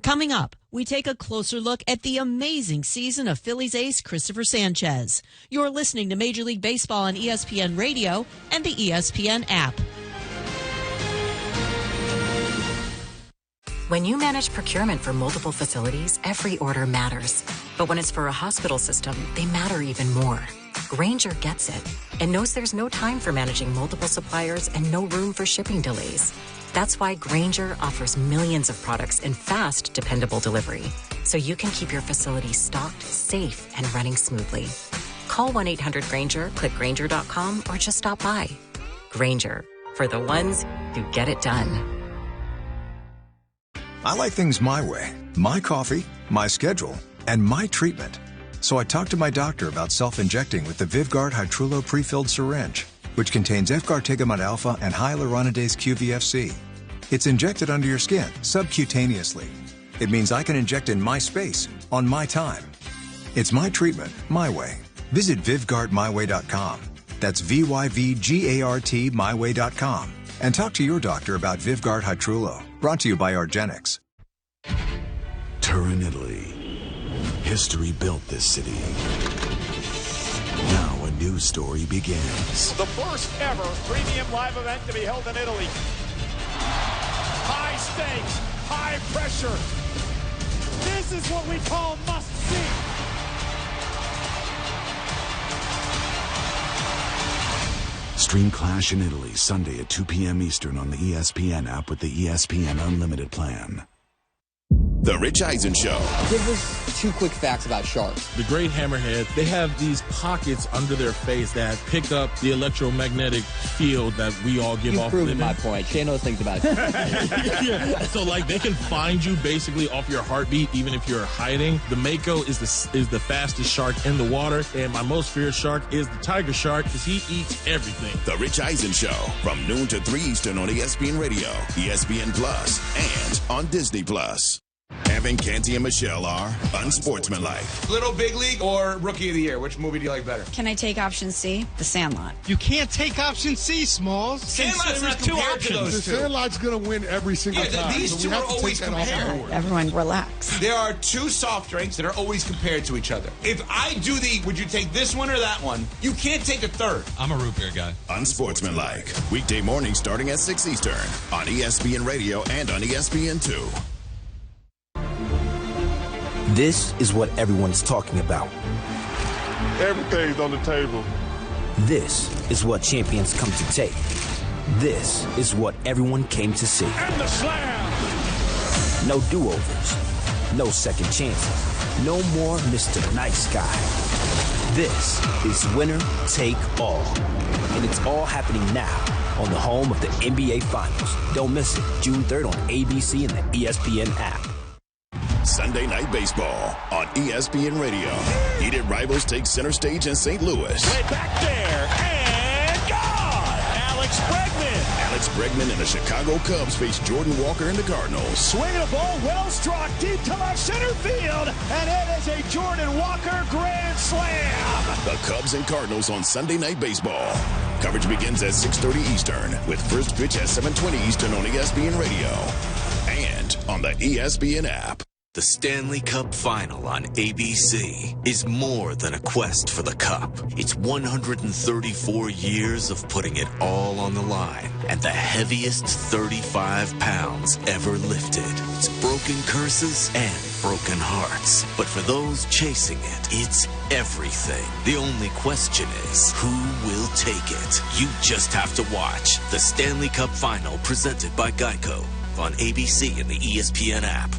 Coming up, we take a closer look at the amazing season of Phillies ace Christopher Sanchez. You're listening to Major League Baseball on ESPN Radio and the ESPN app. When you manage procurement for multiple facilities, every order matters. But when it's for a hospital system, they matter even more. Grainger gets it and knows there's no time for managing multiple suppliers and no room for shipping delays. That's why Grainger offers millions of products in fast, dependable delivery, so you can keep your facility stocked, safe, and running smoothly. Call 1-800-GRAINGER, click Grainger.com, or just stop by. Grainger, for the ones who get it done. I like things my way. My coffee, my schedule, and my treatment. So I talked to my doctor about self-injecting with the Vyvgart Hytrulo pre-filled syringe, which contains efgartigimod alpha and hyaluronidase QVFC. It's injected under your skin, subcutaneously. It means I can inject in my space, on my time. It's my treatment, my way. Visit VyvgartMyWay.com. That's VYVGART myway.com. And talk to your doctor about Vyvgart Hytrulo. Brought to you by Argenix. Turin, Italy. History built this city. Now a new story begins. The first ever premium live event to be held in Italy. High stakes, high pressure. This is what we call must see. Stream Clash in Italy Sunday at 2 p.m. Eastern on the ESPN app with the ESPN Unlimited plan. The Rich Eisen Show. Give us 2 quick facts about sharks. The great hammerhead, they have these pockets under their face that pick up the electromagnetic field that we all give off. You've proven my point. Shay knows things about it. Yeah. So, like, they can find you basically off your heartbeat, even if you're hiding. The Mako is the fastest shark in the water, and my most feared shark is the tiger shark because he eats everything. The Rich Eisen Show from noon to 3 Eastern on ESPN Radio, ESPN Plus, and on Disney Plus. Evan, Canty, and Michelle are unsportsmanlike. Little Big League or Rookie of the Year? Which movie do you like better? Can I take option C? The Sandlot. You can't take option C, Smalls. Sandlot's not 2 options. The Sandlot's going to win every single time. These two are always compared. Everyone relax. There are 2 soft drinks that are always compared to each other. If I do would you take this one or that one? You can't take a third. I'm a root beer guy. Unsportsmanlike. Weekday mornings starting at 6 Eastern on ESPN Radio and on ESPN2. This is what everyone's talking about. Everything's on the table. This is what champions come to take. This is what everyone came to see. And the slam! No do-overs. No second chances. No more Mr. Nice Guy. This is winner take all. And it's all happening now on the home of the NBA Finals. Don't miss it. June 3rd on ABC and the ESPN app. Sunday Night Baseball on ESPN Radio. Heated rivals take center stage in St. Louis. Way back there, and gone! Alex Bregman and the Chicago Cubs face Jordan Walker and the Cardinals. Swinging a ball, well struck, deep to left center field, and it is a Jordan Walker grand slam! The Cubs and Cardinals on Sunday Night Baseball. Coverage begins at 6:30 Eastern, with first pitch at 7:20 Eastern on ESPN Radio and on the ESPN app. The Stanley Cup Final on ABC is more than a quest for the cup. It's 134 years of putting it all on the line and the heaviest 35 pounds ever lifted. It's broken curses and broken hearts. But for those chasing it, it's everything. The only question is, who will take it? You just have to watch the Stanley Cup Final presented by Geico on ABC and the ESPN app.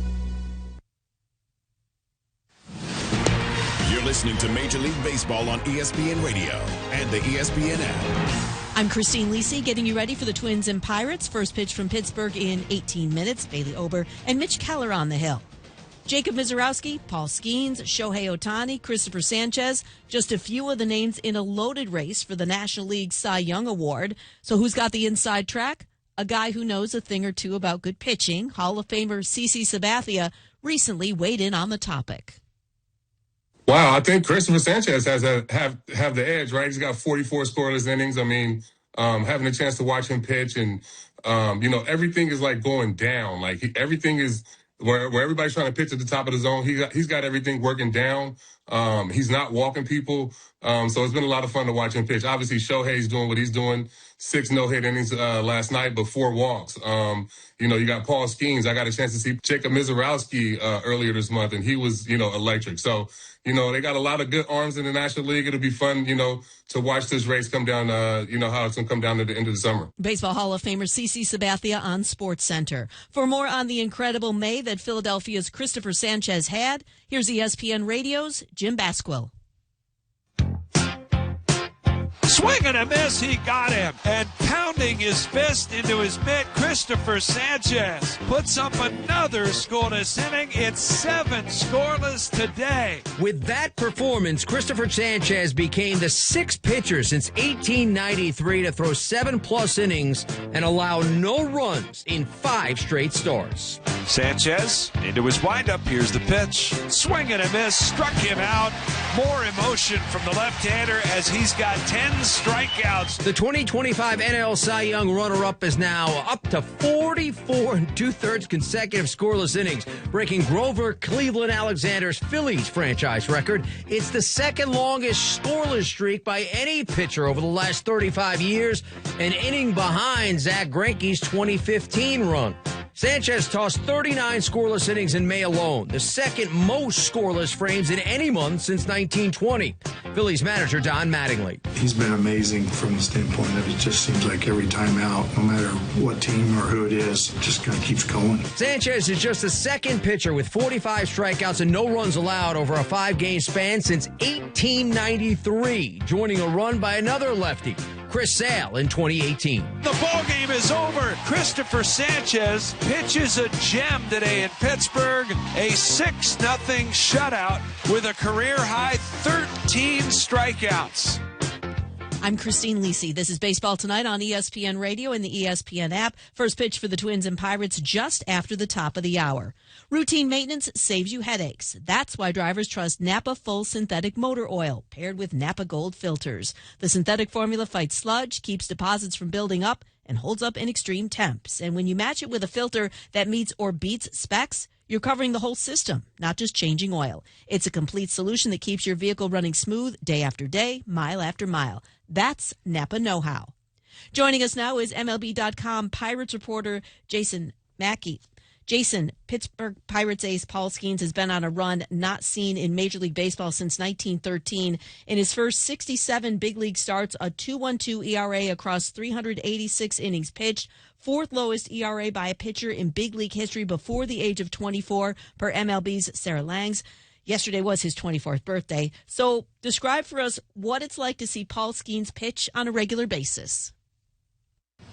You're listening to Major League Baseball on ESPN Radio and the ESPN app. I'm Christine Lisi, getting you ready for the Twins and Pirates. First pitch from Pittsburgh in 18 minutes. Bailey Ober and Mitch Keller on the hill. Jacob Mizorowski, Paul Skeens, Shohei Ohtani, Christopher Sanchez, just a few of the names in a loaded race for the National League Cy Young Award. So who's got the inside track? A guy who knows a thing or two about good pitching. Hall of Famer CC Sabathia recently weighed in on the topic. Wow, I think Christopher Sanchez has have the edge, right? He's got 44 scoreless innings. I mean, having a chance to watch him pitch and, everything is like going down. Like everything is where everybody's trying to pitch at the top of the zone. He's got everything working down. He's not walking people. So it's been a lot of fun to watch him pitch. Obviously, Shohei's doing what he's doing. 6 no-hit innings last night, but 4 walks. You got Paul Skeens. I got a chance to see Jacob Mizorowski earlier this month, and he was, electric. So, they got a lot of good arms in the National League. It'll be fun, to watch this race come down, how it's going to come down to the end of the summer. Baseball Hall of Famer CC Sabathia on SportsCenter. For more on the incredible May that Philadelphia's Christopher Sanchez had, here's ESPN Radio's Jim Basquill. Swing and a miss, he got him. And pounding his fist into his mitt, Christopher Sanchez puts up another scoreless inning. It's 7 scoreless today. With that performance, Christopher Sanchez became the 6th pitcher since 1893 to throw 7+ innings and allow no runs in 5 straight starts. Sanchez into his windup. Here's the pitch. Swing and a miss, struck him out. More emotion from the left-hander as he's got 10 strikeouts. The 2025 NL Cy Young runner-up is now up to 44 2/3 consecutive scoreless innings, breaking Grover Cleveland Alexander's Phillies franchise record. It's the 2nd longest scoreless streak by any pitcher over the last 35 years, an inning behind Zach Greinke's 2015 run. Sanchez tossed 39 scoreless innings in May alone, the 2nd most scoreless frames in any month since 1920. Phillies manager Don Mattingly. He's been amazing from the standpoint of it just seems like every time out, no matter what team or who it is, it just kind of keeps going. Sanchez is just the 2nd pitcher with 45 strikeouts and no runs allowed over a 5-game span since 1893, joining a run by another lefty, Chris Sale, in 2018. The ballgame is over. Christopher Sanchez pitches a gem today in Pittsburgh. A 6-0 shutout with a career-high 13 strikeouts. I'm Christine Lisi. This is Baseball Tonight on ESPN Radio and the ESPN app. First pitch for the Twins and Pirates just after the top of the hour. Routine maintenance saves you headaches. That's why drivers trust Napa Full Synthetic Motor Oil, paired with Napa Gold filters. The synthetic formula fights sludge, keeps deposits from building up, and holds up in extreme temps. And when you match it with a filter that meets or beats specs, you're covering the whole system, not just changing oil. It's a complete solution that keeps your vehicle running smooth day after day, mile after mile. That's Napa know-how. Joining us now is MLB.com Pirates reporter Jason Mackey. Jason, Pittsburgh Pirates ace Paul Skeens has been on a run not seen in Major League Baseball since 1913. In his first 67 big league starts, a 2.12 ERA across 386 innings pitched, 4th lowest ERA by a pitcher in big league history before the age of 24 per MLB's Sarah Langs. Yesterday was his 24th birthday. So describe for us what it's like to see Paul Skeens pitch on a regular basis.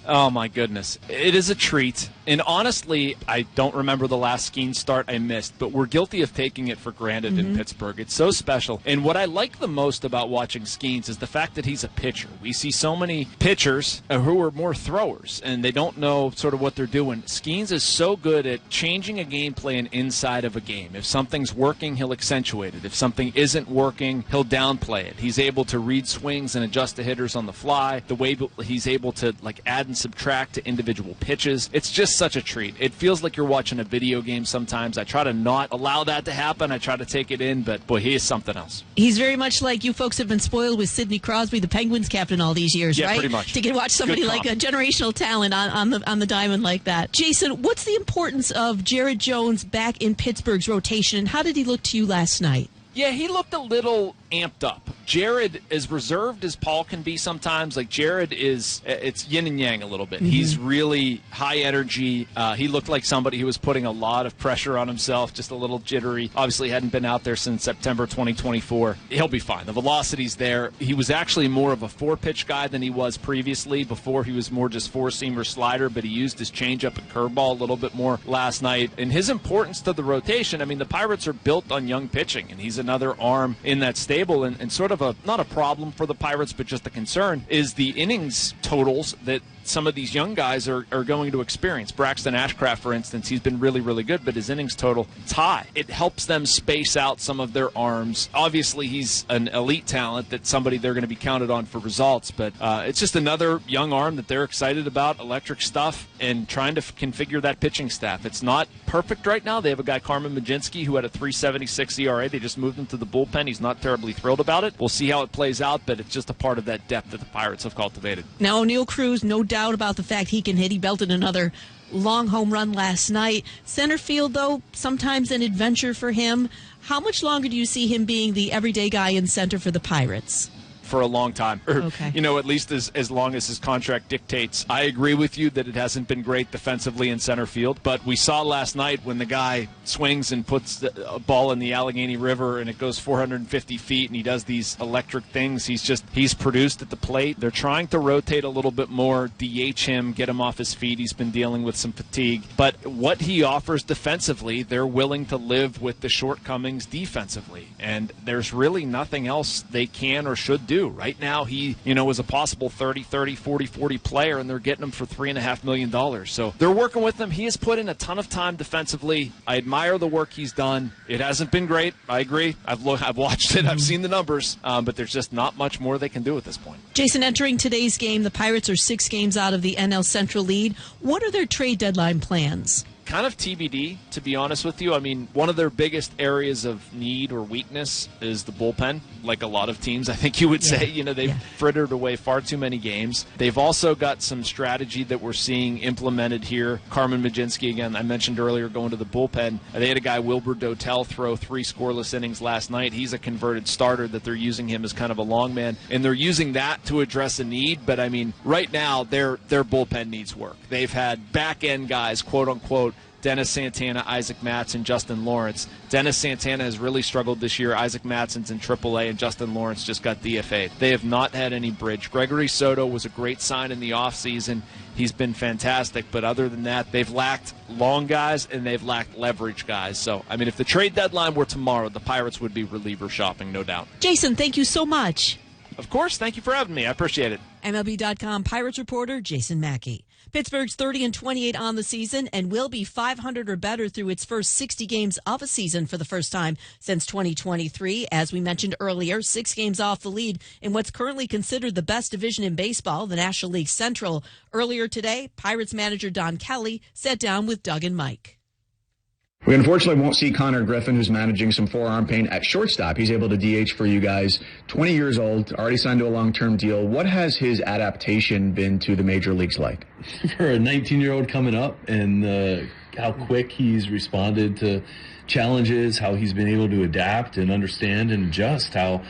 Oh, my goodness. It is a treat. And honestly, I don't remember the last Skeens start I missed, but we're guilty of taking it for granted in Pittsburgh. It's so special. And what I like the most about watching Skeens is the fact that he's a pitcher. We see so many pitchers who are more throwers, and they don't know sort of what they're doing. Skeens is so good at changing a game plan inside of a game. If something's working, he'll accentuate it. If something isn't working, he'll downplay it. He's able to read swings and adjust the hitters on the fly. The way he's able to add and subtract to individual pitches. It's just such a treat. It feels like you're watching a video game sometimes. I try to not allow that to happen. I try to take it in, but boy, he is something else. He's very much like you folks have been spoiled with Sidney Crosby, the Penguins captain, all these years, yeah, right? Pretty much. To get to watch somebody like a generational talent on the diamond like that. Jason, what's the importance of Jared Jones back in Pittsburgh's rotation, and how did he look to you last night? Yeah, he looked a little amped up. Jared, as reserved as Paul can be sometimes, like Jared it's yin and yang a little bit. He's really high energy. He looked like somebody who was putting a lot of pressure on himself, just a little jittery. Obviously hadn't been out there since September 2024. He'll be fine. The velocity's there. He was actually more of a 4-pitch guy than he was previously. Before, he was more just 4-seamer slider, but he used his changeup and curveball a little bit more last night. And his importance to the rotation, I mean, the Pirates are built on young pitching, and he's another arm in that stable. And sort of not a problem for the Pirates, but just a concern is the innings totals that some of these young guys are going to experience. Braxton Ashcraft, for instance, he's been really, really good, but his innings total is high. It helps them space out some of their arms. Obviously, he's an elite talent, that's somebody they're going to be counted on for results, but it's just another young arm that they're excited about, electric stuff, and trying to configure that pitching staff. It's not perfect right now. They have a guy, Carmen Majinski, who had a 3.76 ERA. They just moved him to the bullpen. He's not terribly thrilled about it. We'll see how it plays out, but it's just a part of that depth that the Pirates have cultivated. Now, O'Neal Cruz, no doubt about the fact he can hit. He belted another long home run last night. Center field, though, sometimes an adventure for him. How much longer do you see him being the everyday guy in center for the Pirates? For a long time, or okay. At least as long as his contract dictates. I agree with you that it hasn't been great defensively in center field, but we saw last night when the guy swings and puts a ball in the Allegheny River and it goes 450 feet and he does these electric things. He's produced at the plate. They're trying to rotate a little bit more, DH him, get him off his feet. He's been dealing with some fatigue, but what he offers defensively, they're willing to live with the shortcomings defensively, and there's really nothing else they can or should do. Right now, he, is a possible 30, 40 player, and they're getting him for $3.5 million. So they're working with him. He has put in a ton of time defensively. I admire the work he's done. It hasn't been great. I agree. I've watched it. I've seen the numbers, but there's just not much more they can do at this point. Jason, entering today's game, the Pirates are 6 games out of the NL Central lead. What are their trade deadline plans? Kind of TBD, to be honest with you. I mean, one of their biggest areas of need or weakness is the bullpen, like a lot of teams, I think you would say. They've frittered away far too many games. They've also got some strategy that we're seeing implemented here. Carmen Majinski, again, I mentioned earlier, going to the bullpen. They had a guy, Wilbur Dotel, throw 3 scoreless innings last night. He's a converted starter that they're using him as kind of a long man, and they're using that to address a need. But, I mean, right now, their bullpen needs work. They've had back-end guys, quote-unquote, Dennis Santana, Isaac Mattson, Justin Lawrence. Dennis Santana has really struggled this year. Isaac Mattson's in AAA, and Justin Lawrence just got DFA'd. They have not had any bridge. Gregory Soto was a great sign in the offseason. He's been fantastic, but other than that, they've lacked long guys and they've lacked leverage guys. So, I mean, if the trade deadline were tomorrow, the Pirates would be reliever shopping, no doubt. Jason, thank you so much. Of course. Thank you for having me. I appreciate it. MLB.com Pirates reporter Jason Mackey. Pittsburgh's 30-28 on the season and will be 500 or better through its first 60 games of a season for the first time since 2023. As we mentioned earlier, 6 games off the lead in what's currently considered the best division in baseball, the National League Central. Earlier today, Pirates manager Don Kelly sat down with Doug and Mike. We unfortunately won't see Connor Griffin, who's managing some forearm pain at shortstop. He's able to DH for you guys. 20 years old, already signed to a long-term deal. What has his adaptation been to the major leagues like? For a 19-year-old coming up, and how quick he's responded to challenges, how he's been able to adapt and understand and adjust how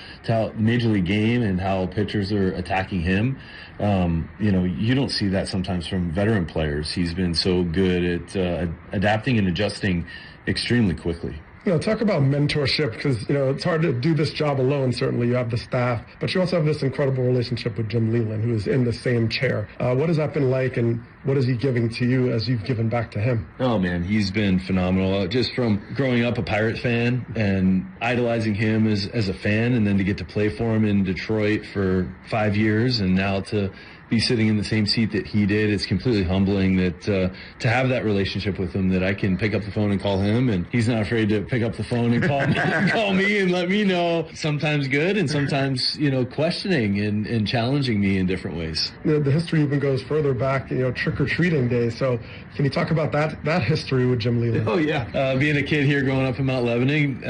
major league game and how pitchers are attacking him. You don't see that sometimes from veteran players. He's been so good at adapting and adjusting extremely quickly. Talk about mentorship, because, it's hard to do this job alone. Certainly you have the staff, but you also have this incredible relationship with Jim Leyland, who is in the same chair. What has that been like, and what is he giving to you as you've given back to him? Oh, man, he's been phenomenal. Just from growing up a Pirate fan and idolizing him as a fan, and then to get to play for him in Detroit for 5 years, and now to be sitting in the same seat that he did. It's completely humbling that to have that relationship with him, that I can pick up the phone and call him, and he's not afraid to pick up the phone and call me and let me know, sometimes good and sometimes questioning and challenging me in different ways. The history even goes further back, trick-or-treating days. So can you talk about that history with Jim Leyland? Oh, yeah. Being a kid here growing up in Mount Lebanon,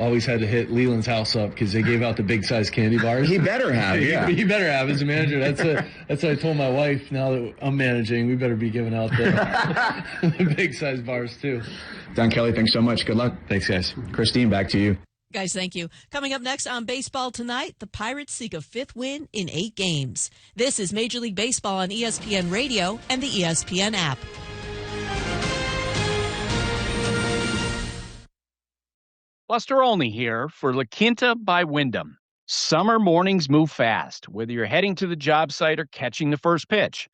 always had to hit Leland's house up because they gave out the big-size candy bars. He better have, yeah. He better have as a manager. That's what I told my wife. Now that I'm managing, we better be giving out the big-size bars, too. Don Kelly, thanks so much. Good luck. Thanks, guys. Christine, back to you. Guys, thank you. Coming up next on Baseball Tonight, the Pirates seek a 5th win in 8 games. This is Major League Baseball on ESPN Radio and the ESPN app. Buster Olney here for La Quinta by Wyndham. Summer mornings move fast, whether you're heading to the job site or catching the first pitch.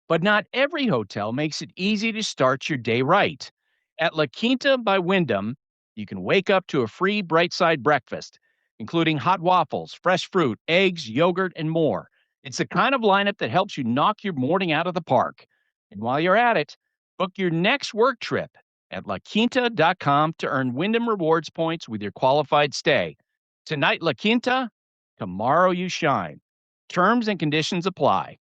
But not every hotel makes it easy to start your day right. At La Quinta by Wyndham, you can wake up to a free Bright Side breakfast, including hot waffles, fresh fruit, eggs, yogurt, and more. It's the kind of lineup that helps you knock your morning out of the park. And while you're at it, book your next work trip at laquinta.com to earn Wyndham Rewards points with your qualified stay. Tonight, La Quinta, tomorrow you shine. Terms and conditions apply.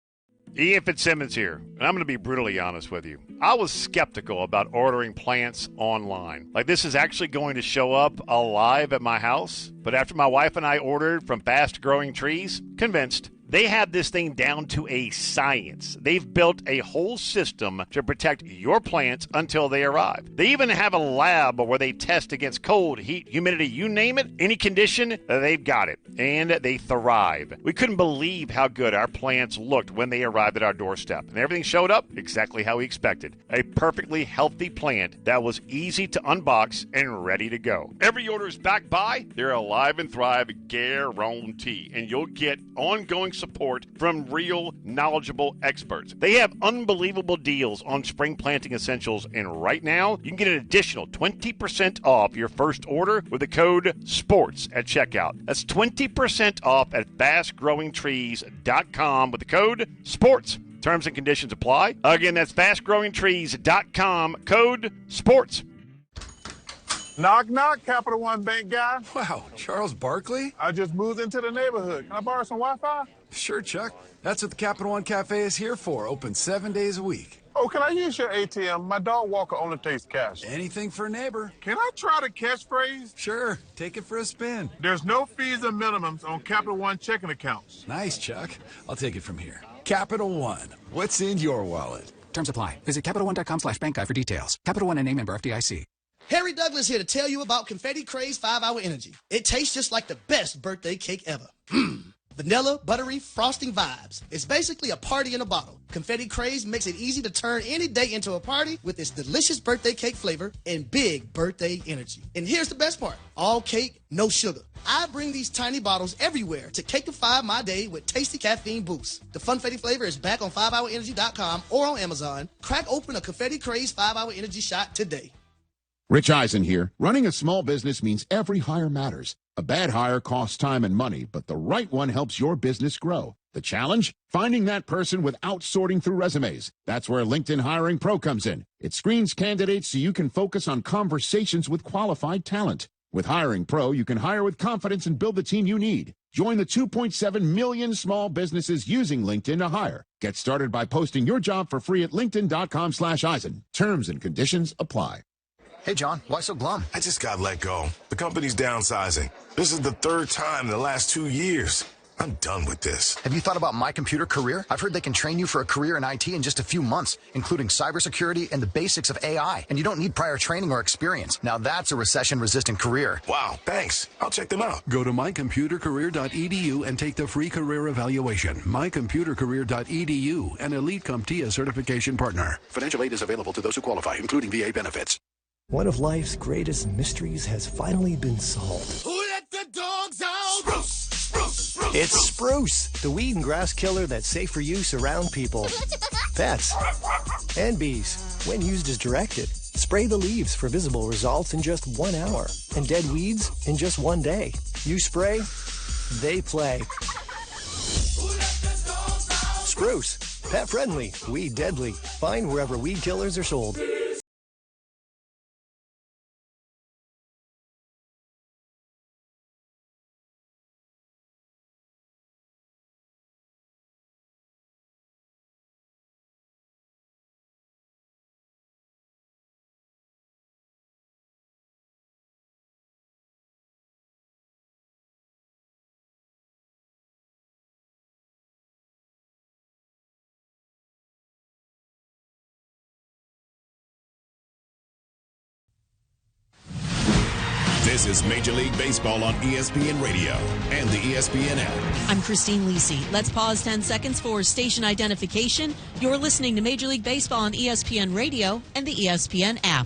Ian Fitzsimmons here, and I'm going to be brutally honest with you. I was skeptical about ordering plants online. Like, this is actually going to show up alive at my house. But after my wife and I ordered from Fast Growing Trees, convinced. They have this thing down to a science. They've built a whole system to protect your plants until they arrive. They even have a lab where they test against cold, heat, humidity, you name it, any condition, they've got it. And they thrive. We couldn't believe how good our plants looked when they arrived at our doorstep. And everything showed up exactly how we expected. A perfectly healthy plant that was easy to unbox and ready to go. Every order is backed by their Alive and Thrive guarantee. And you'll get ongoing support from real, knowledgeable experts. They have unbelievable deals on spring planting essentials, and right now, you can get an additional 20% off your first order with the code SPORTS at checkout. That's 20% off at fastgrowingtrees.com with the code SPORTS. Terms and conditions apply. Again, that's fastgrowingtrees.com, code SPORTS. Knock, knock, Capital One Bank guy. Wow, Charles Barkley? I just moved into the neighborhood. Can I borrow some Wi-Fi? Sure, Chuck. That's what the Capital One Cafe is here for. Open 7 days a week. Oh, can I use your ATM? My dog walker only takes cash. Anything for a neighbor. Can I try the catchphrase? Sure. Take it for a spin. There's no fees or minimums on Capital One checking accounts. Nice, Chuck. I'll take it from here. Capital One. What's in your wallet? Terms apply. Visit CapitalOne.com/bankguide for details. Capital One and name member FDIC. Harry Douglas here to tell you about Confetti Craze 5-Hour Energy. It tastes just like the best birthday cake ever. Vanilla, buttery, frosting vibes. It's basically a party in a bottle. Confetti Craze makes it easy to turn any day into a party with its delicious birthday cake flavor and big birthday energy. And here's the best part. All cake, no sugar. I bring these tiny bottles everywhere to cakeify my day with tasty caffeine boosts. The Funfetti flavor is back on 5hourenergy.com or on Amazon. Crack open a Confetti Craze 5-Hour Energy shot today. Rich Eisen here. Running a small business means every hire matters. A bad hire costs time and money, but the right one helps your business grow. The challenge? Finding that person without sorting through resumes. That's where LinkedIn Hiring Pro comes in. It screens candidates so you can focus on conversations with qualified talent. With Hiring Pro, you can hire with confidence and build the team you need. Join the 2.7 million small businesses using LinkedIn to hire. Get started by posting your job for free at linkedin.com/Eisen. Terms and conditions apply. Hey, John, why so glum? I just got let go. The company's downsizing. This is the 3rd time in the last 2 years. I'm done with this. Have you thought about My Computer Career? I've heard they can train you for a career in IT in just a few months, including cybersecurity and the basics of AI. And you don't need prior training or experience. Now that's a recession-resistant career. Wow, thanks. I'll check them out. Go to mycomputercareer.edu and take the free career evaluation. Mycomputercareer.edu, an Elite CompTIA certification partner. Financial aid is available to those who qualify, including VA benefits. One of life's greatest mysteries has finally been solved. Who let the dogs out? Spruce, spruce, spruce. It's Spruce, the weed and grass killer that's safe for use around people, pets, and bees. When used as directed, spray the leaves for visible results in just 1 hour, and dead weeds in just 1 day. You spray, they play. Spruce, pet friendly, weed deadly. Find wherever weed killers are sold. This is Major League Baseball on ESPN Radio and the ESPN app. I'm Christine Lisi. Let's pause 10 seconds for station identification. You're listening to Major League Baseball on ESPN Radio and the ESPN app.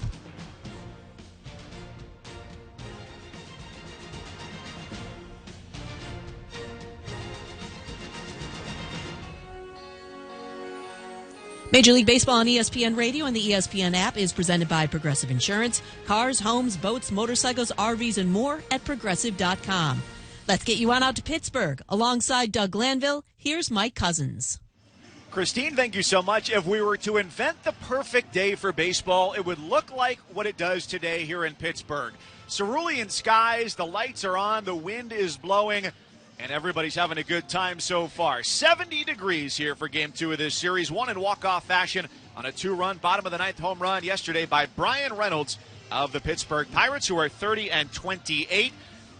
Major League Baseball on ESPN Radio and the ESPN app is presented by Progressive Insurance. Cars, homes, boats, motorcycles, RVs, and more at Progressive.com. Let's get you on out to Pittsburgh. Alongside Doug Glanville, here's Mike Cousins. Christine, thank you so much. If we were to invent the perfect day for baseball, it would look like what it does today here in Pittsburgh. Cerulean skies, the lights are on, the wind is blowing, and everybody's having a good time so far. 70 degrees here for Game 2 of this series. Won in walk-off fashion on a 2-run, bottom of the ninth home run yesterday by Brian Reynolds of the Pittsburgh Pirates, who are 30-28.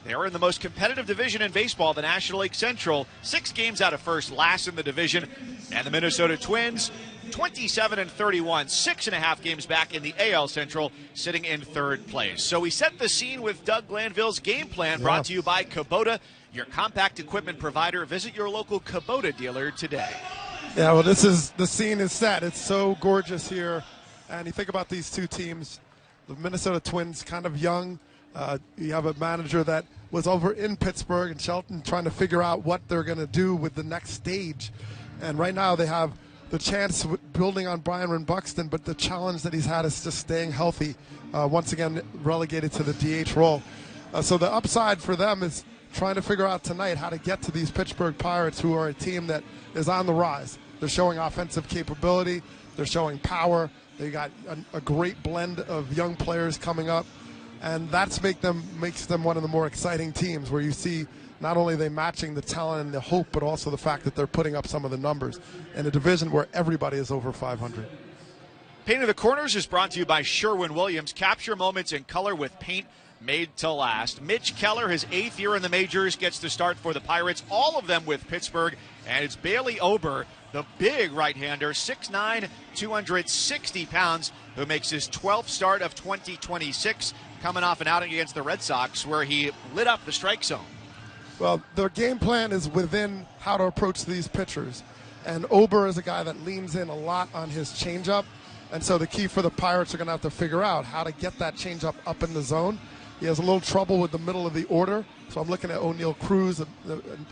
They're in the most competitive division in baseball, the National League Central. 6 games out of first, last in the division. And the Minnesota Twins, 27-31, 6.5 games back in the AL Central, sitting in third place. So we set the scene with Doug Glanville's game plan, brought to you by Kubota, your compact equipment provider. Visit your local Kubota dealer today. Yeah, well, the scene is set. It's so gorgeous here. And you think about these two teams, the Minnesota Twins, kind of young. You have a manager that was over in Pittsburgh and Shelton trying to figure out what they're going to do with the next stage. And right now they have the chance of building on Byron Buxton, but the challenge that he's had is just staying healthy. Once again, relegated to the DH role. So the upside for them is trying to figure out tonight how to get to these Pittsburgh Pirates, who are a team that is on the rise. They're showing offensive capability. They're showing power. They got a great blend of young players coming up. And that's makes them one of the more exciting teams, where you see not only they matching the talent and the hope, but also the fact that they're putting up some of the numbers in a division where everybody is over 500. Paint of the Corners is brought to you by Sherwin-Williams. Capture moments in color with paint made to last. Mitch Keller, his 8th year in the majors, gets to start for the Pirates, all of them with Pittsburgh. And it's Bailey Ober, the big right-hander, 6'9", 260 pounds, who makes his 12th start of 2026, coming off an outing against the Red Sox where he lit up the strike zone. Well, their game plan is within how to approach these pitchers. And Ober is a guy that leans in a lot on his changeup. And so the key for the Pirates are going to have to figure out how to get that changeup up in the zone. He has a little trouble with the middle of the order. So I'm looking at O'Neal Cruz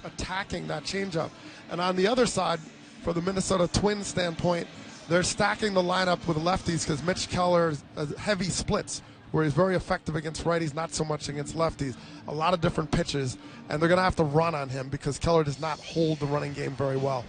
attacking that changeup. And on the other side, for the Minnesota Twins standpoint, they're stacking the lineup with lefties because Mitch Keller has heavy splits, where he's very effective against righties, not so much against lefties. A lot of different pitches, and they're going to have to run on him because Keller does not hold the running game very well.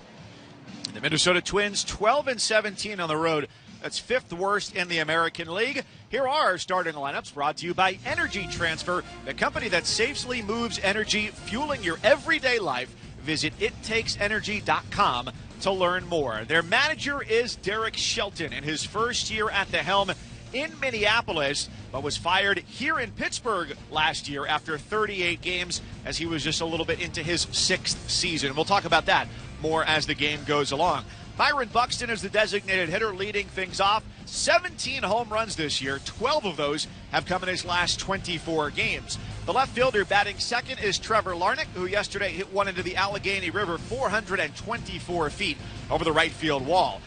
The Minnesota Twins, 12-17 on the road. That's 5th worst in the American League. Here are our starting lineups, brought to you by Energy Transfer, the company that safely moves energy, fueling your everyday life. Visit ittakes.energy.com to learn more. Their manager is Derek Shelton in his first year at the helm in Minneapolis, but was fired here in Pittsburgh last year after 38 games, as he was just a little bit into his 6th season. We'll talk about that more as the game goes along. Byron Buxton is the designated hitter, leading things off. 17 home runs this year. 12 of those have come in his last 24 games. The left fielder batting second is Trevor Larnach, who yesterday hit one into the Allegheny River 424 feet over the right field wall.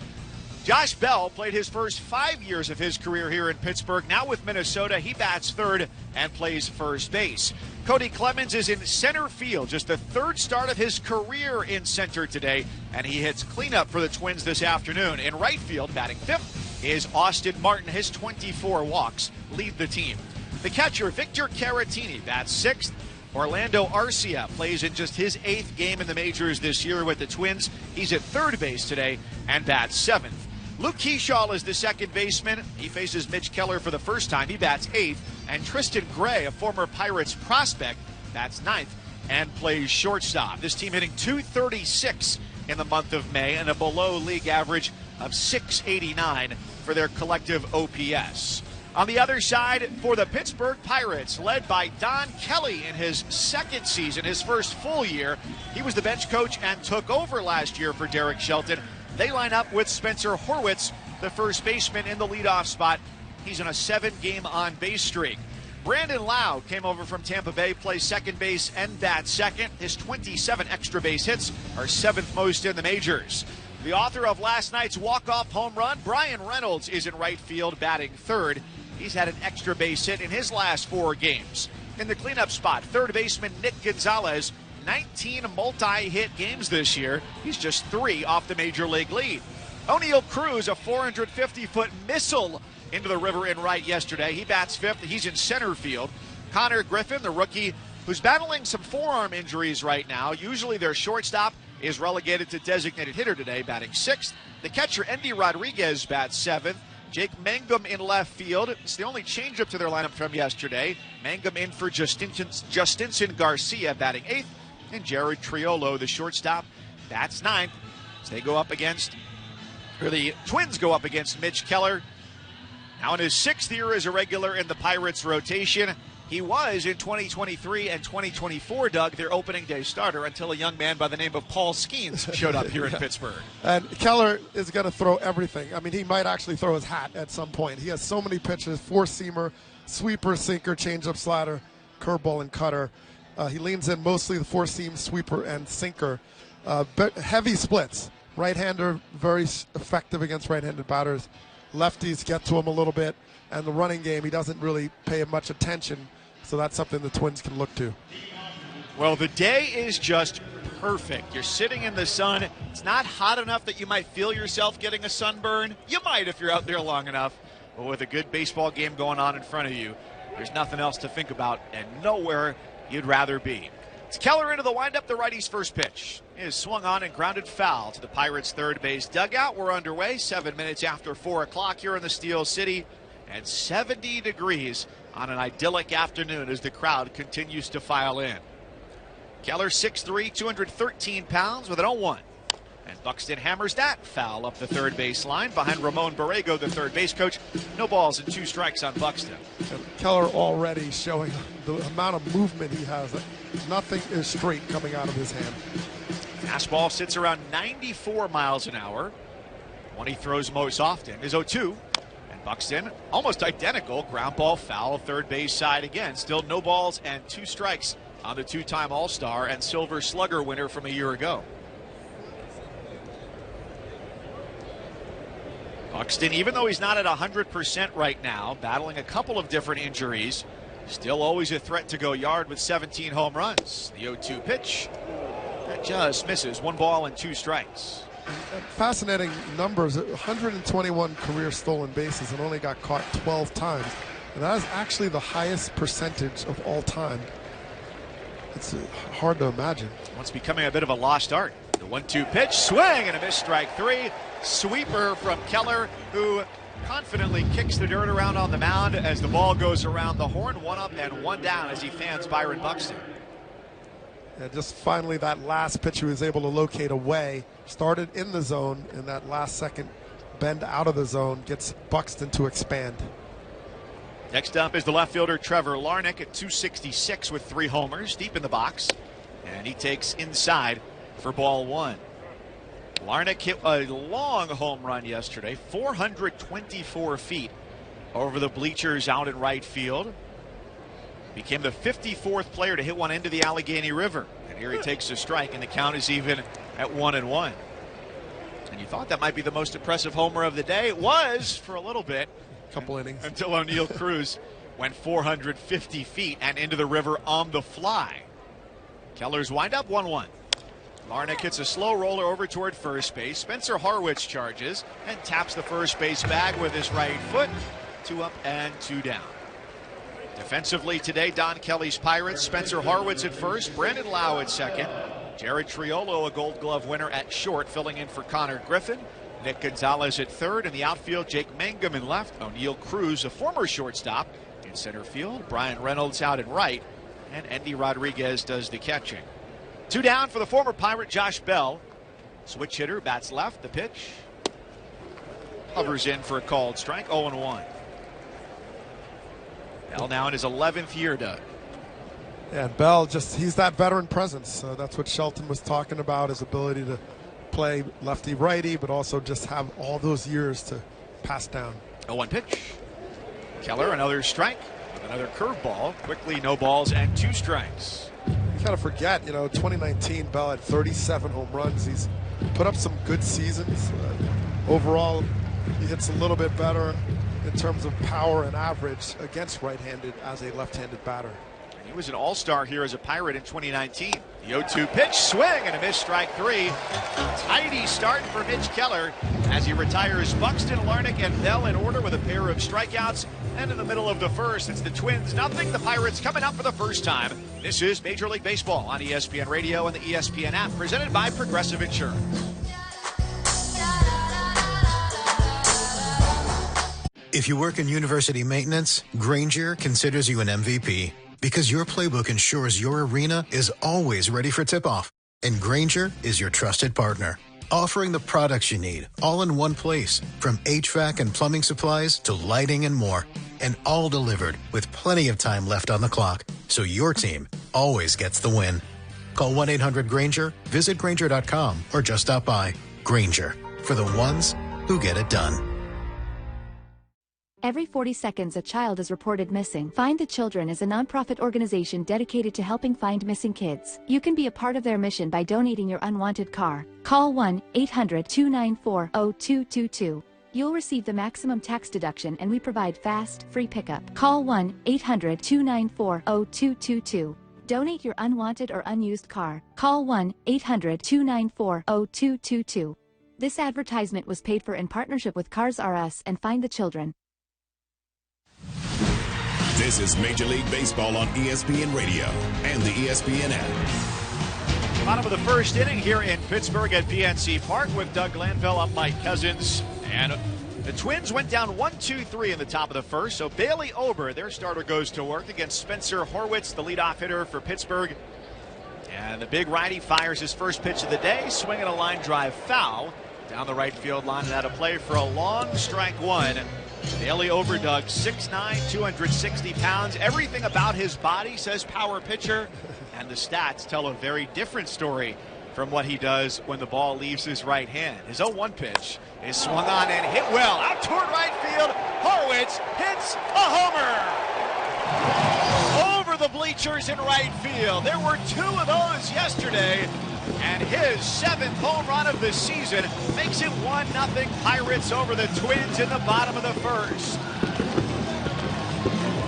Josh Bell played his first 5 years of his career here in Pittsburgh. Now with Minnesota, he bats third and plays first base. Cody Clemens is in center field, just the 3rd start of his career in center today, and he hits cleanup for the Twins this afternoon. In right field, batting 5th, is Austin Martin. His 24 walks lead the team. The catcher, Victor Caratini, bats 6th. Orlando Arcia plays in just his 8th game in the majors this year with the Twins. He's at third base today and bats 7th. Luke Keyshaw is the second baseman. He faces Mitch Keller for the first time. He bats 8th. And Tristan Gray, a former Pirates prospect, bats 9th and plays shortstop. This team hitting .236 in the month of May and a below league average of .689 for their collective OPS. On the other side, for the Pittsburgh Pirates, led by Don Kelly in his 2nd season, his first full year. He was the bench coach and took over last year for Derek Shelton. They line up with Spencer Horwitz, the first baseman, in the leadoff spot. He's on a 7-game on-base streak. Brandon Lau came over from Tampa Bay, plays second base and bats second. His 27 extra base hits are 7th most in the majors. The author of last night's walk-off home run, Brian Reynolds, is in right field batting third. He's had an extra base hit in his last 4 games. In the cleanup spot, third baseman Nick Gonzalez, 19 multi-hit games this year. He's just 3 off the major league lead. O'Neill Cruz, a 450-foot missile into the river in right yesterday. He bats 5th. He's in center field. Connor Griffin, the rookie, who's battling some forearm injuries right now. Usually their shortstop is relegated to designated hitter today, batting 6th. The catcher, Endy Rodriguez, bats 7th. Jake Mangum in left field. It's the only changeup to their lineup from yesterday. Mangum in for Justinson Garcia, batting 8th. And Jared Triolo, the shortstop, bats 9th. So they go up against, or the Twins go up against Mitch Keller. Now in his 6th year as a regular in the Pirates rotation. He was in 2023 and 2024, Doug, their opening day starter, until a young man by the name of Paul Skeens showed up here in Pittsburgh. And Keller is going to throw everything. I mean, he might actually throw his hat at some point. He has so many pitches: 4-seamer, sweeper, sinker, changeup, slider, curveball, and cutter. He leans in mostly the 4-seam, sweeper, and sinker. But heavy splits. Right-hander, very effective against right-handed batters. Lefties get to him a little bit. And the running game, he doesn't really pay much attention. So that's something the Twins can look to. Well, the day is just perfect. You're sitting in the sun. It's not hot enough that you might feel yourself getting a sunburn. You might if you're out there long enough. But with a good baseball game going on in front of you, there's nothing else to think about and nowhere you'd rather be. It's Keller into the windup, the righty's first pitch. It is swung on and grounded foul to the Pirates' third base dugout. We're underway 7 minutes after 4 o'clock here in the Steel City. And 70 degrees on an idyllic afternoon as the crowd continues to file in. Keller, 6'3", 213 pounds with an 0-1. And Buxton hammers that foul up the third base line behind Ramon Borrego, the third base coach. No balls and 2 strikes on Buxton. And Keller already showing the amount of movement he has. Nothing is straight coming out of his hand. Fastball sits around 94 miles an hour. One he throws most often is 0-2. Buxton, almost identical, ground ball foul, third base side again. Still no balls and 2 strikes on the 2-time All-Star and Silver Slugger winner from a year ago. Buxton, even though he's not at 100% right now, battling a couple of different injuries, still always a threat to go yard with 17 home runs. The 0-2 pitch, that just misses. 1 ball and 2 strikes. Fascinating numbers. 121 career stolen bases and only got caught 12 times. And that is actually the highest percentage of all time. It's hard to imagine. It's becoming a bit of a lost art. The 1-2 pitch, swing and a miss, strike 3. Sweeper from Keller, who confidently kicks the dirt around on the mound as the ball goes around the horn. 1 up and 1 down as he fans Byron Buxton. Yeah, just finally that last pitch he was able to locate away. Started in the zone, and that last second bend out of the zone gets Buxton to expand. Next up is the left fielder Trevor Larnach at 266 with 3 homers deep in the box. And he takes inside for ball 1. Larnach hit a long home run yesterday, 424 feet over the bleachers out in right field. Became the 54th player to hit one into the Allegheny River. And here he takes a strike, and the count is even at 1-1. And you thought that might be the most impressive homer of the day. It was for a little bit. Couple innings. Until O'Neill Cruz went 450 feet and into the river on the fly. Keller's windup 1-1. Larnach hits a slow roller over toward first base. Spencer Harwitz charges and taps the first base bag with his right foot. 2 up and 2 down. Defensively today, Don Kelly's Pirates. Spencer Harwitz at first, Brandon Lau at second. Jared Triolo, a Gold Glove winner, at short, filling in for Connor Griffin. Nick Gonzalez at third. In the outfield, Jake Mangum in left. O'Neill Cruz, a former shortstop, in center field. Brian Reynolds out in right. And Endy Rodriguez does the catching. 2 down for the former Pirate, Josh Bell. Switch hitter, bats left. The pitch hovers in for a called strike. 0-1. Bell now in his 11th year, Doug. Yeah, and Bell, he's that veteran presence. That's what Shelton was talking about, his ability to play lefty-righty, but also just have all those years to pass down. 0-1 pitch. Keller, another strike. Another curveball. Quickly, no balls and 2 strikes. You kind of forget, 2019 Bell had 37 home runs. He's put up some good seasons. Overall, he hits a little bit better in terms of power and average against right-handed as a left-handed batter. He was an all-star here as a Pirate in 2019. The 0-2 pitch, swing and a miss, strike 3. Tidy start for Mitch Keller as he retires Buxton, Larnach, and Bell in order with a pair of strikeouts. And in the middle of the first, it's the Twins 0. The Pirates coming up for the first time. This is Major League Baseball on ESPN Radio and the ESPN app, presented by Progressive Insurance. If you work in university maintenance, Grainger considers you an MVP because your playbook ensures your arena is always ready for tip-off. And Grainger is your trusted partner, offering the products you need all in one place, from HVAC and plumbing supplies to lighting and more, and all delivered with plenty of time left on the clock, so your team always gets the win. Call 1-800-GRAINGER, visit Grainger.com, or just stop by. Grainger, for the ones who get it done. Every 40 seconds a child is reported missing. Find the Children is a nonprofit organization dedicated to helping find missing kids. You can be a part of their mission by donating your unwanted car. Call 1-800-294-0222. You'll receive the maximum tax deduction and we provide fast, free pickup. Call 1-800-294-0222. Donate your unwanted or unused car. Call 1-800-294-0222. This advertisement was paid for in partnership with Cars R Us and Find the Children. This is Major League Baseball on ESPN Radio and the ESPN app. Bottom of the first inning here in Pittsburgh at PNC Park with Doug Glanville up Mike Cousins. And the Twins went down 1-2-3 in the top of the first. So Bailey Ober, their starter, goes to work against Spencer Horwitz, the leadoff hitter for Pittsburgh. And the big righty fires his first pitch of the day, swinging a line drive foul down the right field line and out of play for a long strike 1. Bailey Ober, Doug, 6'9", 260 pounds. Everything about his body says power pitcher, and the stats tell a very different story from what he does when the ball leaves his right hand. His 0-1 pitch is swung on and hit well. Out toward right field, Horwitz hits a homer! Over the bleachers in right field. There were 2 of those yesterday. And his 7th home run of the season makes it 1-0 Pirates over the Twins in the bottom of the first.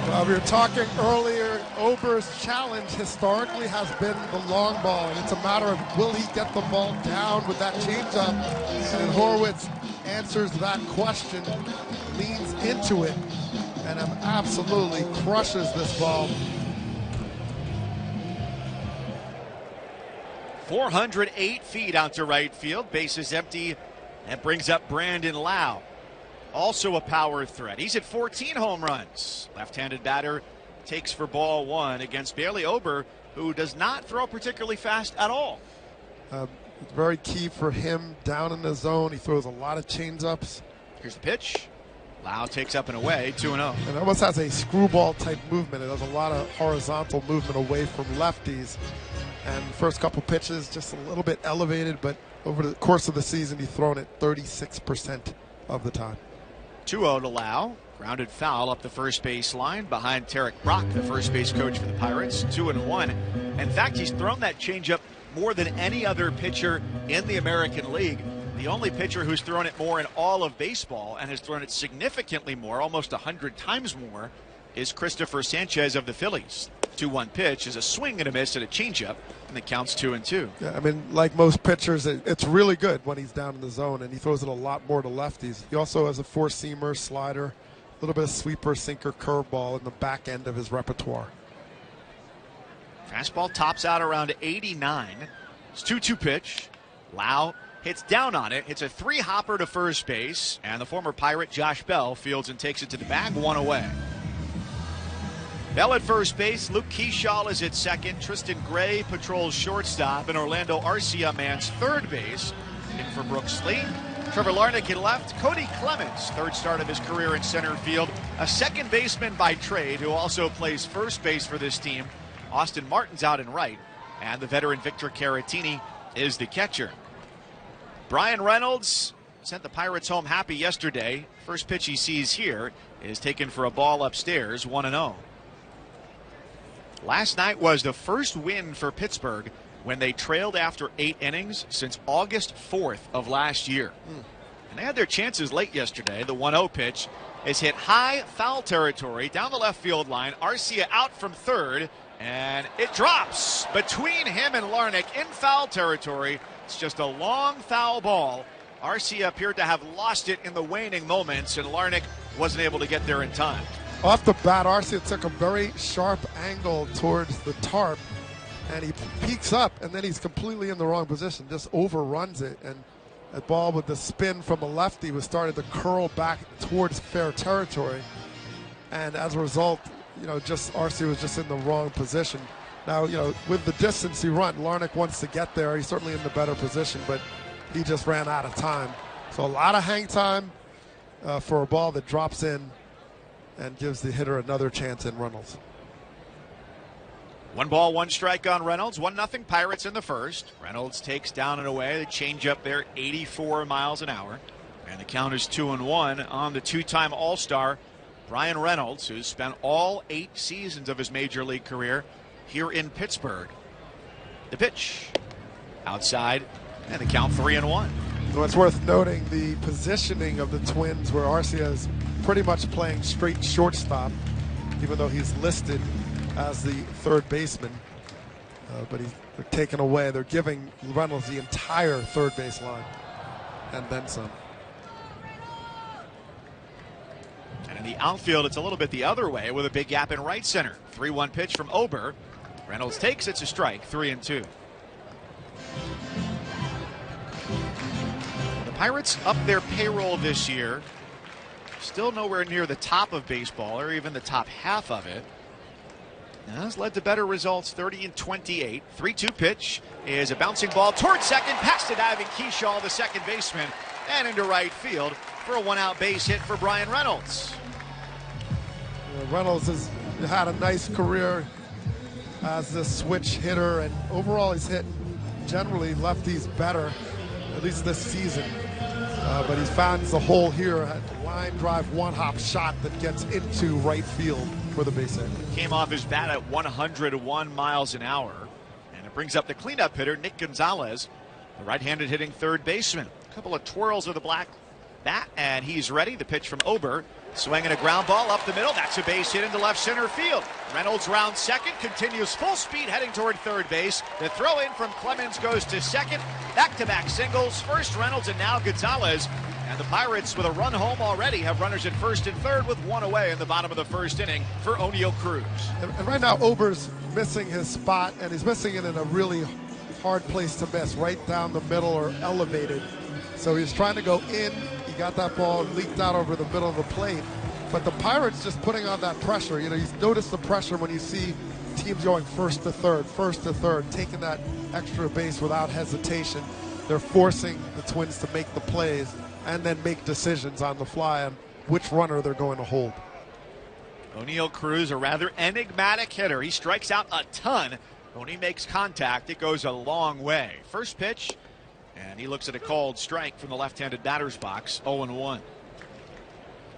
Well, we were talking earlier, Ober's challenge historically has been the long ball, and it's a matter of will he get the ball down with that changeup, and Horwitz answers that question, leans into it, and absolutely crushes this ball. 408 feet out to right field. Base is empty. That brings up Brandon Lau. Also a power threat. He's at 14 home runs. Left-handed batter takes for ball 1 against Bailey Ober, who does not throw particularly fast at all. It's very key for him down in the zone. He throws a lot of change-ups. Here's the pitch. Lau takes up and away, 2-0. And it almost has a screwball type movement. It has a lot of horizontal movement away from lefties. And the first couple pitches just a little bit elevated, but over the course of the season, he's thrown it 36% of the time. 2-0 to Lau. Grounded foul up the first base line behind Tarek Brock, the first base coach for the Pirates. 2-1. In fact, he's thrown that changeup more than any other pitcher in the American League. The only pitcher who's thrown it more in all of baseball and has thrown it significantly more, almost 100 times more, is Christopher Sanchez of the Phillies. 2-1 pitch is a swing and a miss and a changeup, and it counts 2-2. Yeah, I mean, like most pitchers, it's really good when he's down in the zone, and he throws it a lot more to lefties. He also has a four-seamer, slider, a little bit of sweeper, sinker, curveball in the back end of his repertoire. Fastball tops out around 89. It's 2-2 pitch. Lau hits down on it, hits a 3-hopper to first base, and the former Pirate Josh Bell fields and takes it to the bag, 1 away. Bell at first base, Luke Keyshaw is at second, Tristan Gray patrols shortstop, and Orlando Arcia mans third base. In for Brooks Lee. Trevor Larnach in left, Cody Clemens, third start of his career in center field, a second baseman by trade who also plays first base for this team. Austin Martin's out in right, and the veteran Victor Caratini is the catcher. Brian Reynolds sent the Pirates home happy yesterday. First pitch he sees here is taken for a ball upstairs, 1-0. Last night was the first win for Pittsburgh when they trailed after 8 innings since August 4th of last year. And they had their chances late yesterday. The 1-0 pitch is hit high foul territory down the left field line. Arcia out from third, and it drops between him and Larnach in foul territory. It's just a long foul ball. Arcia appeared to have lost it in the waning moments, and Larnach wasn't able to get there in time. Off the bat, Arcia took a very sharp angle towards the tarp, and he peeks up, and then he's completely in the wrong position, just overruns it, and that ball with the spin from a lefty was started to curl back towards fair territory, and as a result, just Arcia was just in the wrong position. Now, with the distance he run, Larnach wants to get there. He's certainly in the better position, but he just ran out of time. So a lot of hang time for a ball that drops in and gives the hitter another chance in Reynolds. 1 ball, 1 strike on Reynolds. 1-0 Pirates in the first. Reynolds takes down and away. The changeup there, 84 miles an hour. And the count is 2-1 on the 2-time All-Star, Brian Reynolds, who's spent all 8 seasons of his major league career here in Pittsburgh. The pitch outside, and the count 3-1. So it's worth noting the positioning of the Twins, where Arcia is pretty much playing straight shortstop, even though he's listed as the third baseman. But they're taken away. They're giving Reynolds the entire third base line and then some. And in the outfield, it's a little bit the other way with a big gap in right center. 3-1 pitch from Ober. Reynolds takes, it's a strike, 3-2. The Pirates up their payroll this year. Still nowhere near the top of baseball, or even the top half of it. And that's led to better results, 30-28. 3-2 pitch is a bouncing ball towards second, past the diving Keyshaw, the second baseman, and into right field for a 1-out base hit for Brian Reynolds. Reynolds has had a nice career as the switch hitter, and overall he's hit generally lefties better, at least this season. But he finds the hole here, a line drive one-hop shot that gets into right field for the base hit. Came off his bat at 101 miles an hour, and it brings up the cleanup hitter, Nick Gonzalez, the right-handed hitting third baseman. A couple of twirls of the black bat, and he's ready. The pitch from Ober, swinging a ground ball up the middle. That's a base hit into left center field. Reynolds rounds second, continues full speed heading toward third base. The throw in from Clemens goes to second. Back-to-back singles. First Reynolds and now Gonzalez. And the Pirates, with a run home already, have runners at first and third with 1 away in the bottom of the first inning for O'Neill Cruz. And right now Ober's missing his spot, and he's missing it in a really hard place to miss, right down the middle or elevated. So he's trying to go in. He got that ball leaked out over the middle of the plate. But the Pirates just putting on that pressure. You notice the pressure when you see teams going first to third, taking that extra base without hesitation. They're forcing the Twins to make the plays and then make decisions on the fly on which runner they're going to hold. O'Neill Cruz, a rather enigmatic hitter. He strikes out a ton. When he makes contact, it goes a long way. First pitch, and he looks at a called strike from the left-handed batter's box, 0-1.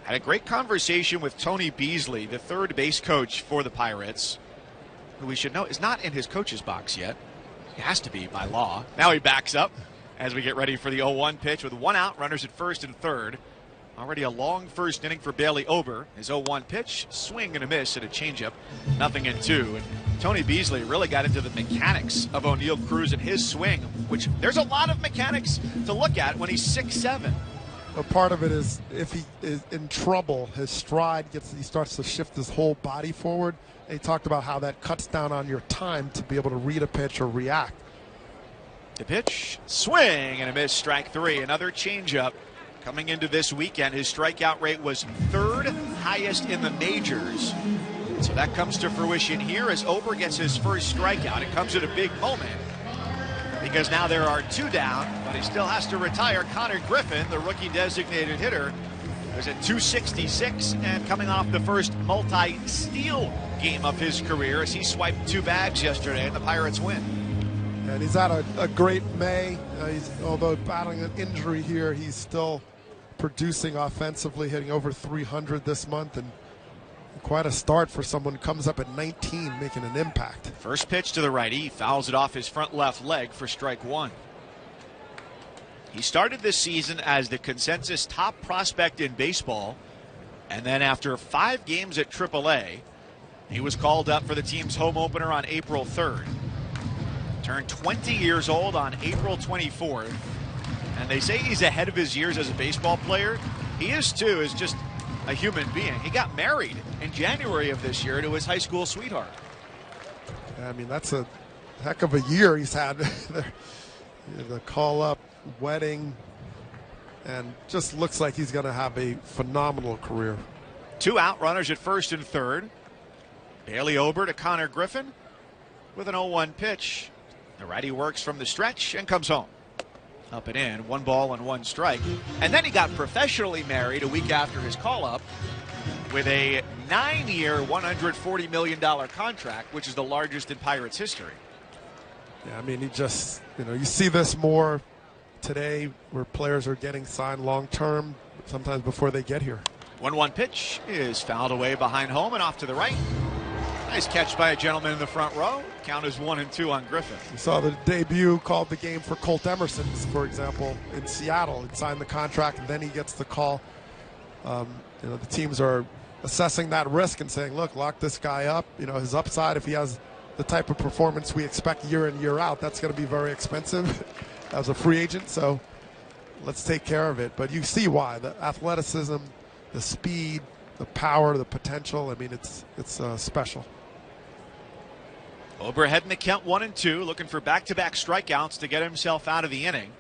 Had a great conversation with Tony Beasley, the third base coach for the Pirates, who we should know is not in his coach's box yet. He has to be by law. Now he backs up as we get ready for the 0-1 pitch with 1 out, runners at first and third. Already a long first inning for Bailey Ober. His 0-1 pitch, swing and a miss at a changeup, 0-2. And Tony Beasley really got into the mechanics of O'Neill Cruz and his swing, which there's a lot of mechanics to look at when he's 6'7". A part of it is if he is in trouble, his stride he starts to shift his whole body forward. And he talked about how that cuts down on your time to be able to read a pitch or react. The pitch, swing and a miss, strike 3. Another changeup. Coming into this weekend, his strikeout rate was 3rd highest in the majors. So that comes to fruition here as Ober gets his first strikeout. It comes at a big moment because now there are 2 down, but he still has to retire. Connor Griffin, the rookie designated hitter, is at 266 and coming off the first multi-steal game of his career as he swiped 2 bags yesterday and the Pirates win. And he's had a great May. Although battling an injury here, he's still producing offensively, hitting over 300 this month. And Quite a start for someone who comes up at 19 making an impact. First pitch to the righty. He fouls it off his front left leg for strike one. He started this season as the consensus top prospect in baseball. And then after 5 games at AAA, he was called up for the team's home opener on April 3rd. Turned 20 years old on April 24th. And they say he's ahead of his years as a baseball player. He is too, as just a human being. He got married in January of this year to his high school sweetheart. I mean, that's a heck of a year he's had. The call-up, wedding, and just looks like he's going to have a phenomenal career. 2 out, runners at first and third. Bailey Ober to Connor Griffin with an 0-1 pitch. The righty works from the stretch and comes home. Up and in, 1 ball and 1 strike. And then he got professionally married a week after his call-up with a 9-year, $140 million contract, which is the largest in Pirates history. Yeah, I mean, he just, you see this more today where players are getting signed long-term, sometimes before they get here. 1-1 pitch is fouled away behind home and off to the right. Nice catch by a gentleman in the front row. Count is 1-2 on Griffin. You saw the debut called the game for Colt Emerson, for example, in Seattle. He signed the contract, and then he gets the call. The teams are assessing that risk and saying, look, lock this guy up. His upside, if he has the type of performance we expect year in, year out, that's going to be very expensive as a free agent. So let's take care of it. But you see why. The athleticism, the speed, the power, the potential. I mean, it's special. Ober heading to count 1-2, looking for back-to-back strikeouts to get himself out of the inning.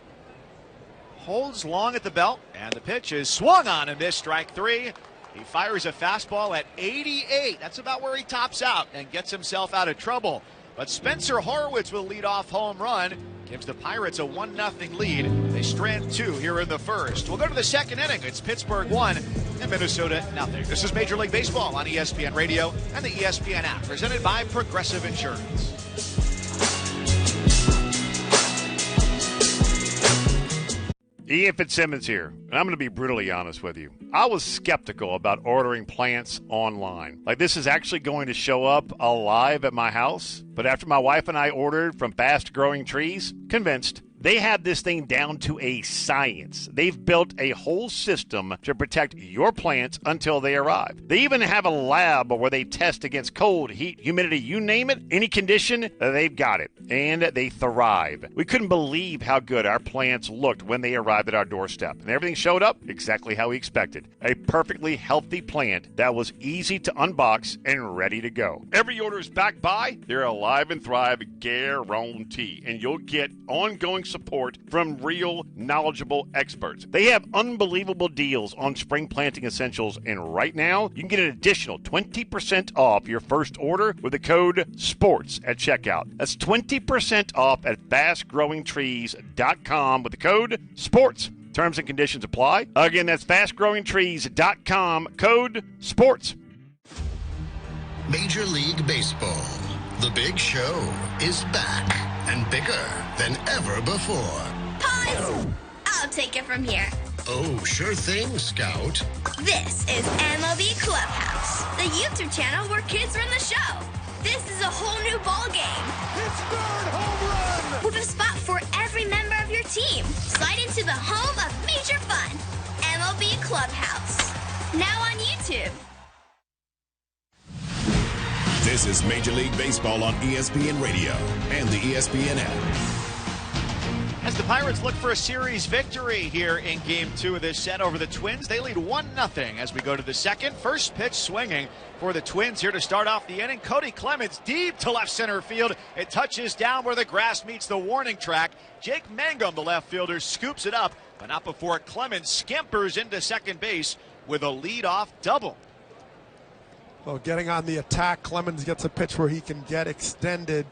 Holds long at the belt, and the pitch is swung on and missed, strike 3. He fires a fastball at 88. That's about where he tops out and gets himself out of trouble. But Spencer Horwitz with a leadoff home run gives the Pirates a 1-0 lead. They strand 2 here in the first. We'll go to the second inning. It's Pittsburgh 1 and Minnesota 0. This is Major League Baseball on ESPN Radio and the ESPN app, presented by Progressive Insurance. Ian Fitzsimmons here, and I'm going to be brutally honest with you. I was skeptical about ordering plants online. Like, this is actually going to show up alive at my house. But after my wife and I ordered from Fast Growing Trees, convinced. They have this thing down to a science. They've built a whole system to protect your plants until they arrive. They even have a lab where they test against cold, heat, humidity, you name it, any condition, they've got it. And they thrive. We couldn't believe how good our plants looked when they arrived at our doorstep. And everything showed up exactly how we expected. A perfectly healthy plant that was easy to unbox and ready to go. Every order is backed by their Alive and Thrive guarantee. And you'll get ongoing support from real knowledgeable experts. They have unbelievable deals on spring planting essentials, and right now you can get an additional 20% off your first order with the code SPORTS at checkout. That's 20% off at fastgrowingtrees.com with the code SPORTS. Terms and conditions apply. Again, that's fastgrowingtrees.com, code SPORTS. Major League Baseball. The big show is back and bigger than ever before. Pause! I'll take it from here. Oh, sure thing, Scout. This is MLB Clubhouse, the YouTube channel where kids run the show. This is a whole new ball game. It's third home run! With a spot for every member of your team. Slide into the home of major fun. MLB Clubhouse. Now on YouTube. This is Major League Baseball on ESPN Radio and the ESPN app. As the Pirates look for a series victory here in Game 2 of this set over the Twins, they lead 1-0 as we go to the second. First pitch swinging for the Twins here to start off the inning. Cody Clemens deep to left center field. It touches down where the grass meets the warning track. Jake Mangum, the left fielder, scoops it up, but not before Clemens scampers into second base with a leadoff double. Well, getting on the attack, Clemens gets a pitch where he can get extended.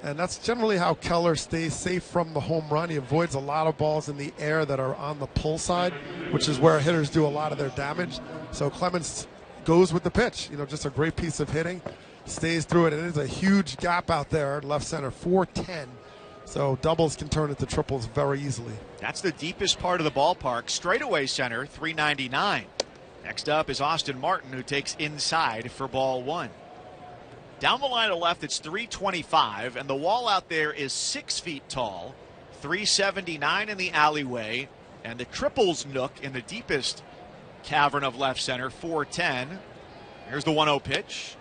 And that's generally how Keller stays safe from the home run. He avoids a lot of balls in the air that are on the pull side, which is where hitters do a lot of their damage. So Clemens goes with the pitch. Just a great piece of hitting. Stays through it. It is a huge gap out there, left center, 410. So doubles can turn into triples very easily. That's the deepest part of the ballpark. Straightaway center, 399. Next up is Austin Martin, who takes inside for ball 1. Down the line to left, it's 325, and the wall out there is 6 feet tall, 379 in the alleyway, and the triples nook in the deepest cavern of left center, 410. Here's the 1-0 pitch.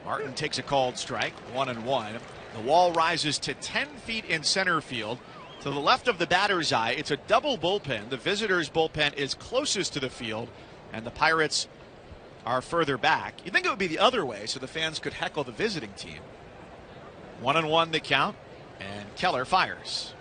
Martin takes a called strike, 1-1. The wall rises to 10 feet in center field. To the left of the batter's eye, it's a double bullpen. The visitors' bullpen is closest to the field, and the Pirates are further back. You'd think it would be the other way, so the fans could heckle the visiting team. 1-1 the count, and Keller fires.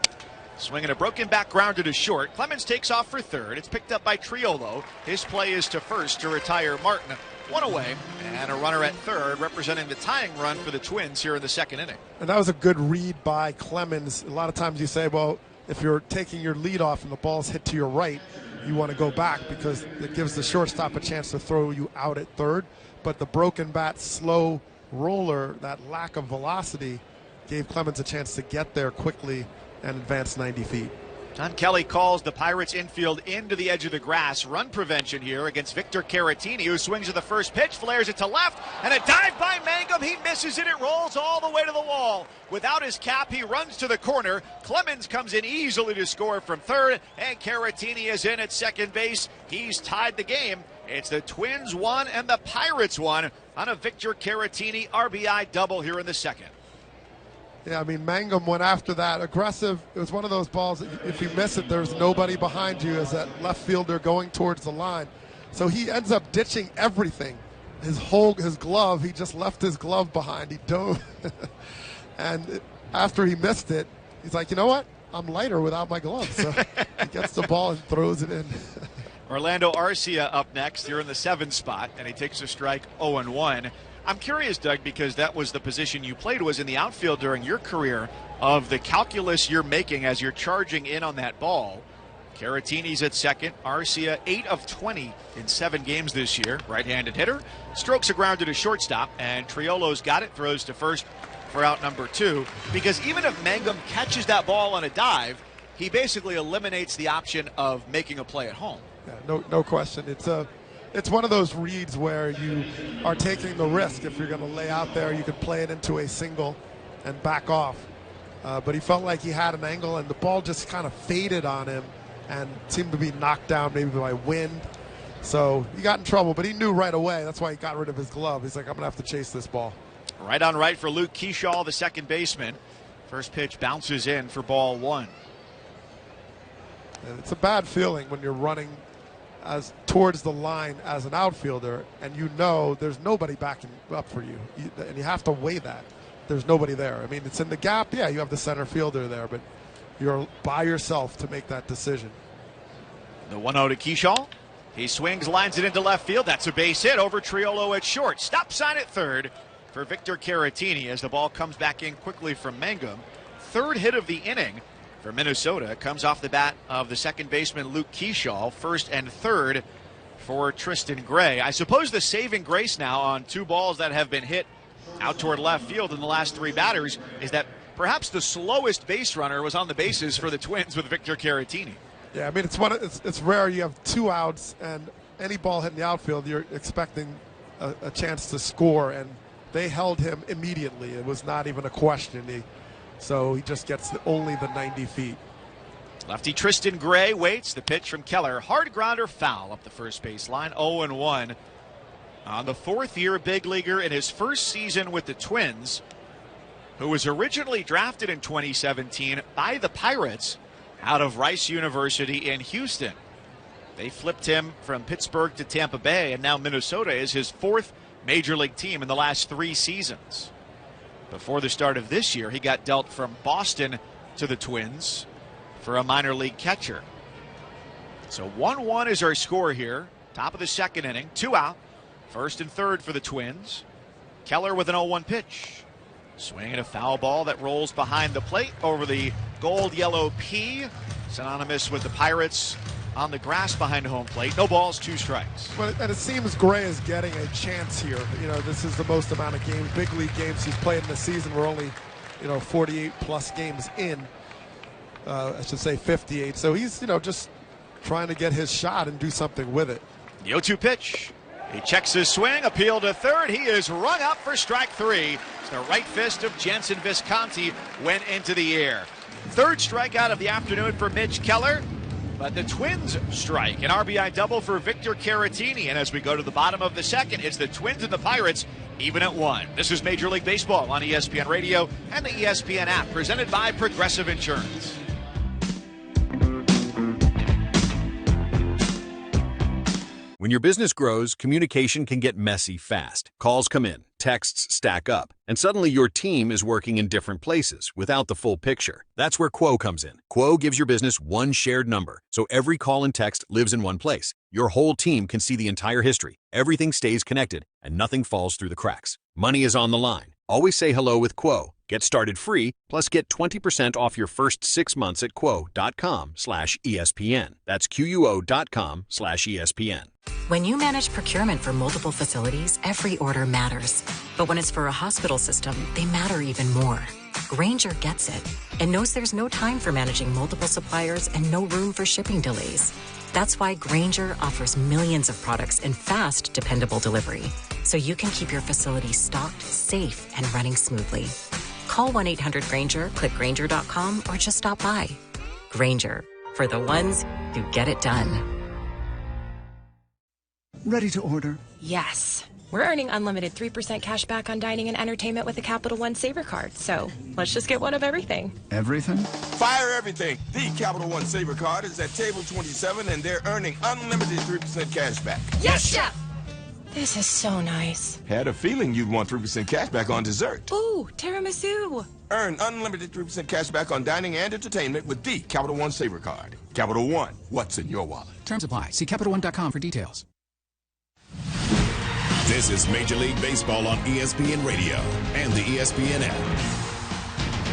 Swinging a broken back grounder to short. Clemens takes off for third. It's picked up by Triolo. His play is to first to retire Martin. 1 away, and a runner at third, representing the tying run for the Twins here in the second inning. And that was a good read by Clemens. A lot of times you say, well, if you're taking your lead off and the ball's hit to your right, you want to go back because it gives the shortstop a chance to throw you out at third. But the broken bat, slow roller, that lack of velocity, gave Clemens a chance to get there quickly and advance 90 feet. Don Kelly calls the Pirates infield into the edge of the grass. Run prevention here against Victor Caratini, who swings at the first pitch, flares it to left, and a dive by Mangum. He misses it. It rolls all the way to the wall. Without his cap, he runs to the corner. Clemens comes in easily to score from third, and Caratini is in at second base. He's tied the game. It's the Twins 1 and the Pirates 1 on a Victor Caratini RBI double here in the second. Yeah, I mean, Mangum went after that. Aggressive. It was one of those balls that if you miss it, there's nobody behind you as that left fielder going towards the line. So he ends up ditching everything. His glove, he just left his glove behind. He dove. And after he missed it, he's like, you know what? I'm lighter without my glove. So he gets the ball and throws it in. Orlando Arcia up next here in the 7th spot, and he takes a strike 0-1. I'm curious, Doug, because that was the position you played, was in the outfield during your career, of the calculus you're making as you're charging in on that ball. Caratini's at second. Arcia 8 of 20 in 7 games this year. Right-handed hitter. Strokes a grounder to shortstop, and Triolo's got it, throws to first for out number 2. Because even if Mangum catches that ball on a dive, he basically eliminates the option of making a play at home. Yeah, no question. It's one of those reads where you are taking the risk. If you're going to lay out there, you could play it into a single and back off. But he felt like he had an angle, and the ball just kind of faded on him and seemed to be knocked down maybe by wind. So he got in trouble, but he knew right away. That's why he got rid of his glove. He's like, I'm going to have to chase this ball. Right on right for Luke Keyshaw, the second baseman. First pitch bounces in for ball 1. And it's a bad feeling when you're running as towards the line as an outfielder, and you know there's nobody backing up for you, and you have to weigh that. There's nobody there. I mean, it's in the gap. Yeah, you have the center fielder there, but you're by yourself to make that decision. The 1-0 to Keyshaw. He swings, lines it into left field. That's a base hit over Triolo at short. Stop sign at third for Victor Caratini as the ball comes back in quickly from Mangum. Third hit of the inning for Minnesota comes off the bat of the second baseman Luke Keyshaw. First and third for Tristan Gray. I suppose the saving grace now on 2 balls that have been hit out toward left field in the last 3 batters is that perhaps the slowest base runner was on the bases for the Twins with Victor Caratini. Yeah, I mean, it's rare you have 2 outs and any ball hit in the outfield, you're expecting a chance to score, and they held him immediately. It was not even a question. So he just gets only the 90 feet. Lefty Tristan Gray waits. The pitch from Keller. Hard grounder, foul up the first base line. 0-1 on the 4th year big leaguer in his first season with the Twins, who was originally drafted in 2017 by the Pirates out of Rice University in Houston. They flipped him from Pittsburgh to Tampa Bay, and now Minnesota is his 4th major league team in the last 3 seasons. Before the start of this year, he got dealt from Boston to the Twins for a minor league catcher. So 1-1 is our score here. Top of the second inning, 2 out. First and third for the Twins. Keller with an 0-1 pitch. Swinging a foul ball that rolls behind the plate over the gold-yellow P, synonymous with the Pirates on the grass behind home plate. No balls, 2 strikes. Well, and it seems Gray is getting a chance here. You know, this is the most amount of games, big league games he's played in the season. We're only, 48-plus games in. I should say 58. So he's, just trying to get his shot and do something with it. The 0-2 pitch. He checks his swing, appeal to third. He is rung up for strike three. The right fist of Jensen Visconti went into the air. Third strikeout of the afternoon for Mitch Keller. But the Twins strike. An RBI double for Victor Caratini. And as we go to the bottom of the second, it's the Twins and the Pirates even at 1. This is Major League Baseball on ESPN Radio and the ESPN app, presented by Progressive Insurance. When your business grows, communication can get messy fast. Calls come in, texts stack up, and suddenly your team is working in different places without the full picture. That's where Quo comes in. Quo gives your business one shared number, so every call and text lives in one place. Your whole team can see the entire history. Everything stays connected, and nothing falls through the cracks. Money is on the line. Always say hello with Quo. Get started free, plus get 20% off your first 6 months at quo.com/ESPN. That's QUO.com/ESPN. When you manage procurement for multiple facilities, every order matters. But when it's for a hospital system, they matter even more. Grainger gets it and knows there's no time for managing multiple suppliers and no room for shipping delays. That's why Grainger offers millions of products and fast, dependable delivery, so you can keep your facility stocked, safe, and running smoothly. Call 1-800-GRAINGER, click Grainger.com, or just stop by. Grainger, for the ones who get it done. Ready to order? Yes. We're earning unlimited 3% cash back on dining and entertainment with the Capital One Saver Card, so let's just get one of everything. Everything? Fire everything. The Capital One Saver Card is at table 27, and they're earning unlimited 3% cash back. Yes, Chef! This is so nice. Had a feeling you'd want 3% cash back on dessert. Ooh, tiramisu. Earn unlimited 3% cash back on dining and entertainment with the Capital One Saver Card. Capital One, what's in your wallet? Terms apply. See CapitalOne.com for details. This is Major League Baseball on ESPN Radio and the ESPN app.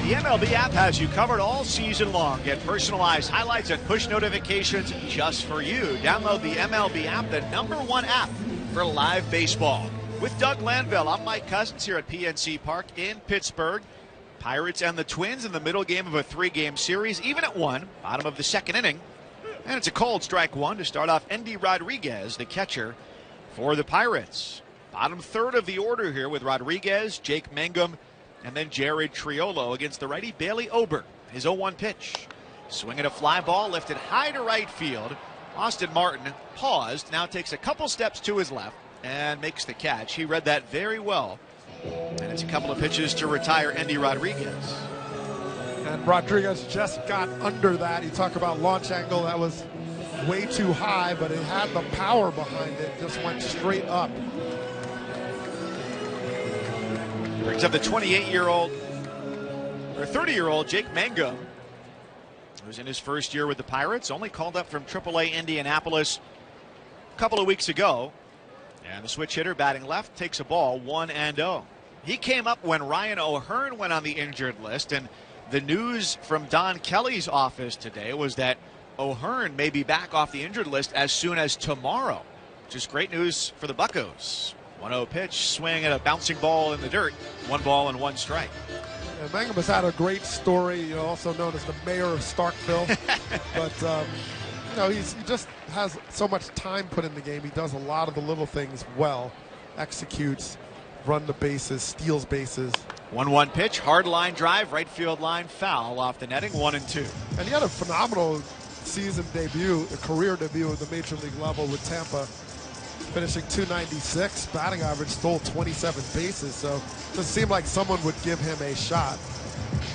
The MLB app has you covered all season long. Get personalized highlights and push notifications just for you. Download the MLB app, the #1 app for live baseball. With Doug Landville, I'm Mike Cousins here at PNC Park in Pittsburgh. Pirates and the Twins in the middle game of a 3-game series, even at 1, bottom of the second inning. And it's a cold strike 1 to start off. Endy Rodriguez, the catcher for the Pirates. Bottom third of the order here with Rodriguez, Jake Mangum, and then Jared Triolo against the righty Bailey Ober. His 0-1 pitch. Swinging a fly ball, lifted high to right field. Austin Martin paused, now takes a couple steps to his left and makes the catch. He read that very well. And it's a couple of pitches to retire Endy Rodriguez. And Rodriguez just got under that. You talk about launch angle, that was way too high, but it had the power behind it, just went straight up. Brings up the 30-year-old Jake Mangum, who's in his first year with the Pirates, only called up from AAA Indianapolis a couple of weeks ago. And the switch hitter batting left takes a ball 1-0. He came up when Ryan O'Hearn went on the injured list, and the news from Don Kelly's office today was that O'Hearn may be back off the injured list as soon as tomorrow, which is great news for the Buccos. 1-0 pitch, swing at a bouncing ball in the dirt. 1 ball and 1 strike. And Mangum has had a great story, also known as the mayor of Starkville. But, he just has so much time put in the game. He does a lot of the little things well. Executes, run the bases, steals bases. 1-1 pitch, hard line drive, right field line foul off the netting, 1-2. And he had a phenomenal season debut, a career debut at the major league level with Tampa. Finishing .296, batting average, stole 27 bases, so it seemed like someone would give him a shot.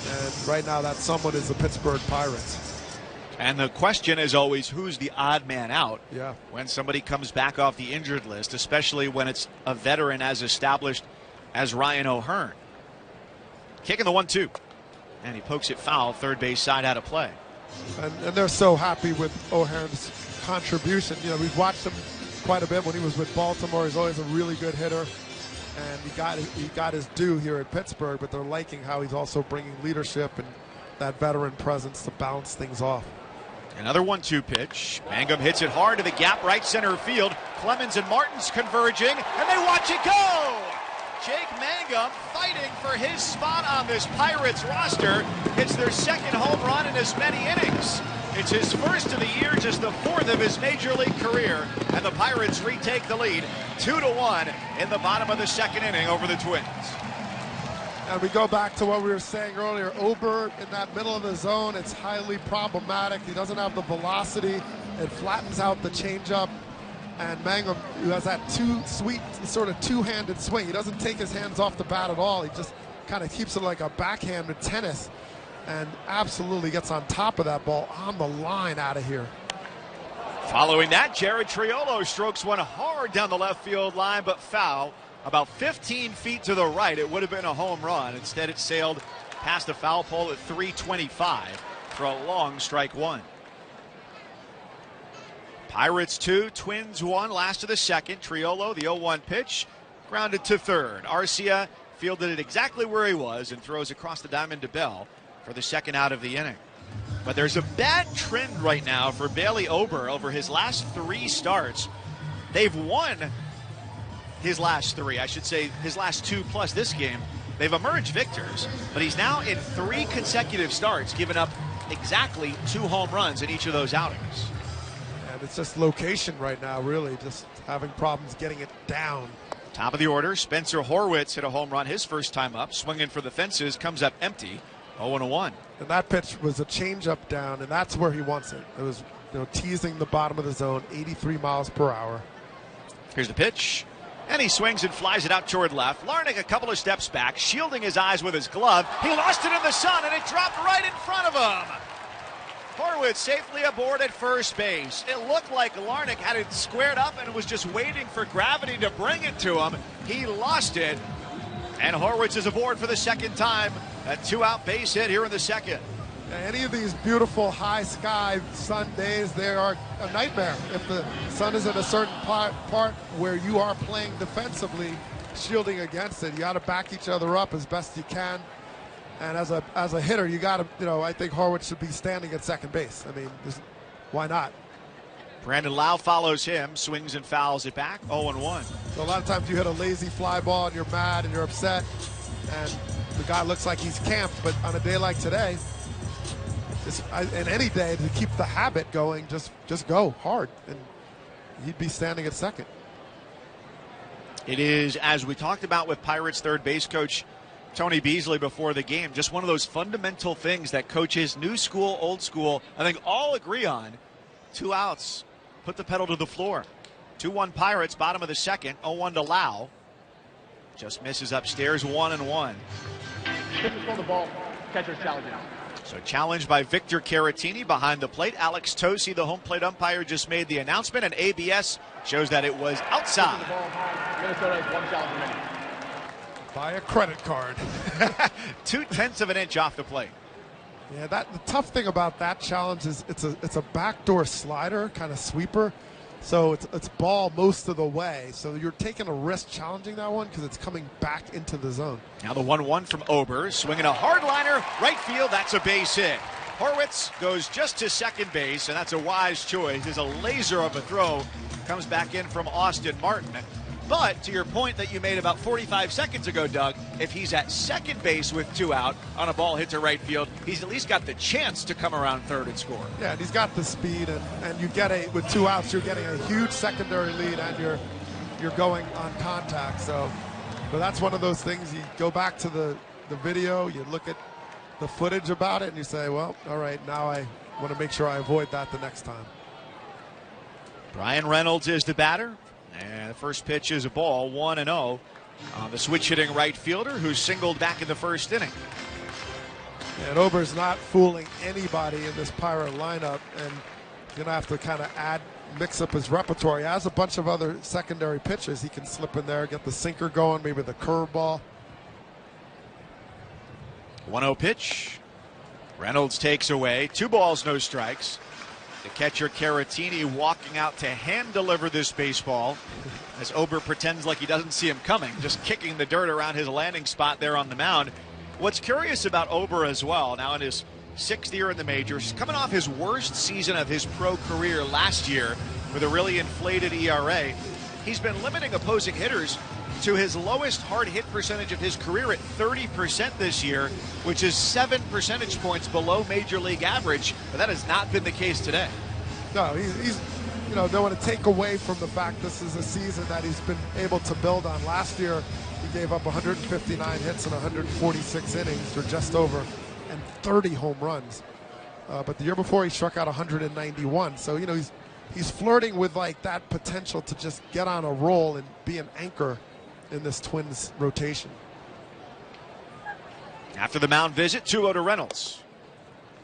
And right now that someone is the Pittsburgh Pirates. And the question is always, who's the odd man out when somebody comes back off the injured list, especially when it's a veteran as established as Ryan O'Hearn. Kicking the 1-2. And he pokes it foul, third base side out of play. And they're so happy with O'Hearn's contribution. We've watched him quite a bit when he was with Baltimore. He's always a really good hitter, and he got his due here at Pittsburgh, but they're liking how he's also bringing leadership and that veteran presence to bounce things off. Another 1-2 pitch. Mangum hits it hard to the gap right center field. Clemens and Martin's converging, and they watch it go! Jake Mangum fighting for his spot on this Pirates roster. It's their second home run in as many innings. It's his first of the year, just the fourth of his major league career, and the Pirates retake the lead 2-1 in the bottom of the second inning over the Twins. And we go back to what we were saying earlier. Ober in that middle of the zone, it's highly problematic. He doesn't have the velocity. It flattens out the changeup. And Mangum, who has that sweet sort of two-handed swing. He doesn't take his hands off the bat at all. He just kind of keeps it like a backhanded tennis and absolutely gets on top of that ball on the line out of here. Following that, Jared Triolo strokes one hard down the left field line, but foul. About 15 feet to the right, it would have been a home run. Instead, it sailed past the foul pole at 325 for a long strike one. Pirates 2, Twins 1, last of the second. Triolo, the 0-1 pitch, grounded to third. Arcia fielded it exactly where he was and throws across the diamond to Bell for the second out of the inning. But there's a bad trend right now for Bailey Ober over his last 3 starts. They've won his last 3, I should say his last 2 plus this game. They've emerged victors, but he's now in 3 consecutive starts, giving up exactly 2 home runs in each of those outings. And it's just location right now, really, just having problems getting it down. Top of the order, Spencer Horwitz hit a home run his first time up, swinging for the fences, comes up empty, 0-1. And that pitch was a changeup down, and that's where he wants it. It was, teasing the bottom of the zone, 83 miles per hour. Here's the pitch. And he swings and flies it out toward left. Larnach a couple of steps back, shielding his eyes with his glove. He lost it in the sun, and it dropped right in front of him. Horwitz safely aboard at first base. It looked like Larnach had it squared up and was just waiting for gravity to bring it to him. He lost it, and Horwitz is aboard for the second time. A 2-out base hit here in the second. Any of these beautiful high sky sun days, they are a nightmare. If the sun is in a certain part where you are playing defensively, shielding against it, you got to back each other up as best you can. And as a hitter, you got to, I think Horwitz should be standing at second base. I mean, why not? Brandon Lau follows him, swings and fouls it back, 0-1. So a lot of times you hit a lazy fly ball and you're mad and you're upset, and the guy looks like he's camped. But on a day like today, and any day, to keep the habit going, just go hard, and he'd be standing at second. It is, as we talked about with Pirates third base coach Tony Beasley before the game, just one of those fundamental things that coaches, new school, old school, I think all agree on. 2 outs, put the pedal to the floor. 2-1 Pirates, bottom of the second, 0-1 to Lau. Just misses upstairs, 1-1. Pitcher the ball, catcher's challenging. So challenged by Victor Caratini behind the plate. Alex Tosi, the home plate umpire, just made the announcement, and ABS shows that it was outside. Minnesota has 1 challenge remaining. Buy a credit card. 0.2 of an inch off the plate. Yeah, the tough thing about that challenge is it's a backdoor slider, kind of sweeper. So it's ball most of the way. So you're taking a risk challenging that one because it's coming back into the zone. Now the 1-1 from Ober, swinging a hard liner, right field, that's a base hit. Horwitz goes just to second base, and that's a wise choice. There's a laser of a throw, comes back in from Austin Martin. But to your point that you made about 45 seconds ago, Doug, if he's at second base with 2 out on a ball hit to right field, he's at least got the chance to come around third and score. Yeah, and he's got the speed, and you get with 2 outs, you're getting a huge secondary lead, and you're going on contact. So, but that's one of those things. You go back to the video, you look at the footage about it, and you say, well, all right, now I want to make sure I avoid that the next time. Brian Reynolds is the batter. And the first pitch is a ball, 1-0 on the switch-hitting right fielder who singled back in the first inning. And Ober's not fooling anybody in this Pirate lineup, and you're going to have to kind of mix up his repertoire. He has a bunch of other secondary pitches he can slip in there, get the sinker going, maybe the curveball. 1-0 pitch. Reynolds takes away. 2 balls, no strikes. The catcher Caratini walking out to hand deliver this baseball as Ober pretends like he doesn't see him coming, just kicking the dirt around his landing spot there on the mound. What's curious about Ober as well, now in his 6th year in the majors, coming off his worst season of his pro career last year with a really inflated ERA, he's been limiting opposing hitters to his lowest hard hit percentage of his career at 30% this year, which is 7 percentage points below major league average. But that has not been the case today. No, he's don't want to take away from the fact this is a season that he's been able to build on. Last year, he gave up 159 hits in 146 innings, or just over, and 30 home runs. But the year before, he struck out 191. So, he's flirting with like that potential to just get on a roll and be an anchor in this Twins rotation. After the mound visit, 2-0 to Reynolds.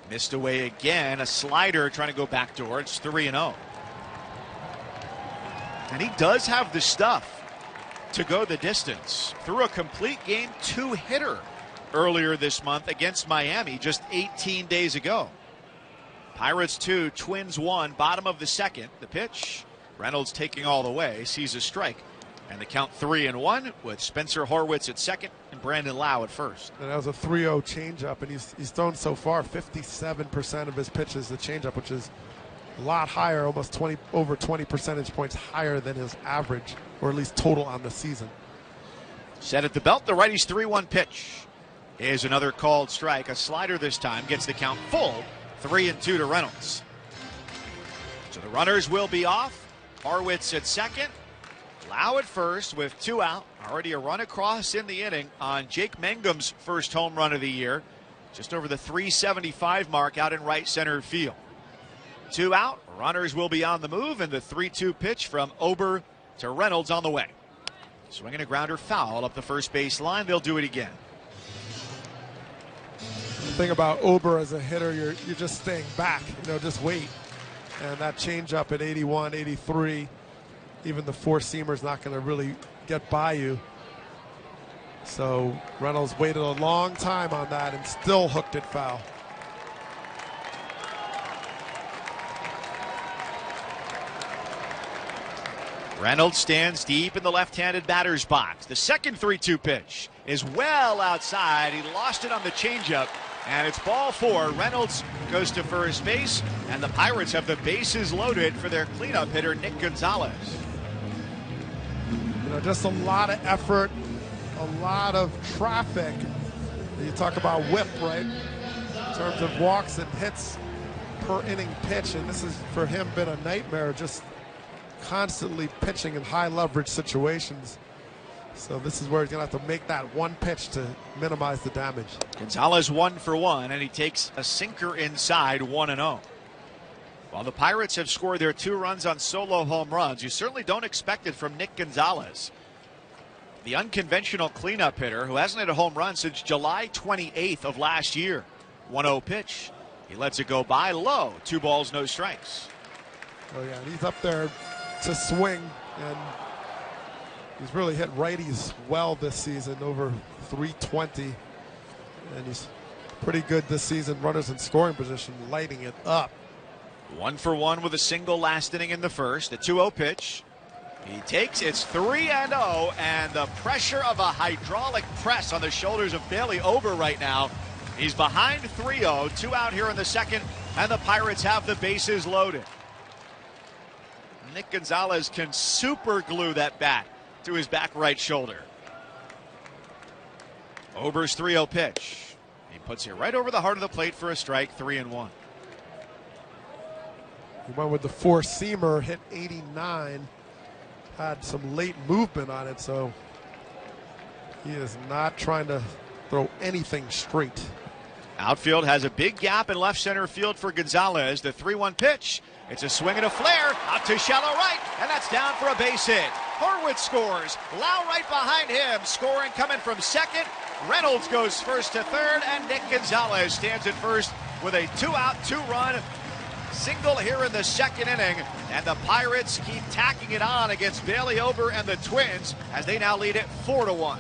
Missed away again, a slider trying to go backdoor. It's 3-0. And he does have the stuff to go the distance. Threw a complete game 2-hitter earlier this month against Miami just 18 days ago. Pirates 2, Twins 1, bottom of the second. The pitch, Reynolds taking all the way, sees a strike. And the count 3-1 with Spencer Horwitz at second and Brandon Lau at first. And that was a 3-0 changeup, and he's thrown so far 57% of his pitches the changeup, which is a lot higher, almost over 20 percentage points higher than his average, or at least total on the season. Set at the belt, the righty's 3-1 pitch is another called strike. A slider this time gets the count full, 3-2 to Reynolds. So the runners will be off. Horwitz at second, Lau at first with 2 out. Already a run across in the inning on Jake Mangum's first home run of the year. Just over the 375 mark out in right center field. 2 out, runners will be on the move, and the 3-2 pitch from Ober to Reynolds on the way. Swinging a grounder foul up the first base line. They'll do it again. The thing about Ober as a hitter, you're just staying back, just wait. And that changeup at 81, 83, even the four-seamer's not going to really get by you. So Reynolds waited a long time on that and still hooked it foul. Reynolds stands deep in the left-handed batter's box. The second 3-2 pitch is well outside. He lost it on the changeup, and it's ball 4. Reynolds goes to first base, and the Pirates have the bases loaded for their cleanup hitter, Nick Gonzalez. Just a lot of effort, a lot of traffic. You talk about whip, right? In terms of walks and hits per inning pitch, and this has, for him, been a nightmare, just constantly pitching in high leverage situations. So this is where he's going to have to make that one pitch to minimize the damage. Gonzalez 1 for 1, and he takes a sinker inside, 1-0. While the Pirates have scored their 2 runs on solo home runs, you certainly don't expect it from Nick Gonzalez. The unconventional cleanup hitter who hasn't hit a home run since July 28th of last year. 1-0 pitch. He lets it go by low. 2 balls, no strikes. Oh yeah, he's up there to swing, and he's really hit righties well this season, over 320, and he's pretty good this season. Runners in scoring position, lighting it up. 1 for 1 with a single last inning in the first. The 2-0 pitch. He takes, it's 3-0, and the pressure of a hydraulic press on the shoulders of Bailey Ober right now. He's behind 3-0, 2 out here in the second, and the Pirates have the bases loaded. Nick Gonzalez can super glue that bat to his back right shoulder. Ober's 3-0 pitch. He puts it right over the heart of the plate for a strike, 3-1. He went with the four-seamer, hit 89, had some late movement on it, so he is not trying to throw anything straight. Outfield has a big gap in left center field for Gonzalez. The 3-1 pitch. It's a swing and a flare out to shallow right, and that's down for a base hit. Horwitz scores. Lau right behind him, scoring coming from second. Reynolds goes first to third, and Nick Gonzalez stands at first with a 2-out, 2-run single here in the second inning. And the Pirates keep tacking it on against Bailey Ober and the Twins as they now lead it 4-1. Well,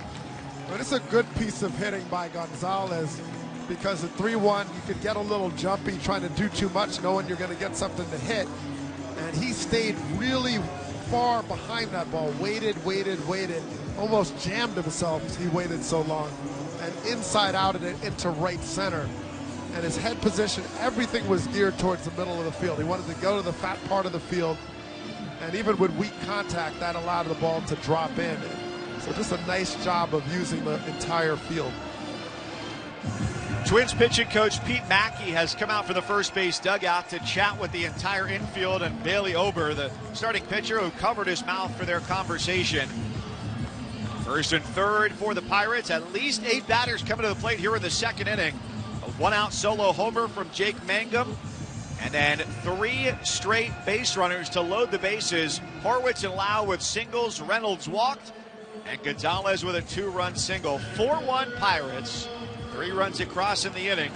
it's a good piece of hitting by Gonzalez, because at 3-1 you could get a little jumpy trying to do too much knowing you're going to get something to hit, and he stayed really far behind that ball, waited, almost jammed himself. He waited so long, and inside outed it into right center, and his head position, everything was geared towards the middle of the field. He wanted to go to the fat part of the field And even with weak contact, that allowed the ball to drop in. So just a nice job of using the entire field. Twins pitching coach Pete Mackey has come out for the first base dugout to chat with the entire infield and Bailey Ober, the starting pitcher, who covered his mouth for their conversation. First and third for the Pirates. At least 8 batters coming to the plate here in the second inning. A 1-out solo homer from Jake Mangum. And then 3 straight base runners to load the bases. Horwitz and Lau with singles. Reynolds walked. And Gonzalez with a 2-run single. 4-1 Pirates. 3 runs across in the inning.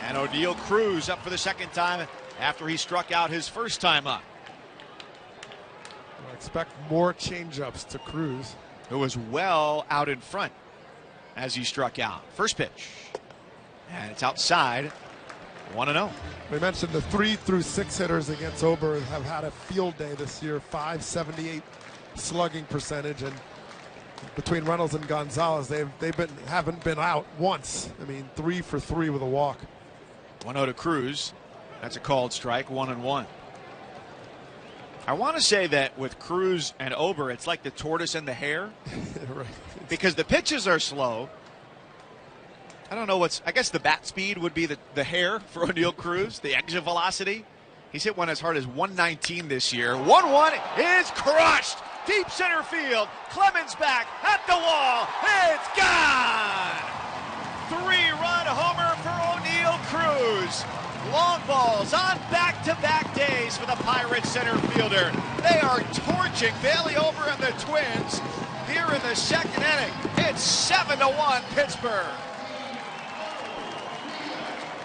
And O'Neill Cruz up for the second time after he struck out his first time up. I expect more changeups to Cruz, who was well out in front as he struck out. First pitch. And it's outside. 1-0. We mentioned the 3 through 6 hitters against Ober have had a field day this year. .578 slugging percentage, and between Reynolds and Gonzalez, haven't been out once. I mean, 3 for 3 with a walk. 1-0 to Cruz. That's a called strike. 1-1. I want to say that with Cruz and Ober, it's like the tortoise and the hare. Right. Because the pitches are slow. I don't know I guess the bat speed would be the hare for O'Neill Cruz, the exit velocity. He's hit one as hard as 119 this year. 1-1 is crushed. Deep center field. Clemens back at the wall. It's gone. 3-run homer for O'Neill Cruz. Long balls on back-to-back days for the Pirates center fielder. They are torching Bailey Ober and the Twins here in the second inning. It's 7-1 Pittsburgh.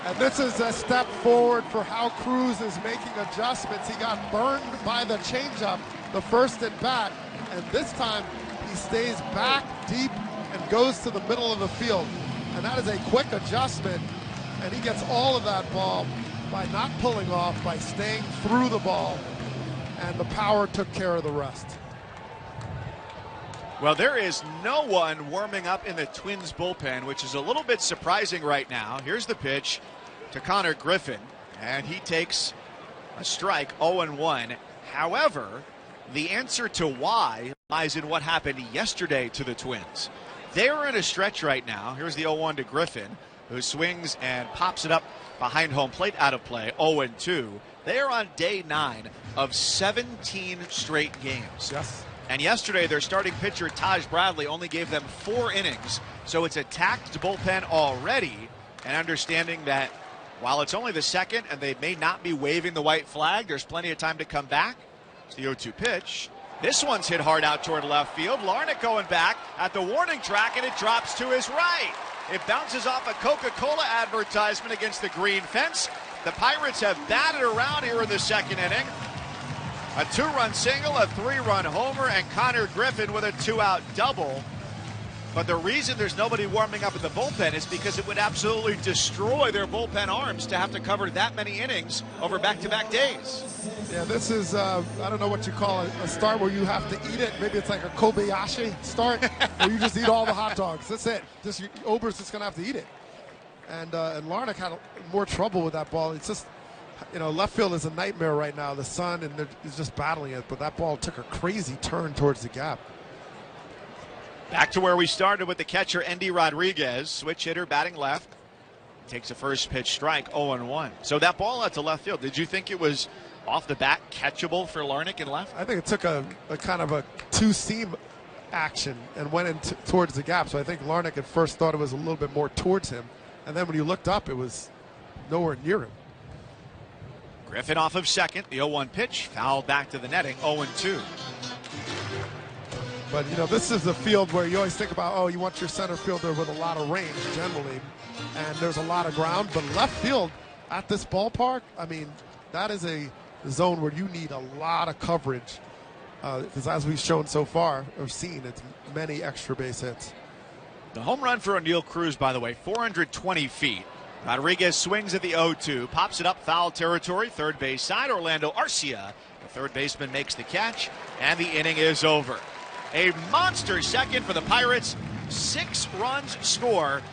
And this is a step forward for how Cruz is making adjustments. He got burned by the changeup the first at bat, and this time he stays back deep and goes to the middle of the field. And that is a quick adjustment, and he gets all of that ball by not pulling off, by staying through the ball, and the power took care of the rest. Well, there is no one warming up in the Twins bullpen, which is a little bit surprising right now. Here's the pitch to Connor Griffin, and he takes a strike, 0-1. However, the answer to why lies in what happened yesterday to the Twins. They're in a stretch right now. Here's the 0-1 to Griffin, who swings and pops it up behind home plate, out of play, 0-2. They are on day 9 of 17 straight games. Yes. And yesterday, their starting pitcher, Taj Bradley, only gave them 4 innings. So it's a taxed bullpen already. And understanding that while it's only the second and they may not be waving the white flag, there's plenty of time to come back. It's the 0-2 pitch. This one's hit hard out toward left field. Larnach going back at the warning track, and it drops to his right. It bounces off a Coca-Cola advertisement against the green fence. The Pirates have batted around here in the second inning. A 2-run single, a 3-run homer, and Connor Griffin with a 2-out double. But the reason there's nobody warming up in the bullpen is because it would absolutely destroy their bullpen arms to have to cover that many innings over back-to-back days. Yeah, this is, I don't know what you call it, a start where you have to eat it. Maybe it's like a Kobayashi start where you just eat all the hot dogs. That's it. Ober's just going to have to eat it. And Larnach had more trouble with that ball. It's just, left field is a nightmare right now. The sun, and he's just battling it. But that ball took a crazy turn towards the gap. Back to where we started with the catcher, Endy Rodriguez, switch hitter, batting left. Takes a first pitch strike, 0-1. So that ball out to left field, did you think it was off the bat catchable for Larnach in left? I think it took a kind of a two-seam action and went in towards the gap. So I think Larnach at first thought it was a little bit more towards him. And then when you looked up, it was nowhere near him. Griffin off of second, the 0-1 pitch, fouled back to the netting, 0-2. But, this is a field where you always think about, you want your center fielder with a lot of range generally, and there's a lot of ground. But left field at this ballpark, I mean, that is a zone where you need a lot of coverage because as we've shown so far, or seen, it's many extra base hits. The home run for O'Neill Cruz, by the way, 420 feet. Rodriguez swings at the 0-2, pops it up foul territory, third base side. Orlando Arcia, the third baseman, makes the catch, and the inning is over. A monster second for the Pirates. 6 runs score,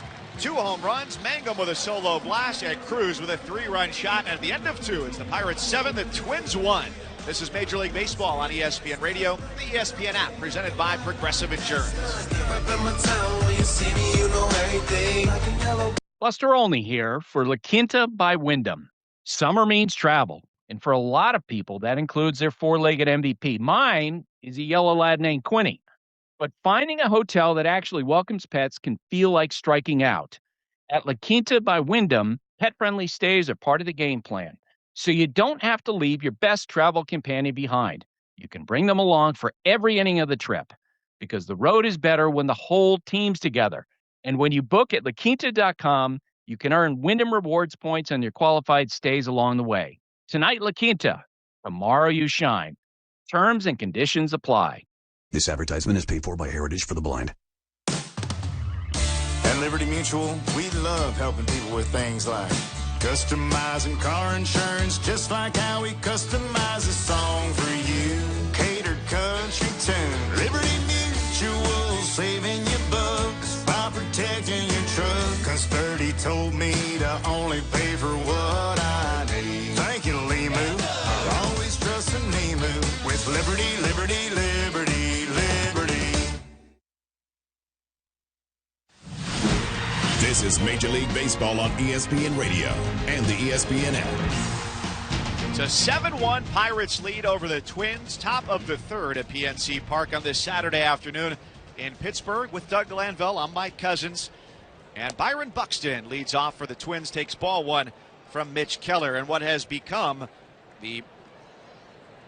2 home runs. Mangum with a solo blast, and Cruz with a 3-run shot. And at the end of 2, it's the Pirates 7, the Twins 1. This is Major League Baseball on ESPN Radio, the ESPN app, presented by Progressive Insurance. Buster Olney here for La Quinta by Wyndham. Summer means travel, and for a lot of people, that includes their four-legged MVP. Mine is a yellow lad named Quinny. But finding a hotel that actually welcomes pets can feel like striking out. At La Quinta by Wyndham, pet-friendly stays are part of the game plan, so you don't have to leave your best travel companion behind. You can bring them along for every inning of the trip, because the road is better when the whole team's together. And when you book at LaQuinta.com, you can earn Wyndham Rewards points on your qualified stays along the way. Tonight, La Quinta. Tomorrow, you shine. Terms and conditions apply. This advertisement is paid for by Heritage for the Blind. At Liberty Mutual, we love helping people with things like customizing car insurance, just like how we customize a song for you. Catered country tune. Liberty Mutual, saving you bucks by protecting your truck. Cause 30 told me to only pay for what I need. Thank you, Lee Moo. I'll always trust in Nemu with Liberty, Liberty, Liberty, Liberty. This is Major League Baseball on ESPN Radio and the ESPN app. It's a 7-1 Pirates lead over the Twins, top of the third at PNC Park on this Saturday afternoon in Pittsburgh. With Doug Glanville, I'm Mike Cousins. And Byron Buxton leads off for the Twins, takes ball one from Mitch Keller, and what has become the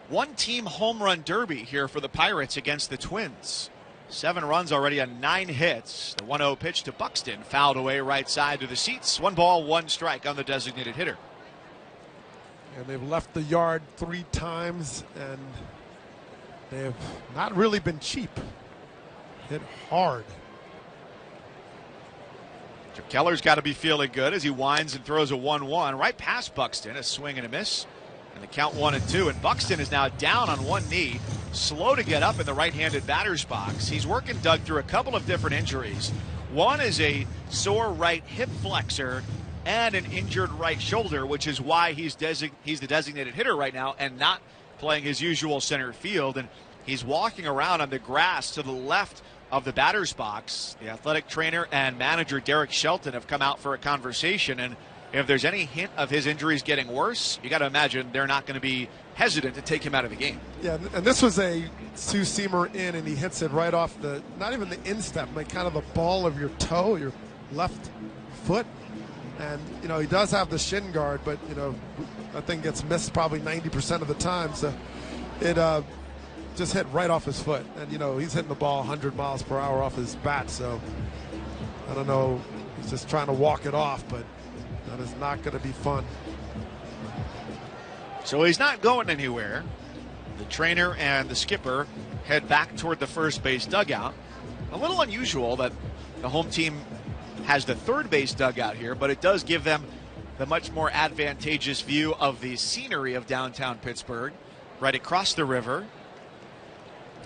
one-team home run derby here for the Pirates against the Twins. 7 runs already on 9 hits. The 1-0 pitch to Buxton, fouled away right side to the seats. 1 ball, 1 strike on the designated hitter. And they've left the yard 3 times, and they have not really been cheap. Hit hard. Keller's got to be feeling good as he winds and throws a 1-1 right past Buxton. A swing and a miss. And the count 1-2. And Buxton is now down on one knee, slow to get up in the right-handed batter's box. He's working Doug through a couple of different injuries. One is a sore right hip flexor and an injured right shoulder, which is why he's the designated hitter right now and not playing his usual center field. And he's walking around on the grass to the left of the batter's box. The athletic trainer and manager Derek Shelton have come out for a conversation, and if there's any hint of his injuries getting worse, you got to imagine they're not going to be hesitant to take him out of the game. Yeah, and this was a two-seamer in, and he hits it right off the, not even the instep, but kind of the ball of your toe, your left foot. And, you know, he does have the shin guard, but, you know, that thing gets missed probably 90% of the time. So it just hit right off his foot. And, you know, he's hitting the ball 100 miles per hour off his bat. So I don't know. He's just trying to walk it off, but that is not going to be fun. So he's not going anywhere. The trainer and the skipper head back toward the first base dugout. A little unusual that the home team has the third base dugout here, but it does give them the much more advantageous view of the scenery of downtown Pittsburgh, right across the river,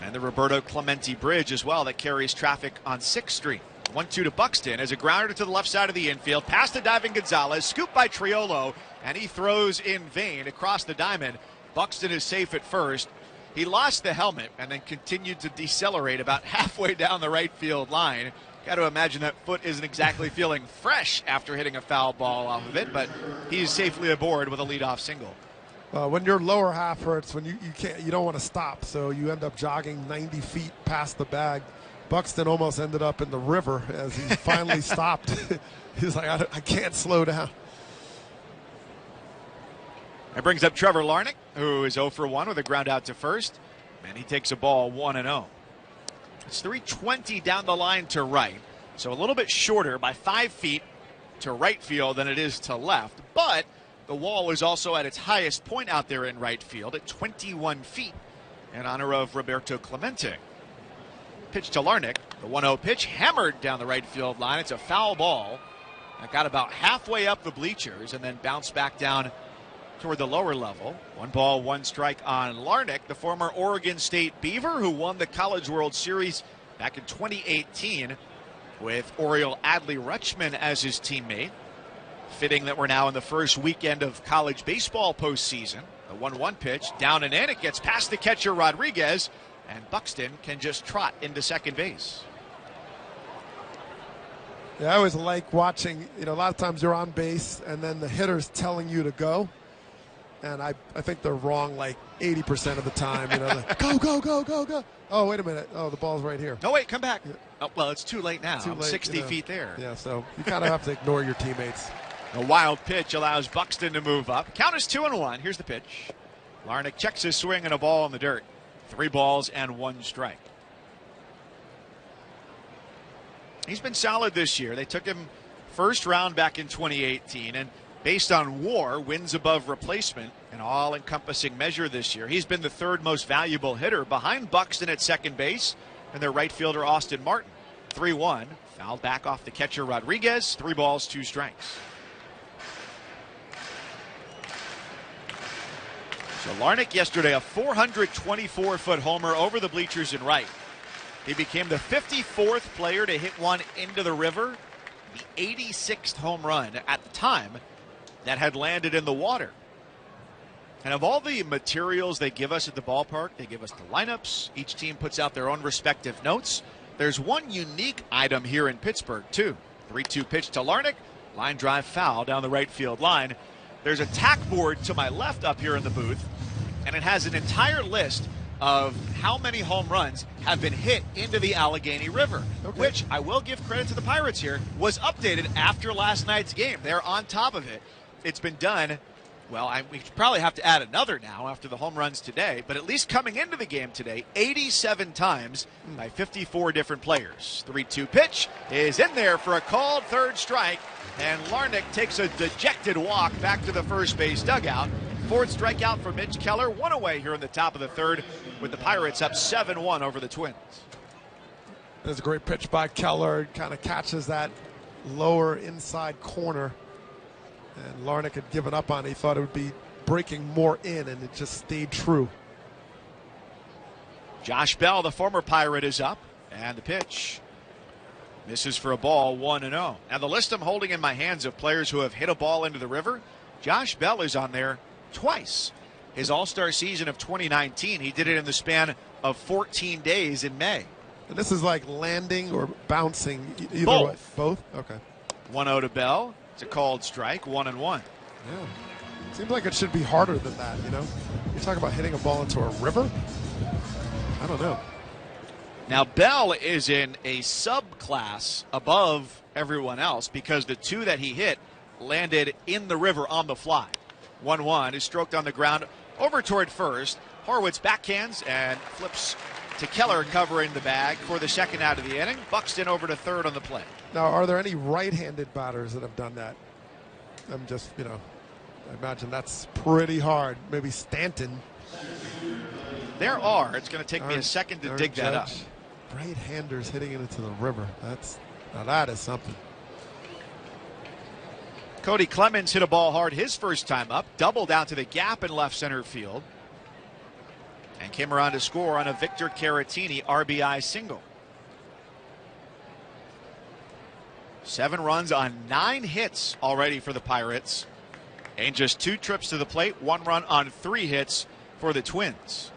and the Roberto Clemente Bridge as well that carries traffic on 6th Street. 1-2 to Buxton as a grounder to the left side of the infield, past the diving Gonzalez, scooped by Triolo, and he throws in vain across the diamond. Buxton is safe at first. He lost the helmet and then continued to decelerate about halfway down the right field line. Got to imagine that foot isn't exactly feeling fresh after hitting a foul ball off of it, but he's safely aboard with a leadoff single. When your lower half hurts, when you don't want to stop, so you end up jogging 90 feet past the bag. Buxton almost ended up in the river as he finally stopped. He's like, I can't slow down. That brings up Trevor Larnach, who is 0 for 1 with a ground out to first, and he takes a ball 1-0. It's 320 down the line to right, so a little bit shorter by 5 feet to right field than it is to left, but the wall is also at its highest point out there in right field at 21 feet in honor of Roberto Clemente. Pitch to Larnach, the 1-0 pitch hammered down the right field line. It's a foul ball that got about halfway up the bleachers and then bounced back down toward the lower level. 1 ball, 1 strike on Larnach, the former Oregon State Beaver who won the College World Series back in 2018 with Oriole Adley Rutschman as his teammate. Fitting that we're now in the first weekend of college baseball postseason. The 1-1 pitch, down and in. It gets past the catcher Rodriguez, and Buxton can just trot into second base. Yeah, I always like watching, a lot of times you're on base and then the hitter's telling you to go. And I think they're wrong like 80% of the time. Like, go, go, go, go, go. Oh, wait a minute. Oh, the ball's right here. No, wait, come back. Oh, well, it's too late now. Too late, 60 feet there. Yeah, so you kind of have to ignore your teammates. A wild pitch allows Buxton to move up. Count is 2-1. Here's the pitch. Larnach checks his swing and a ball in the dirt. 3 balls and 1 strike. He's been solid this year. They took him first round back in 2018, and based on WAR, wins above replacement, an all-encompassing measure this year, he's been the 3rd most valuable hitter behind Buxton at second base and their right fielder Austin Martin. 3-1, fouled back off the catcher Rodriguez. 3 balls, 2 strikes. So Larnach yesterday, a 424-foot homer over the bleachers in right. He became the 54th player to hit one into the river, the 86th home run at the time that had landed in the water. And of all the materials they give us at the ballpark, they give us the lineups. Each team puts out their own respective notes. There's one unique item here in Pittsburgh, too. 3-2 pitch to Larnach, line drive foul down the right field line. There's a tack board to my left up here in the booth, and it has an entire list of how many home runs have been hit into the Allegheny River, which I will give credit to the Pirates here, was updated after last night's game. They're on top of it. It's been done. Well, we probably have to add another now after the home runs today, but at least coming into the game today, 87 times by 54 different players. 3-2 pitch is in there for a called 3rd strike, and Larnach takes a dejected walk back to the first base dugout. 4th strikeout for Mitch Keller, 1 away here in the top of the 3rd, with the Pirates up 7-1 over the Twins. There's a great pitch by Keller. Kind of catches that lower inside corner. And Larnach had given up on it. He thought it would be breaking more in, and it just stayed true. Josh Bell, the former Pirate, is up, and the pitch misses for a ball, 1-0. Now, the list I'm holding in my hands of players who have hit a ball into the river, Josh Bell is on there twice. His All-Star season of 2019, he did it in the span of 14 days in May. And this is like landing or bouncing? Either Both. Way. Both? Okay. 1-0 to Bell. It's a called strike, 1-1. Yeah. Seems like it should be harder than that, You're talking about hitting a ball into a river? I don't know. Now, Bell is in a subclass above everyone else because the 2 that he hit landed in the river on the fly. 1-1 is stroked on the ground over toward first. Horwitz backhands and flips to Keller covering the bag for the 2nd out of the inning. Buxton over to 3rd on the play. Now, are there any right-handed batters that have done that? I'm just, I imagine that's pretty hard. Maybe Stanton. There are. It's going to take me a second to dig that up. Right-handers hitting it into the river. Now that is something. Cody Clemens hit a ball hard his first time up, doubled out to the gap in left center field, and came around to score on a Victor Caratini RBI single. 7 runs on 9 hits already for the Pirates, and just 2 trips to the plate, 1 run on 3 hits for the Twins.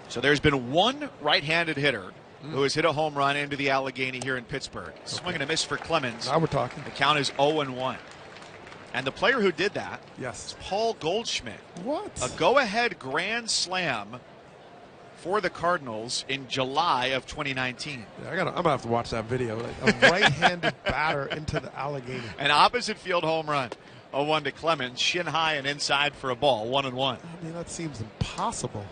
So there's been 1 right-handed hitter who has hit a home run into the Allegheny here in Pittsburgh. Swing and a miss for Clemens. Now we're talking. The count is 0-1. And the player who did that is Paul Goldschmidt. What? A go-ahead grand slam for the Cardinals in July of 2019. Yeah, I'm gonna have to watch that video. Like a right-handed batter into the Allegheny. An opposite field home run. 0-1 to Clemens, shin high and inside for a ball, 1-1. I mean, that seems impossible.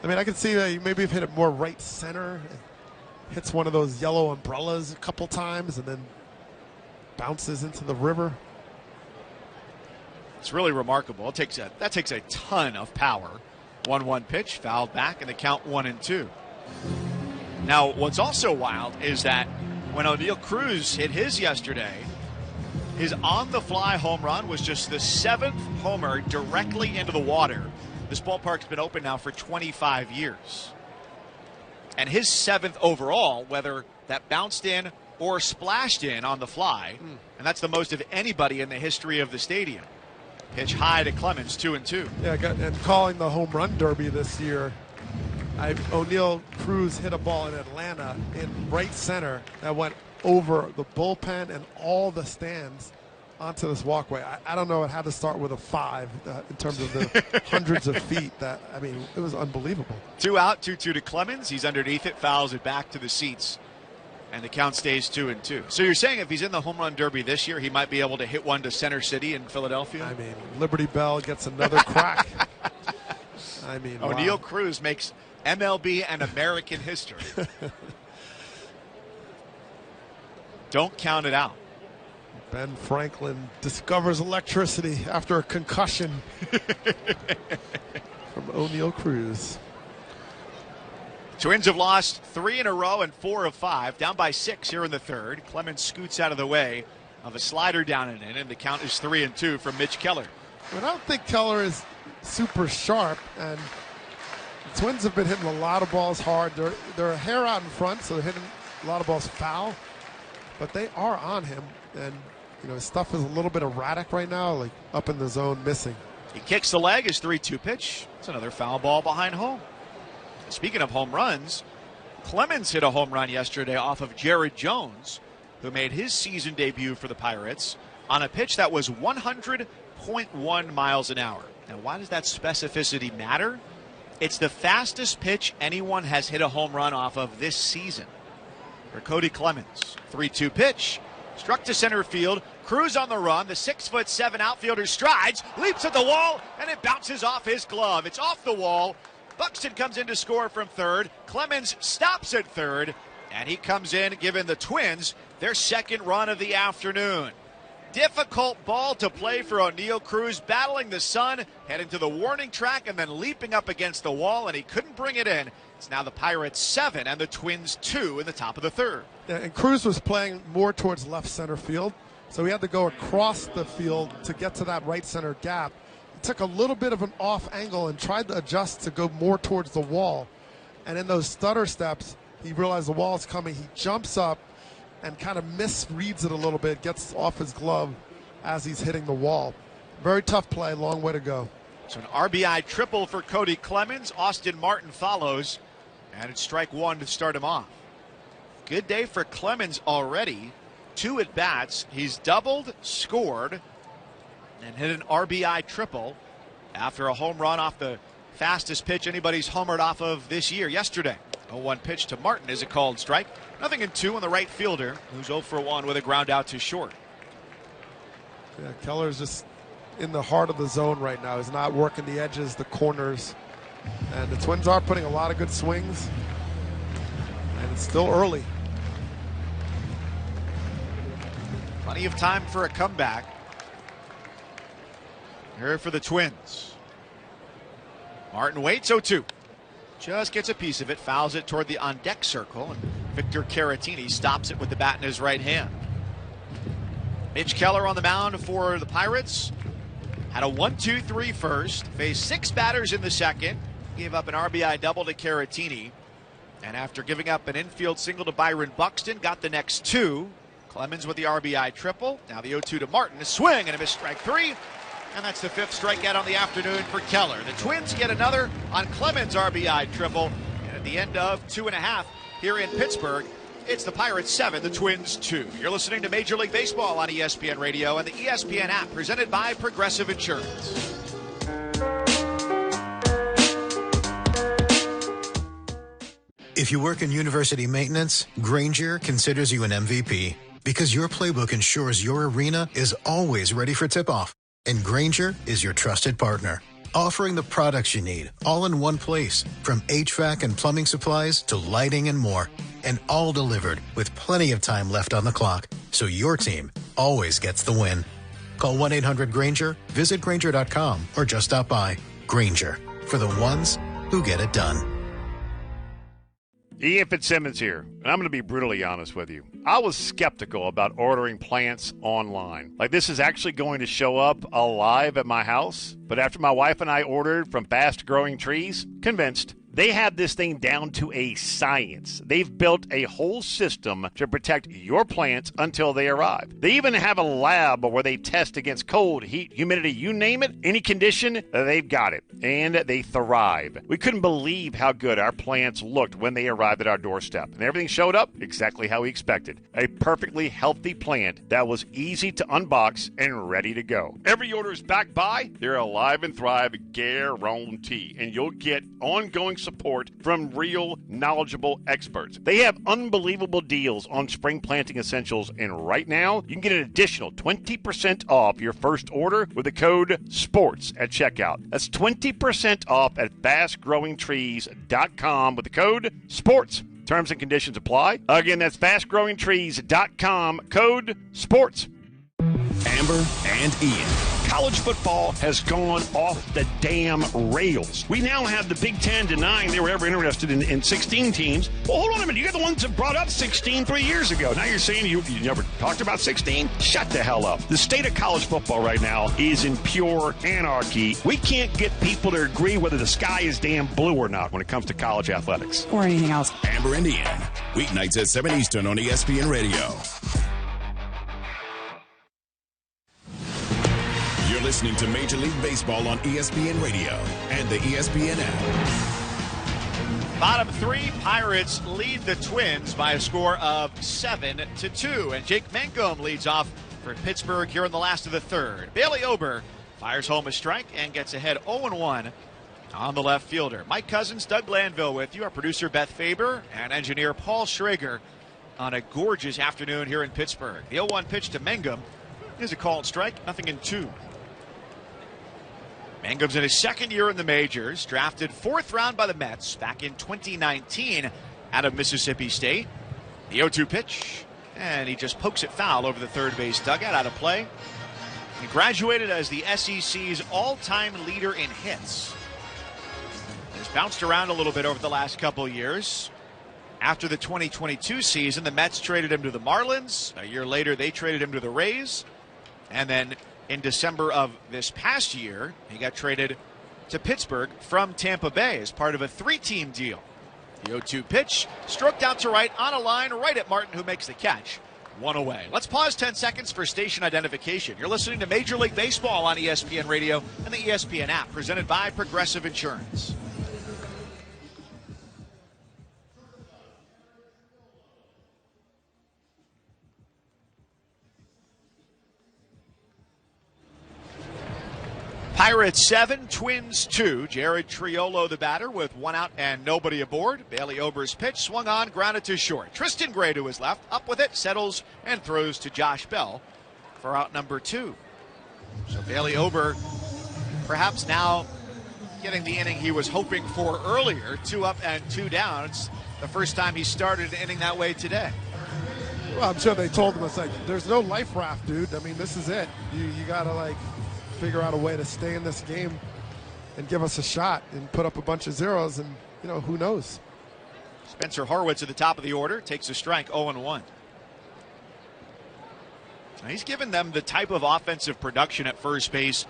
I mean, I can see that you maybe have hit it more right center. Hits one of those yellow umbrellas a couple times and then bounces into the river. It's really remarkable. That takes a ton of power. 1-1 pitch, fouled back, and the count 1-2. Now, what's also wild is that when O'Neal Cruz hit his yesterday, his on-the-fly home run was just the 7th homer directly into the water. This ballpark's been open now for 25 years. And his 7th overall, whether that bounced in or splashed in on the fly, and that's the most of anybody in the history of the stadium. Pitch high to Clemens, 2-2. Yeah, and calling the home run derby this year, O'Neill Cruz hit a ball in Atlanta in right center that went over the bullpen and all the stands onto this walkway. I don't know, it had to start with a 5 in terms of the hundreds of feet. It was unbelievable. 2 out, 2-2 to Clemens. He's underneath it, fouls it back to the seats, and the count stays 2-2. So you're saying if he's in the home run derby this year, he might be able to hit one to Center City in Philadelphia? Liberty Bell gets another crack. O'Neill wow. Cruz makes MLB and American history. Don't count it out. Ben Franklin discovers electricity after a concussion from O'Neill Cruz. Twins have lost 3 in a row and 4 of 5, down by 6 here in the third. Clemens scoots out of the way of a slider down and in, and the count is 3-2 from Mitch Keller. I don't think Keller is super sharp, and the Twins have been hitting a lot of balls hard. They're a hair out in front, so they're hitting a lot of balls foul, but they are on him, and his stuff is a little bit erratic right now, like up in the zone, missing. He kicks the leg, his 3-2 pitch. It's another foul ball behind home. Speaking of home runs, Clemens hit a home run yesterday off of Jared Jones, who made his season debut for the Pirates on a pitch that was 100.1 miles an hour. Now, why does that specificity matter? It's the fastest pitch anyone has hit a home run off of this season. For Cody Clemens, 3-2 pitch. Struck to center field. Cruz on the run. The 6'7" outfielder strides, leaps at the wall, and it bounces off his glove. It's off the wall. Buxton comes in to score from third. Clemens stops at third, and he comes in giving the Twins their second run of the afternoon. Difficult ball to play for O'Neill Cruz, battling the sun, heading to the warning track, and then leaping up against the wall, and he couldn't bring it in. It's now the Pirates 7 and the Twins 2 in the top of the third. Yeah, and Cruz was playing more towards left center field, so he had to go across the field to get to that right center gap. He took a little bit of an off angle and tried to adjust to go more towards the wall. And in those stutter steps, he realized the wall is coming. He jumps up and kind of misreads it a little bit, gets off his glove as he's hitting the wall. Very tough play, long way to go. So an RBI triple for Cody Clemens. Austin Martin follows, and it's strike one to start him off. Good day for Clemens already. 2 at bats. He's doubled, scored, and hit an RBI triple after a home run off the fastest pitch anybody's homered off of this year yesterday. 0-1 pitch to Martin is a called strike. 0-2 on the right fielder, who's 0 for 1 with a ground out to short. Yeah, Keller's just in the heart of the zone right now. He's not working the edges, the corners. And the Twins are putting a lot of good swings. And it's still early. Plenty of time for a comeback. Here for the Twins. Martin waits, 0-2. Just gets a piece of it, fouls it toward the on-deck circle, and Victor Caratini stops it with the bat in his right hand. Mitch Keller on the mound for the Pirates. Had a 1-2-3 first, faced 6 batters in the second, gave up an RBI double to Caratini, and after giving up an infield single to Byron Buxton, got the next 2. Clemens with the RBI triple. Now the 0-2 to Martin. A swing and a miss, strike 3. And that's the 5th strikeout on the afternoon for Keller. The Twins get another on Clemens' RBI triple. And at the end of 2.5 here in Pittsburgh, it's the Pirates 7, the Twins 2. You're listening to Major League Baseball on ESPN Radio and the ESPN app, presented by Progressive Insurance. If you work in university maintenance, Granger considers you an MVP because your playbook ensures your arena is always ready for tip-off. And Granger is your trusted partner, offering the products you need all in one place, from HVAC and plumbing supplies to lighting and more, and all delivered with plenty of time left on the clock, so your team always gets the win. Call 1-800-GRANGER, visit Granger.com, or just stop by. Granger, for the ones who get it done. Ian Fitzsimmons here, and I'm going to be brutally honest with you. I was skeptical about ordering plants online. Like, this is actually going to show up alive at my house. But after my wife and I ordered from Fast Growing Trees, convinced. They have this thing down to a science. They've built a whole system to protect your plants until they arrive. They even have a lab where they test against cold, heat, humidity, you name it, any condition, they've got it. And they thrive. We couldn't believe how good our plants looked when they arrived at our doorstep. And everything showed up exactly how we expected. A perfectly healthy plant that was easy to unbox and ready to go. Every order is backed by their Alive and Thrive guarantee, and you'll get ongoing support from real, knowledgeable experts. They have unbelievable deals on spring planting essentials, and right now, you can get an additional 20% off your first order with the code SPORTS at checkout. That's 20% off at fastgrowingtrees.com with the code SPORTS. Terms and conditions apply. Again, that's fastgrowingtrees.com, code SPORTS. Amber and Ian. College football has gone off the damn rails. We now have the Big Ten denying they were ever interested in 16 teams. Well, hold on a minute. You got the ones that brought up 16 3 years ago. Now you're saying you never talked about 16? Shut the hell up. The state of college football right now is in pure anarchy. We can't get people to agree whether the sky is damn blue or not when it comes to college athletics. Or anything else. Amber and Ian. Weeknights at 7 Eastern on ESPN Radio. You're listening to Major League Baseball on ESPN Radio and the ESPN app. Bottom three, Pirates lead the Twins by a score of 7-2. And Jake Mangum leads off for Pittsburgh here in the last of the third. Bailey Ober fires home a strike and gets ahead 0-1 on the left fielder. Mike Cousins, Doug Glanville with you, our producer Beth Faber, and engineer Paul Schrager on a gorgeous afternoon here in Pittsburgh. The 0-1 pitch to Mangum is a called strike, nothing in two. Mangum's in his second year in the majors, drafted fourth round by the Mets back in 2019 out of Mississippi State. The 0-2 pitch, and he just pokes it foul over the third base dugout, out of play. He graduated as the SEC's all-time leader in hits. He's bounced around a little bit over the last couple years. After the 2022 season, the Mets traded him to the Marlins. A year later, they traded him to the Rays. And then in December of this past year, he got traded to Pittsburgh from Tampa Bay as part of a three-team deal. The 0-2 pitch, stroked out to right on a line right at Martin, who makes the catch. One away. Let's pause 10 seconds for station identification. You're listening to Major League Baseball on ESPN Radio and the ESPN app, presented by Progressive Insurance. Pirates 7, Twins 2. Jared Triolo, the batter, with one out and nobody aboard. Bailey Ober's pitch swung on, grounded to short. Tristan Gray to his left, up with it, settles and throws to Josh Bell for out number 2. So Bailey Ober perhaps now getting the inning he was hoping for earlier. 2 up and 2 down. It's the first time he started an inning that way today. Well, I'm sure they told him, it's like, there's no life raft, dude. I mean, this is it. You got to, figure out a way to stay in this game and give us a shot and put up a bunch of zeros, and who knows. Spencer Horwitz at the top of the order takes a strike, 0-1. Now he's given them the type of offensive production at first base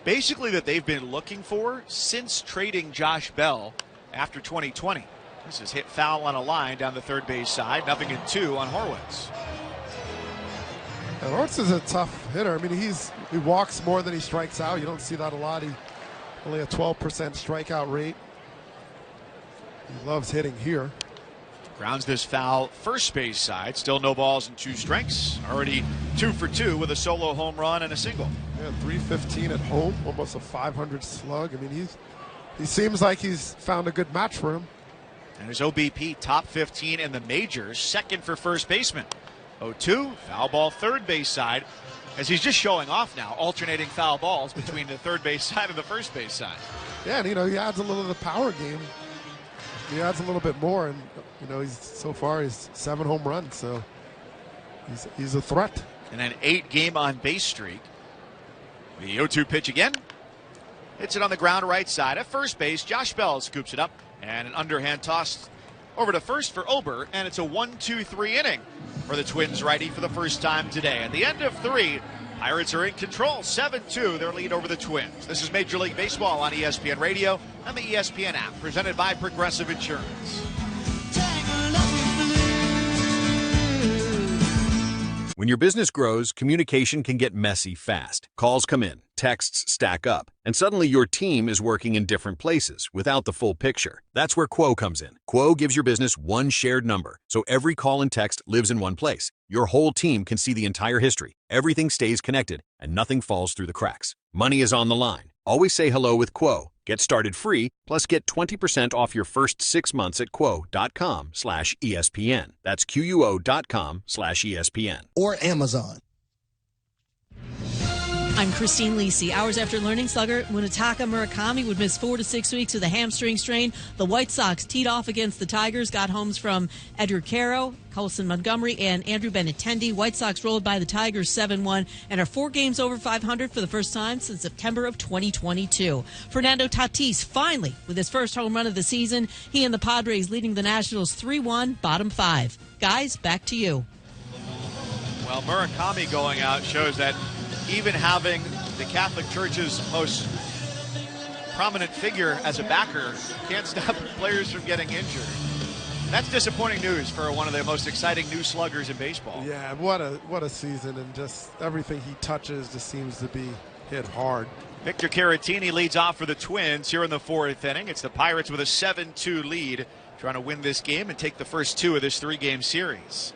basically that they've been looking for since trading Josh Bell after 2020. This is hit foul on a line down the third base side, nothing in 2 on Horwitz. And Horwitz is a tough hitter. I mean, he walks more than he strikes out. You don't see that a lot. He only a 12% strikeout rate. He loves hitting here. Grounds this foul first base side. Still no balls and 2 strikes. Already 2 for 2 with a solo home run and a single. Yeah, 315 at home, almost a 500 slug. I mean, he seems like he's found a good match for him. And his OBP top 15 in the majors, second for first baseman. 0-2, foul ball third base side, as he's just showing off now, alternating foul balls between the third base side and the first base side. Yeah, and he adds a little of the power game. He adds a little bit more, and he's 7 home runs, so he's a threat. And an 8-game on base streak. The 0-2 pitch again. Hits it on the ground right side. At first base, Josh Bell scoops it up, and an underhand toss over to first for Ober, and it's a 1-2-3 inning for the Twins righty for the first time today. At the end of 3, Pirates are in control, 7-2, their lead over the Twins. This is Major League Baseball on ESPN Radio and the ESPN app, presented by Progressive Insurance. When your business grows, communication can get messy fast. Calls come in, texts stack up, and suddenly your team is working in different places without the full picture. That's where Quo comes in. Quo gives your business one shared number, so every call and text lives in one place. Your whole team can see the entire history. Everything stays connected, and nothing falls through the cracks. Money is on the line. Always say hello with Quo. Get started free, plus get 20% off your first 6 months at quo.com/ESPN. That's QUO.com/ESPN. Or Amazon. I'm Christine Lisi. Hours after learning slugger Munetaka Murakami would miss 4 to 6 weeks with a hamstring strain, the White Sox teed off against the Tigers, got homes from Edgar Caro, Colson Montgomery, and Andrew Benintendi. White Sox rolled by the Tigers 7-1 and are 4 games over 500 for the first time since September of 2022. Fernando Tatis finally with his first home run of the season. He and the Padres leading the Nationals 3-1, bottom 5. Guys, back to you. Well, Murakami going out shows that even having the Catholic Church's most prominent figure as a backer can't stop players from getting injured. That's disappointing news for one of the most exciting new sluggers in baseball. Yeah, what a season, and just everything he touches just seems to be hit hard. Victor Caratini leads off for the Twins here in the 4th inning. It's the Pirates with a 7-2 lead, trying to win this game and take the first 2 of this 3-game series.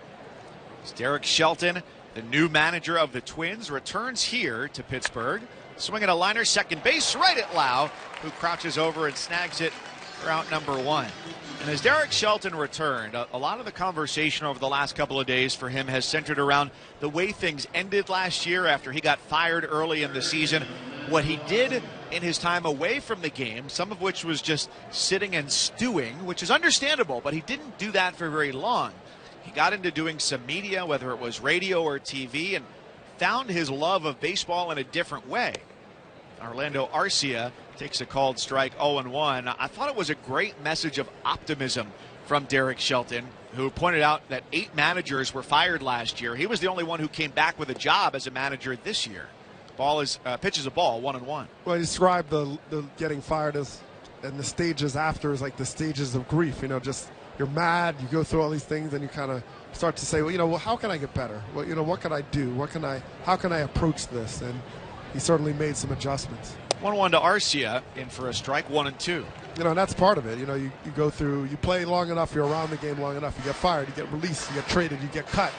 It's Derek Shelton, the new manager of the Twins, returns here to Pittsburgh. Swinging a liner, second base, right at Lau, who crouches over and snags it for out number 1. And as Derek Shelton returned, a lot of the conversation over the last couple of days for him has centered around the way things ended last year after he got fired early in the season. What he did in his time away from the game, some of which was just sitting and stewing, which is understandable, but he didn't do that for very long. He got into doing some media, whether it was radio or TV, and found his love of baseball in a different way. Orlando Arcia takes a called strike 0-1. I thought it was a great message of optimism from Derek Shelton, who pointed out that 8 managers were fired last year. He was the only one who came back with a job as a manager this year. Pitches a ball 1-1. Well, he described the getting fired as, and the stages after is like the stages of grief. You know, just you're mad, you go through all these things, and you kind of start to say, well, how can I get better? Well, what can I do? How can I approach this? And he certainly made some adjustments. 1-1 to Arcia, in for a strike, 1-2. And that's part of it. You go through, you play long enough, you're around the game long enough, you get fired, you get released, you get traded, you get cut.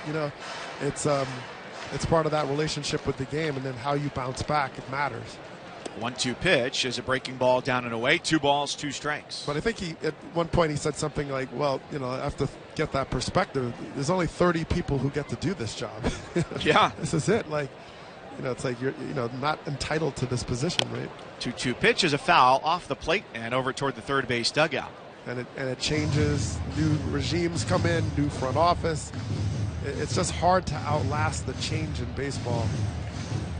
It's part of that relationship with the game, and then how you bounce back, it matters. 1-2 pitch is a breaking ball down and away. 2 balls, 2 strikes. But I think at one point he said something like, well, I have to get that perspective. There's only 30 people who get to do this job. Yeah. This is it. It's like you're not entitled to this position, right? 2-2 pitch is a foul off the plate and over toward the third base dugout. And it changes. New regimes come in, new front office. It's just hard to outlast the change in baseball.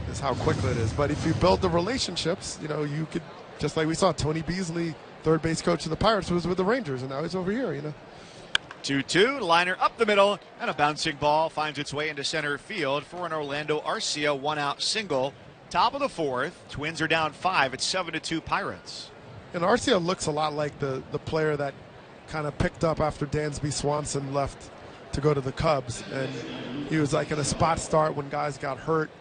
Is how quickly it is. But if you build the relationships, you could, just like we saw Tony Beasley, third base coach of the Pirates, was with the Rangers, and now he's over here. 2-2, liner up the middle, and a bouncing ball finds its way into center field for an Orlando Arcia 1-out single. Top of the 4th, Twins are down 5. It's 7-2 Pirates. And Arcia looks a lot like the player that kind of picked up after Dansby Swanson left to go to the Cubs, and he was like in a spot start when guys got hurt.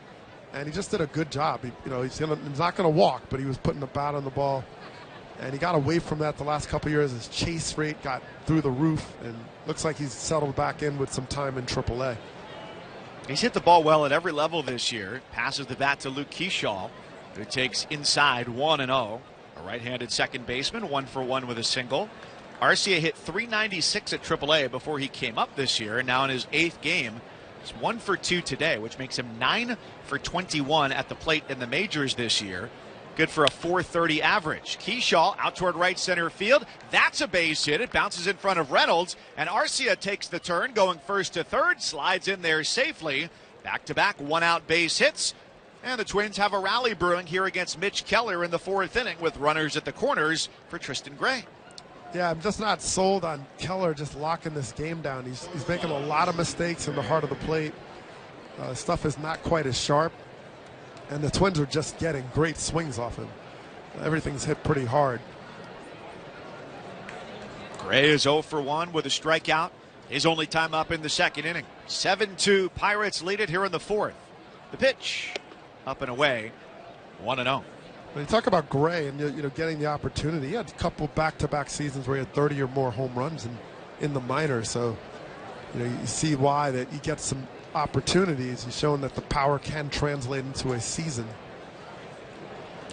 And he just did a good job. He's not going to walk, but he was putting the bat on the ball. And he got away from that the last couple of years. His chase rate got through the roof, and looks like he's settled back in with some time in AAA. He's hit the ball well at every level this year. Passes the bat to Luke Keyshaw, who takes inside 1-0. A right-handed second baseman, 1-for-1 with a single. Arcia hit .396 at AAA before he came up this year, and now in his 8th game. He's 1-for-2 today, which makes him 9-for-21 at the plate in the majors this year. Good for a .430 average. Keyshaw out toward right center field. That's a base hit. It bounces in front of Reynolds, and Arcia takes the turn, going first to third, slides in there safely. Back-to-back 1-out base hits, and the Twins have a rally brewing here against Mitch Keller in the 4th inning with runners at the corners for Tristan Gray. Yeah, I'm just not sold on Keller just locking this game down. He's making a lot of mistakes in the heart of the plate. Stuff is not quite as sharp. And the Twins are just getting great swings off him. Everything's hit pretty hard. Gray is 0 for 1 with a strikeout. His only time up in the second inning. 7-2. Pirates lead it here in the fourth. The pitch up and away. 1-0. When you talk about Gray and getting the opportunity, he had a couple back-to-back seasons where he had 30 or more home runs in the minors. So you see why that he gets some opportunities. He's shown that the power can translate into a season.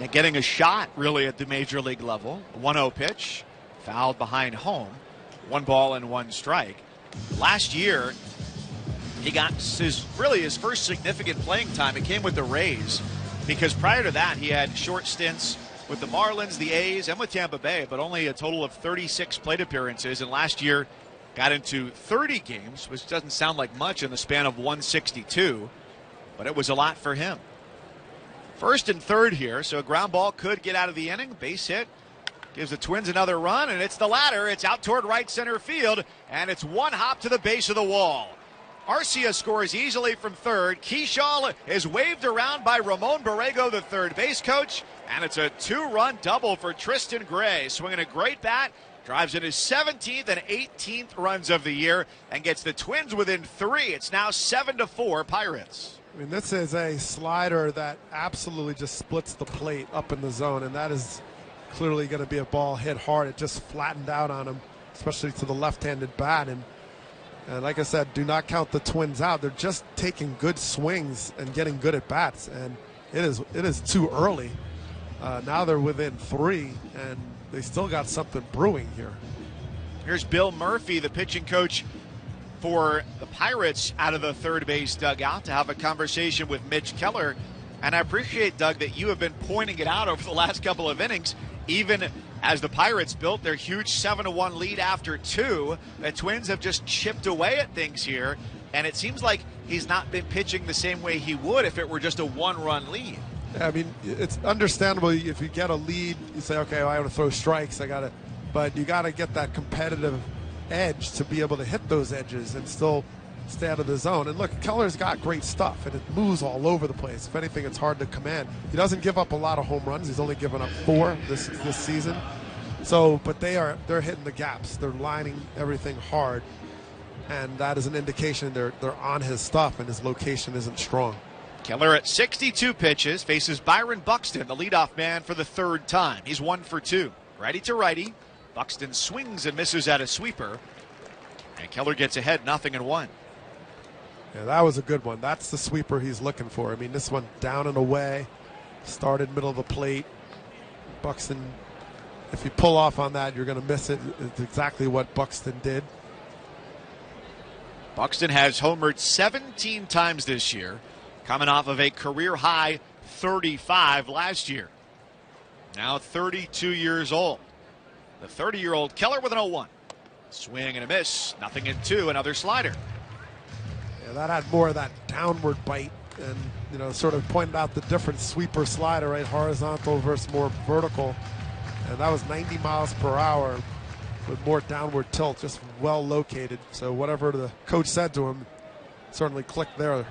And getting a shot really at the major league level. 1-0 pitch. Fouled behind home. 1 ball and 1 strike. Last year, he got his first significant playing time. It came with the Rays, because prior to that he had short stints with the Marlins, the A's, and with Tampa Bay, but only a total of 36 plate appearances. And last year got into 30 games, which doesn't sound like much in the span of 162, but it was a lot for him. First and third here, so a ground ball could get out of the inning. Base hit gives the Twins another run, and it's the ladder. It's out toward right center field, and it's 1 hop to the base of the wall. Arcia scores easily from third. Keyshaw is waved around by Ramon Borrego, the third base coach, and it's a 2-run double for Tristan Gray. Swinging a great bat, drives in his 17th and 18th runs of the year, and gets the Twins within 3. It's now 7-4 Pirates. I mean, this is a slider that absolutely just splits the plate up in the zone, and that is clearly going to be a ball hit hard. It just flattened out on him, especially to the left-handed bat. And like I said, do not count the Twins out. They're just taking good swings and getting good at bats, and it is too early. Now they're within 3, and they still got something brewing here. Here's Bill Murphy, the pitching coach for the Pirates, out of the third base dugout to have a conversation with Mitch Keller. And I appreciate, Doug, that you have been pointing it out over the last couple of innings. Even as the Pirates built their huge 7-1 lead after 2, the Twins have just chipped away at things here, and it seems like he's not been pitching the same way he would if it were just a 1-run lead. I mean, it's understandable if you get a lead, you say, okay, well, I want to throw strikes, but you got to get that competitive edge to be able to hit those edges and still stay out of the zone. And look, Keller's got great stuff, and it moves all over the place. If anything, it's hard to command. He doesn't give up a lot of home runs. He's only given up 4 this season. So, but they're hitting the gaps. They're lining everything hard, and that is an indication they're on his stuff, and his location isn't strong. Keller at 62 pitches faces Byron Buxton, the leadoff man, for the third time. He's 1 for 2. Righty to righty. Buxton swings and misses at a sweeper, and Keller gets ahead 0-1. Yeah, that was a good one. That's the sweeper he's looking for. I mean, this one down and away, started middle of the plate. Buxton, if you pull off on that, you're going to miss it. It's exactly what Buxton did. Buxton has homered 17 times this year, coming off of a career-high 35 last year. Now 32 years old. The 30-year-old Keller with an 0-1. Swing and a miss. 0-2. Another slider. Yeah, that had more of that downward bite, and sort of pointed out the different sweeper slider, right? Horizontal versus more vertical, and that was 90 miles per hour with more downward tilt, just well located. So whatever the coach said to him certainly clicked there.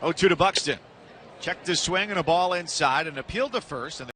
0-2 to Buxton. Checked his swing and a ball inside, and appealed to first. And